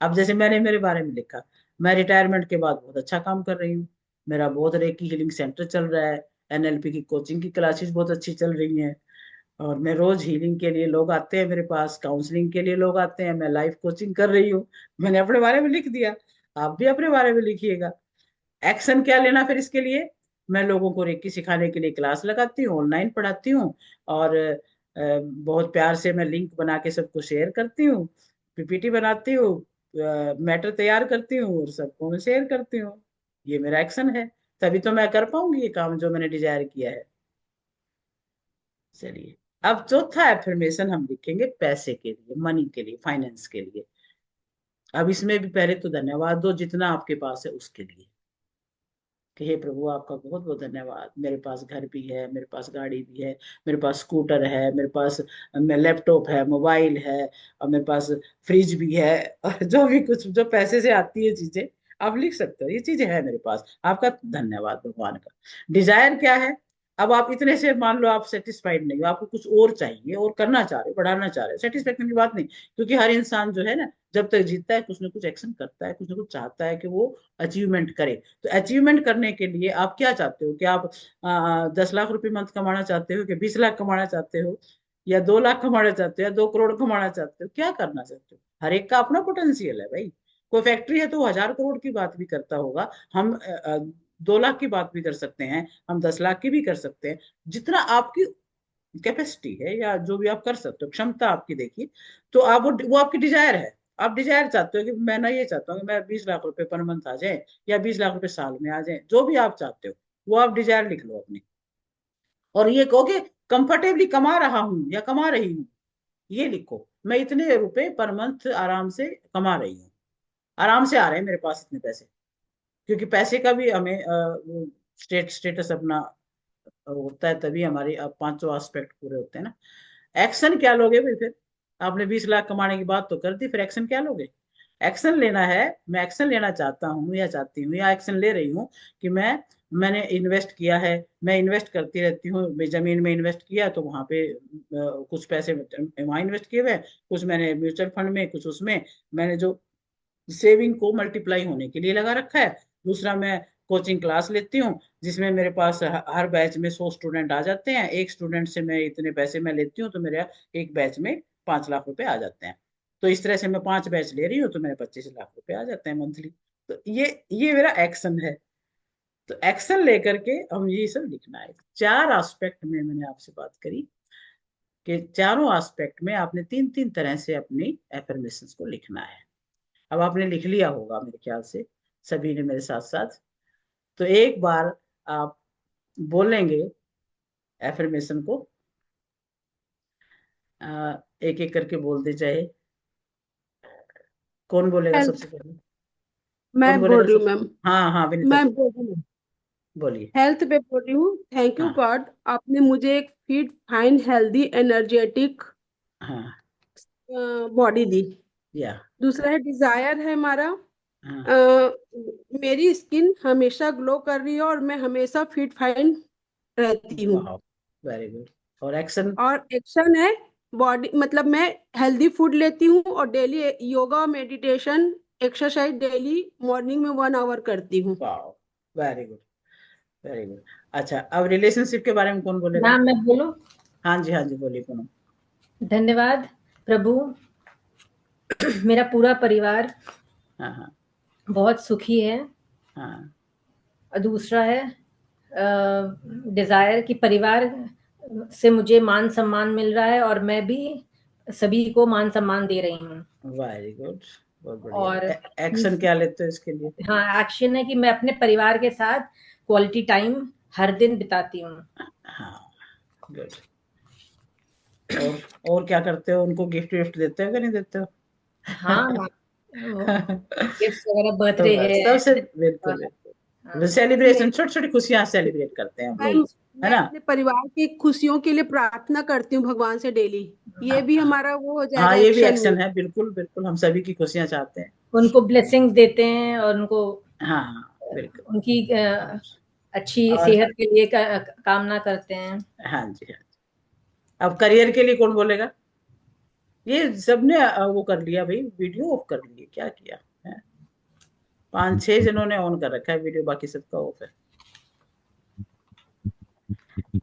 [SPEAKER 1] अब जैसे मैंने मेरे बारे में लिखा, मैं रिटायरमेंट के बाद बहुत अच्छा काम कर रही हूँ, मेरा बहुत रेकी हीलिंग सेंटर चल रहा है, एनएलपी की कोचिंग की क्लासेस बहुत अच्छी चल रही हैं, और मैं रोज हीलिंग के लिए लोग आते हैं मेरे पास, काउंसलिंग के लिए लोग आते हैं, मैं लाइफ कोचिंग कर रही हूँ। मैंने अपने बारे में लिख दिया। आप भी अपने बारे में लिखिएगा। एक्शन क्या लेना फिर इसके लिए? मैं लोगों को रेकी सिखाने के लिए क्लास लगाती हूँ, ऑनलाइन पढ़ाती हूँ, और बहुत प्यार से मैं लिंक बना के सबको शेयर करती हूँ, पीपीटी बनाती हूँ, मैटर तैयार करती हूँ और सबको मैं शेयर करती हूँ। ये मेरा एक्शन है। तभी तो मैं कर पाऊंगी ये काम जो मैंने डिजायर किया है। चलिए, अब चौथा एफर्मेशन हम लिखेंगे पैसे के लिए, मनी के लिए, फाइनेंस के लिए। अब इसमें भी पहले तो धन्यवाद दो जितना आपके पास है उसके लिए, कि हे प्रभु आपका बहुत बहुत धन्यवाद, मेरे पास घर भी है, मेरे पास गाड़ी भी है, मेरे पास स्कूटर है, मेरे पास लैपटॉप है, मोबाइल है, और मेरे पास फ्रिज भी है, और जो भी कुछ जो पैसे से आती है चीजें, आप लिख सकते हो ये चीजें है मेरे पास, आपका धन्यवाद भगवान का। डिजायर क्या है? अब आप इतने से मान लो आप सेटिस्फाइड नहीं हो, आपको कुछ और चाहिए और करना चाह रहे हो, बढ़ाना चाह रहे हो। सेटिस्फेक्शन की बात नहीं, क्योंकि हर इंसान जो है ना, जब तक जीतता है कुछ ना कुछ एक्शन करता है, कुछ ना कुछ चाहता है कि वो अचीवमेंट करे। तो अचीवमेंट करने के लिए आप क्या चाहते हो? कि आप 10 लाख रुपए मंथ कमाना चाहते हो, कि 20 लाख कमाना चाहते हो, या 2 लाख कमाना चाहते हो, या 2 करोड़ कमाना चाहते हो? क्या करना चाहते हो? हर एक का अपना पोटेंशियल है भाई। कोई फैक्ट्री है तो 1000 करोड़ की बात भी करता होगा, हम 2 लाख की बात भी कर सकते हैं, हम 10 लाख की भी कर सकते हैं। जितना आपकी कैपेसिटी है या जो भी आप कर सकते हो, क्षमता आपकी देखिए। तो आप वो आपकी डिजायर है। आप डिजायर चाहते हो कि मैं ना ये चाहता हूँ कि मैं 20 लाख रुपए पर मंथ आ जाए, या 20 लाख रुपए साल में आ जाए, जो भी आप चाहते हो वो आप डिजायर लिख लो अपनी। और ये कहो कि कंफर्टेबली कमा रहा हूँ या कमा रही हूँ, ये लिखो, मैं इतने रुपए पर मंथ आराम से कमा रही हूँ, आराम से आ रहे हैं मेरे पास इतने पैसे। क्योंकि पैसे का भी हमें स्टेटस अपना होता है, तभी हमारी अब पांचों एस्पेक्ट पूरे होते हैं ना। एक्शन क्या लोगे भाई फिर? आपने 20 लाख कमाने की बात तो कर दी, फिर एक्शन क्या लोगे? एक्शन लेना है, मैं एक्शन लेना चाहता हूँ या चाहती हूँ या एक्शन ले रही हूँ कि मैंने इन्वेस्ट किया है, मैं इन्वेस्ट करती रहती हूँ। मैं जमीन में इन्वेस्ट किया तो वहां पे कुछ पैसे वहां इन्वेस्ट किए हुए हैं, कुछ मैंने म्यूचुअल फंड में, कुछ उसमें मैंने जो सेविंग को मल्टीप्लाई होने के लिए लगा रखा है। दूसरा, मैं कोचिंग क्लास लेती हूँ जिसमें मेरे पास हर बैच में 100 स्टूडेंट आ जाते हैं। एक स्टूडेंट से मैं इतने पैसे मैं लेती हूँ, तो मेरे एक बैच में 5 लाख रुपए आ जाते हैं। तो इस तरह से मैं 5 बैच ले रही हूँ, तो मेरे 25 लाख रुपए आ जाते हैं मंथली। तो ये मेरा एक्शन है। तो एक्शन लेकर के हम ये सब लिखना है। 4 एस्पेक्ट में मैंने आपसे बात करी कि चारों एस्पेक्ट में आपने 3-3 तरह से अपनी एफर्मेशंस को लिखना है। अब आपने लिख लिया होगा मेरे ख्याल से, सभी ने मेरे साथ साथ। तो एक बार आप बोलेंगे एफर्मेशन को, एक एक करके बोलते चाहे। कौन बोलेगा
[SPEAKER 4] हेल्थ,
[SPEAKER 1] सबसे पहले?
[SPEAKER 4] मैं
[SPEAKER 1] कौन
[SPEAKER 4] बोल
[SPEAKER 1] बोलेगा
[SPEAKER 4] रही हूँ
[SPEAKER 1] सबसे?
[SPEAKER 4] मैम,
[SPEAKER 1] हाँ हाँ विनीता
[SPEAKER 4] मैं
[SPEAKER 1] जी,
[SPEAKER 4] बोल रही हूँ,
[SPEAKER 1] बोलिए।
[SPEAKER 4] हेल्थ पे बोल रही हूँ। थैंक यू
[SPEAKER 1] हाँ
[SPEAKER 4] गॉड, आपने मुझे एक फिट फाइन हेल्दी एनर्जेटिक
[SPEAKER 1] हाँ
[SPEAKER 4] बॉडी दी।
[SPEAKER 1] या
[SPEAKER 4] दूसरा है डिजायर है हमारा,
[SPEAKER 1] हाँ,
[SPEAKER 4] अ, मेरी स्किन हमेशा ग्लो कर रही है और मैं हमेशा फिट फाइन रहती हूँ।
[SPEAKER 1] वाह, वेरी गुड। और एक्शन?
[SPEAKER 4] और एक्शन है बॉडी, मतलब मैं हेल्दी फूड लेती हूँ और daily yoga meditation exercise daily morning में 1 आवर करती हूँ।
[SPEAKER 1] वाह, वेरी गुड, वेरी गुड। अच्छा, अब रिलेशनशिप के बारे में कौन बोलेगा?
[SPEAKER 2] मैम मैं बोलूं?
[SPEAKER 1] हाँ जी, हाँ जी, बोलिए पूनम।
[SPEAKER 2] धन्यवाद प्रभु, मेरा पूरा परिवार
[SPEAKER 1] हाँ हाँ
[SPEAKER 2] बहुत सुखी है।
[SPEAKER 1] हाँ
[SPEAKER 2] और दूसरा है डिजायर कि परिवार से मुझे मान सम्मान मिल रहा है और मैं भी सभी को मान सम्मान दे रही हूँ।
[SPEAKER 1] वेरी गुड, बहुत बढ़िया।
[SPEAKER 2] और
[SPEAKER 1] एक्शन क्या लेते हो इसके लिए?
[SPEAKER 2] हाँ, एक्शन है कि मैं अपने परिवार के साथ क्वालिटी टाइम हर दिन बिताती हूँ।
[SPEAKER 1] हाँ, गुड। और क्या करते हो? उनको गिफ्ट विफ्ट देते हो कि नहीं देते हो?
[SPEAKER 2] हाँ, गिफ्ट वगैरह
[SPEAKER 1] तो
[SPEAKER 2] बर्थडे
[SPEAKER 1] बस
[SPEAKER 2] है।
[SPEAKER 1] सबसे, बिल्कुल बिल्कुल, सेलिब्रेशन, छोटी छोटी खुशियां सेलिब्रेट करते हैं हम लोग,
[SPEAKER 4] मैं
[SPEAKER 1] है
[SPEAKER 4] मैं
[SPEAKER 1] ना?
[SPEAKER 4] अपने परिवार की खुशियों के लिए प्रार्थना करती हूँ भगवान से डेली। ये भी
[SPEAKER 1] हाँ
[SPEAKER 4] हमारा वो हो
[SPEAKER 1] हाँ,
[SPEAKER 4] जाएगा
[SPEAKER 1] ये भी
[SPEAKER 4] एक्शन में।
[SPEAKER 1] एक्शन है, बिल्कुल बिल्कुल, हम सभी की खुशियां चाहते हैं।
[SPEAKER 2] उनको ब्लेसिंग्स देते हैं और उनको
[SPEAKER 1] हाँ बिल्कुल।
[SPEAKER 2] उनकी अच्छी
[SPEAKER 1] और
[SPEAKER 2] सेहत के लिए कामना करते हैं।
[SPEAKER 1] हाँ जी, हाँ जी। अब करियर के लिए कौन बोलेगा? ये सबने वो कर लिया भाई, वीडियो ऑफ कर लिए, क्या किया है? 5-6 जनों ने ऑन कर रखा है वीडियो, बाकी सबका ऑफ है।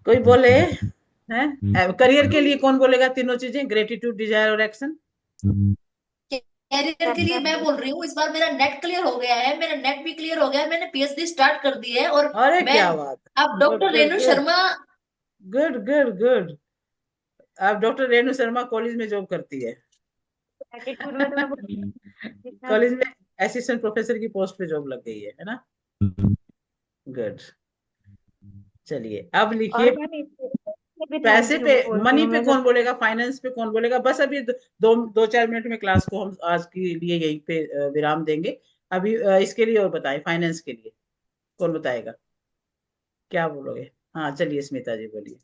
[SPEAKER 1] कोई बोले हैं? करियर के लिए कौन बोलेगा तीनों चीजें, ग्रेटिट्यूड, डिजायर और एक्शन?
[SPEAKER 9] कैरियर के लिए मैं बोल रही हूँ, इस बार मेरा नेट क्लियर हो गया है, मेरा नेट भी क्लियर हो गया है, मैंने पीएचडी स्टार्ट कर दी है और
[SPEAKER 1] अरे
[SPEAKER 9] मैं
[SPEAKER 1] क्या बात
[SPEAKER 9] अब
[SPEAKER 1] है, good
[SPEAKER 9] doctor
[SPEAKER 1] good
[SPEAKER 9] Renu
[SPEAKER 1] good
[SPEAKER 9] Sharma.
[SPEAKER 1] Good good good. आप डॉक्टर रेणु शर्मा कॉलेज में जॉब करती है?
[SPEAKER 8] एटीट्यूड में तो मैं जितना
[SPEAKER 1] कॉलेज में असिस्टेंट प्रोफेसर की पोस्ट पे जॉब लग गई है ना? गुड। चलिए अब
[SPEAKER 8] और
[SPEAKER 1] लिखिए,
[SPEAKER 8] मैम इससे भी थैंक
[SPEAKER 1] पैसे
[SPEAKER 8] यू
[SPEAKER 1] पे,
[SPEAKER 8] बोलती
[SPEAKER 1] मनी
[SPEAKER 8] हूँ
[SPEAKER 1] पे
[SPEAKER 8] मैं
[SPEAKER 1] कौन
[SPEAKER 8] सब।
[SPEAKER 1] बोलेगा, फाइनेंस पे कौन बोलेगा? बस अभी 2-4 मिनट में क्लास को हम आज के लिए यहीं पे विराम देंगे। अभी इसके लिए और बताएं, फाइनेंस के लिए कौन बताएगा? क्या बोलोगे? हाँ चलिए, स्मिता जी बोलिए।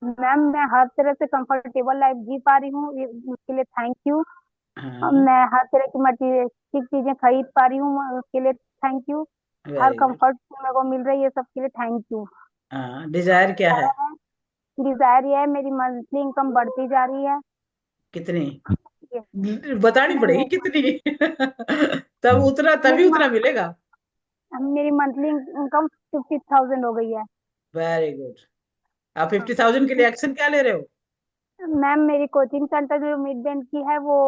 [SPEAKER 10] मैम मैं हर तरह से कंफर्टेबल लाइफ जी पा रही हूँ, उसके लिए थैंक यू।
[SPEAKER 1] हाँ,
[SPEAKER 10] मैं हर तरह की मटेरियलिस्टिक चीजें खरीद पा रही हूँ, उसके लिए thank you. Her
[SPEAKER 1] very good.
[SPEAKER 10] Comfort मेरे को मिल रही है, सबके लिए थैंक यू।
[SPEAKER 1] हाँ, डिजायर क्या है?
[SPEAKER 10] डिजायर ये है, मेरी मंथली इनकम बढ़ती जा रही है।
[SPEAKER 1] कितनी?
[SPEAKER 10] ये-
[SPEAKER 1] बतानी
[SPEAKER 10] नहीं
[SPEAKER 1] पड़ेगी
[SPEAKER 10] नहीं,
[SPEAKER 1] कितनी। तब उतना, तभी
[SPEAKER 10] मेरी
[SPEAKER 1] उतना मिलेगा।
[SPEAKER 10] मेरी मंथली इनकम 50,000 हो गई है।
[SPEAKER 1] Very good. आप 50,000 के लिए एक्शन क्या ले रहे हो?
[SPEAKER 10] मैम मेरी कोचिंग सेंटर जो मिड बैंक की है वो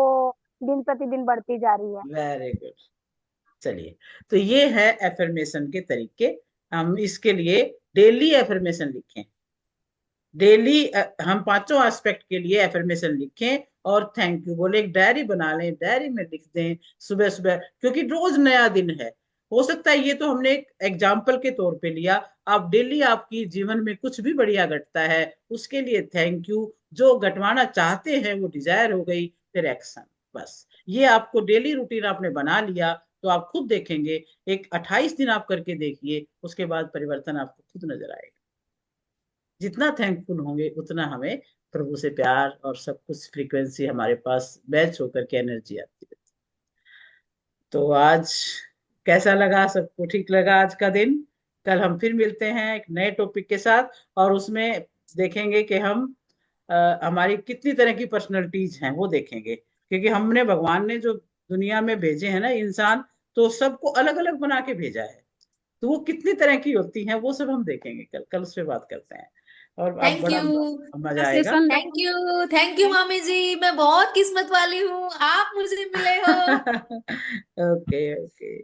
[SPEAKER 10] दिन प्रतिदिन बढ़ती जा रही है।
[SPEAKER 1] Very good. चलिए, तो ये है एफर्मेशन के तरीके। हम इसके लिए डेली एफर्मेशन लिखें, डेली हम पांचों एस्पेक्ट के लिए एफर्मेशन लिखें और थैंक यू बोले, एक डायरी बना लें, डायरी में लिख दें सुबह सुबह, क्योंकि रोज नया दिन है। हो सकता है ये तो हमने एक एग्जाम्पल के तौर पे लिया, आप डेली आपकी जीवन में कुछ भी बढ़िया घटता है उसके लिए थैंक यू, जो घटवाना चाहते हैं वो डिजायर हो गई, फिर एक्शन। बस ये आपको डेली रूटीन आपने बना लिया तो आप खुद देखेंगे, एक 28 दिन आप करके देखिए, उसके बाद परिवर्तन आपको खुद नजर आएगा। जितना थैंकफुल होंगे उतना हमें प्रभु से प्यार और सब कुछ फ्रीक्वेंसी हमारे पास मैच होकर के एनर्जी आती है। तो आज कैसा लगा? सबको ठीक लगा आज का दिन? कल हम फिर मिलते हैं एक नए टॉपिक के साथ, और उसमें देखेंगे कि हम हमारी कितनी तरह की पर्सनैलिटीज हैं वो देखेंगे, क्योंकि हमने, भगवान ने जो दुनिया में भेजे हैं ना इंसान, तो सबको अलग अलग बना के भेजा है, तो वो कितनी तरह की होती हैं वो सब हम देखेंगे कल। कल उस पर बात करते हैं और अब
[SPEAKER 9] थैंक
[SPEAKER 1] बड़ा
[SPEAKER 9] यू।
[SPEAKER 1] मजा आएगा।
[SPEAKER 4] सेशन
[SPEAKER 9] थैंक यू मामी जी, मैं बहुत किस्मत वाली हूँ, आप मुझे मिले हो।
[SPEAKER 1] Okay okay,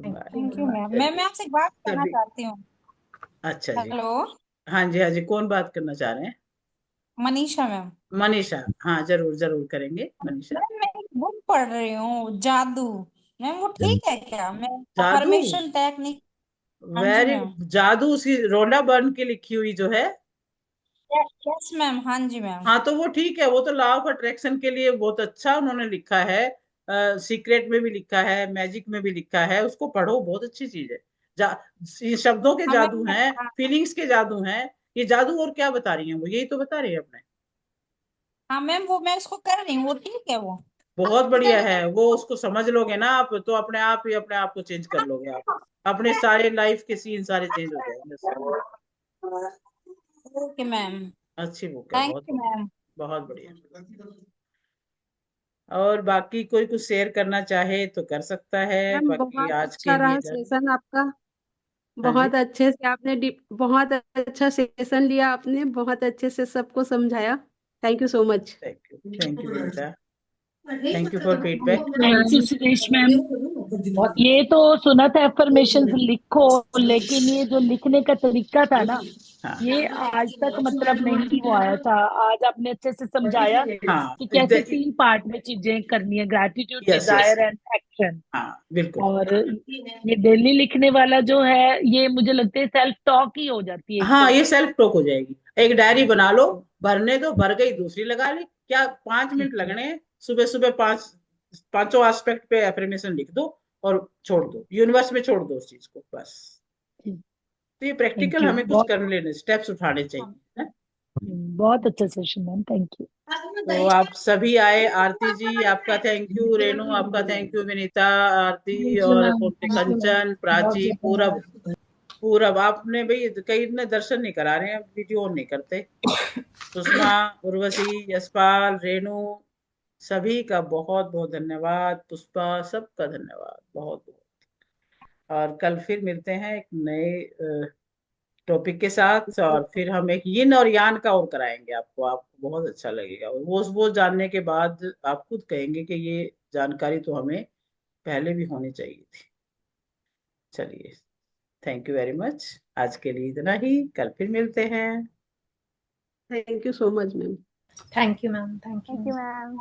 [SPEAKER 1] bye.
[SPEAKER 11] Thank you ma'am. मैं आपसे एक बात करना
[SPEAKER 1] सभी
[SPEAKER 11] चाहती हूँ।
[SPEAKER 1] अच्छा जी,
[SPEAKER 11] हेलो,
[SPEAKER 1] हाँ जी हाँ जी, कौन बात करना चाह रहे हैं?
[SPEAKER 11] मनीषा मैम।
[SPEAKER 1] मनीषा, हाँ जरूर जरूर करेंगे मनीषा।
[SPEAKER 11] मैम मैं एक बुक पढ़ रही हूँ, जादू। मैम वो ठीक है क्या? मैं
[SPEAKER 1] जादू,
[SPEAKER 11] अफर्मेशन टेक्निक। हाँ जी
[SPEAKER 1] वेरी,
[SPEAKER 11] मैम।
[SPEAKER 1] जादू उसकी रोंडा बर्न की लिखी हुई जो है।
[SPEAKER 11] यस मैम, हाँ जी मैम।
[SPEAKER 1] हाँ तो वो ठीक है, वो तो लॉ ऑफ अट्रैक्शन के लिए बहुत अच्छा उन्होंने लिखा है। सीक्रेट में भी लिखा है, मैजिक में भी लिखा है, उसको पढ़ो, बहुत अच्छी चीज है। ये शब्दों के
[SPEAKER 11] हाँ
[SPEAKER 1] जादू
[SPEAKER 11] मैम।
[SPEAKER 1] हैं, फीलिंग्स के जादू हैं। ये जादू और क्या बता रही हैं वो, यही तो बता रही है अपने।
[SPEAKER 11] हाँ मैम, वो मैं उसको कर रही हूँ, वो ठीक है वो।
[SPEAKER 1] बहुत बढ़िया है वो, उसको समझ लोगे ना आप तो अपने आप ही अपने आप को चेंज कर लोगे आप। अपने सारे लाइफ के सीन सारे चेंज हो जाएंगे उससे।
[SPEAKER 11] Okay ma'am.
[SPEAKER 1] अच्छी बुक है,
[SPEAKER 11] थैंक
[SPEAKER 1] बहुत
[SPEAKER 11] यू मैम।
[SPEAKER 1] बहुत बढ़िया। और बाकी कोई कुछ शेयर करना चाहे तो कर सकता है,
[SPEAKER 4] मैम
[SPEAKER 1] बाकी
[SPEAKER 4] बहुत
[SPEAKER 1] आज
[SPEAKER 4] अच्छा
[SPEAKER 1] के लिए
[SPEAKER 4] रहा
[SPEAKER 1] डन।
[SPEAKER 4] सेशन आपका।
[SPEAKER 1] हाँ जी,
[SPEAKER 4] बहुत अच्छे से आपने बहुत अच्छा सेशन लिया आपने, बहुत अच्छे से सबको समझाया। Thank you so much.
[SPEAKER 1] Thank you Vinita, thank you for feedback.
[SPEAKER 5] Thank you Sudesh ma'am. ये तो सुना था एफर्मेशंस लिखो, लेकिन ये जो लिखने का तरीका था ना,
[SPEAKER 1] हाँ
[SPEAKER 5] ये आज तक मतलब नहीं वो आया था। आज आपने अच्छे से समझाया
[SPEAKER 1] हाँ,
[SPEAKER 5] कि कैसे 3 पार्ट में चीजें करनी है, gratitude,
[SPEAKER 1] yes yes,
[SPEAKER 5] desire and action.
[SPEAKER 1] हाँ बिल्कुल।
[SPEAKER 5] और ये डेली लिखने वाला जो है, ये मुझे लगता है सेल्फ टॉक ही हो जाती है एक
[SPEAKER 1] हाँ
[SPEAKER 5] तरह
[SPEAKER 1] ये
[SPEAKER 5] से।
[SPEAKER 1] सेल्फ टॉक हो जाएगी। एक डायरी बना लो, भरने दो, भर गई दूसरी लगा ली, क्या 5 मिनट लगने हैं। सुबह सुबह पांचों एस्पेक्ट पे एफर्मेशन लिख दो और छोड़ दो, यूनिवर्स में छोड़ दो उस चीज को बस। तो ये
[SPEAKER 5] थैंक
[SPEAKER 1] प्रैक्टिकल
[SPEAKER 5] यू,
[SPEAKER 1] हमें कुछ
[SPEAKER 5] बहुत
[SPEAKER 1] कर लेने, स्टेप्स उठाने चाहिए है?
[SPEAKER 5] बहुत अच्छा सेशन मैम, थैंक यू।
[SPEAKER 1] तो आप सभी आए, आरती जी आपका थैंक यू, रेनू आपका थैंक यू, विनीता, आरती और कौन थे, कंचन, प्राची, पूरब। पूरब आपने भाई कई ने दर्शन नहीं करा रहे हैं, वीडियो ऑन नहीं करते। सुषमा, उर्वशी, यशपाल, रेणु, सभी का बहुत बहुत धन्यवाद। पुष्पा, सबका धन्यवाद बहुत बहुत। और कल फिर मिलते हैं एक नए टॉपिक के साथ, और फिर हम एक यिन और यान का और कराएंगे आपको, आपको बहुत अच्छा लगेगा। वो जानने के बाद आप खुद कहेंगे कि ये जानकारी तो हमें पहले भी होनी चाहिए थी। चलिए, थैंक यू वेरी मच, आज के लिए इतना ही, कल फिर मिलते हैं।
[SPEAKER 4] Thank you so much ma'am.
[SPEAKER 2] Thank you ma'am, thank
[SPEAKER 10] thank
[SPEAKER 2] you.
[SPEAKER 10] You ma'am.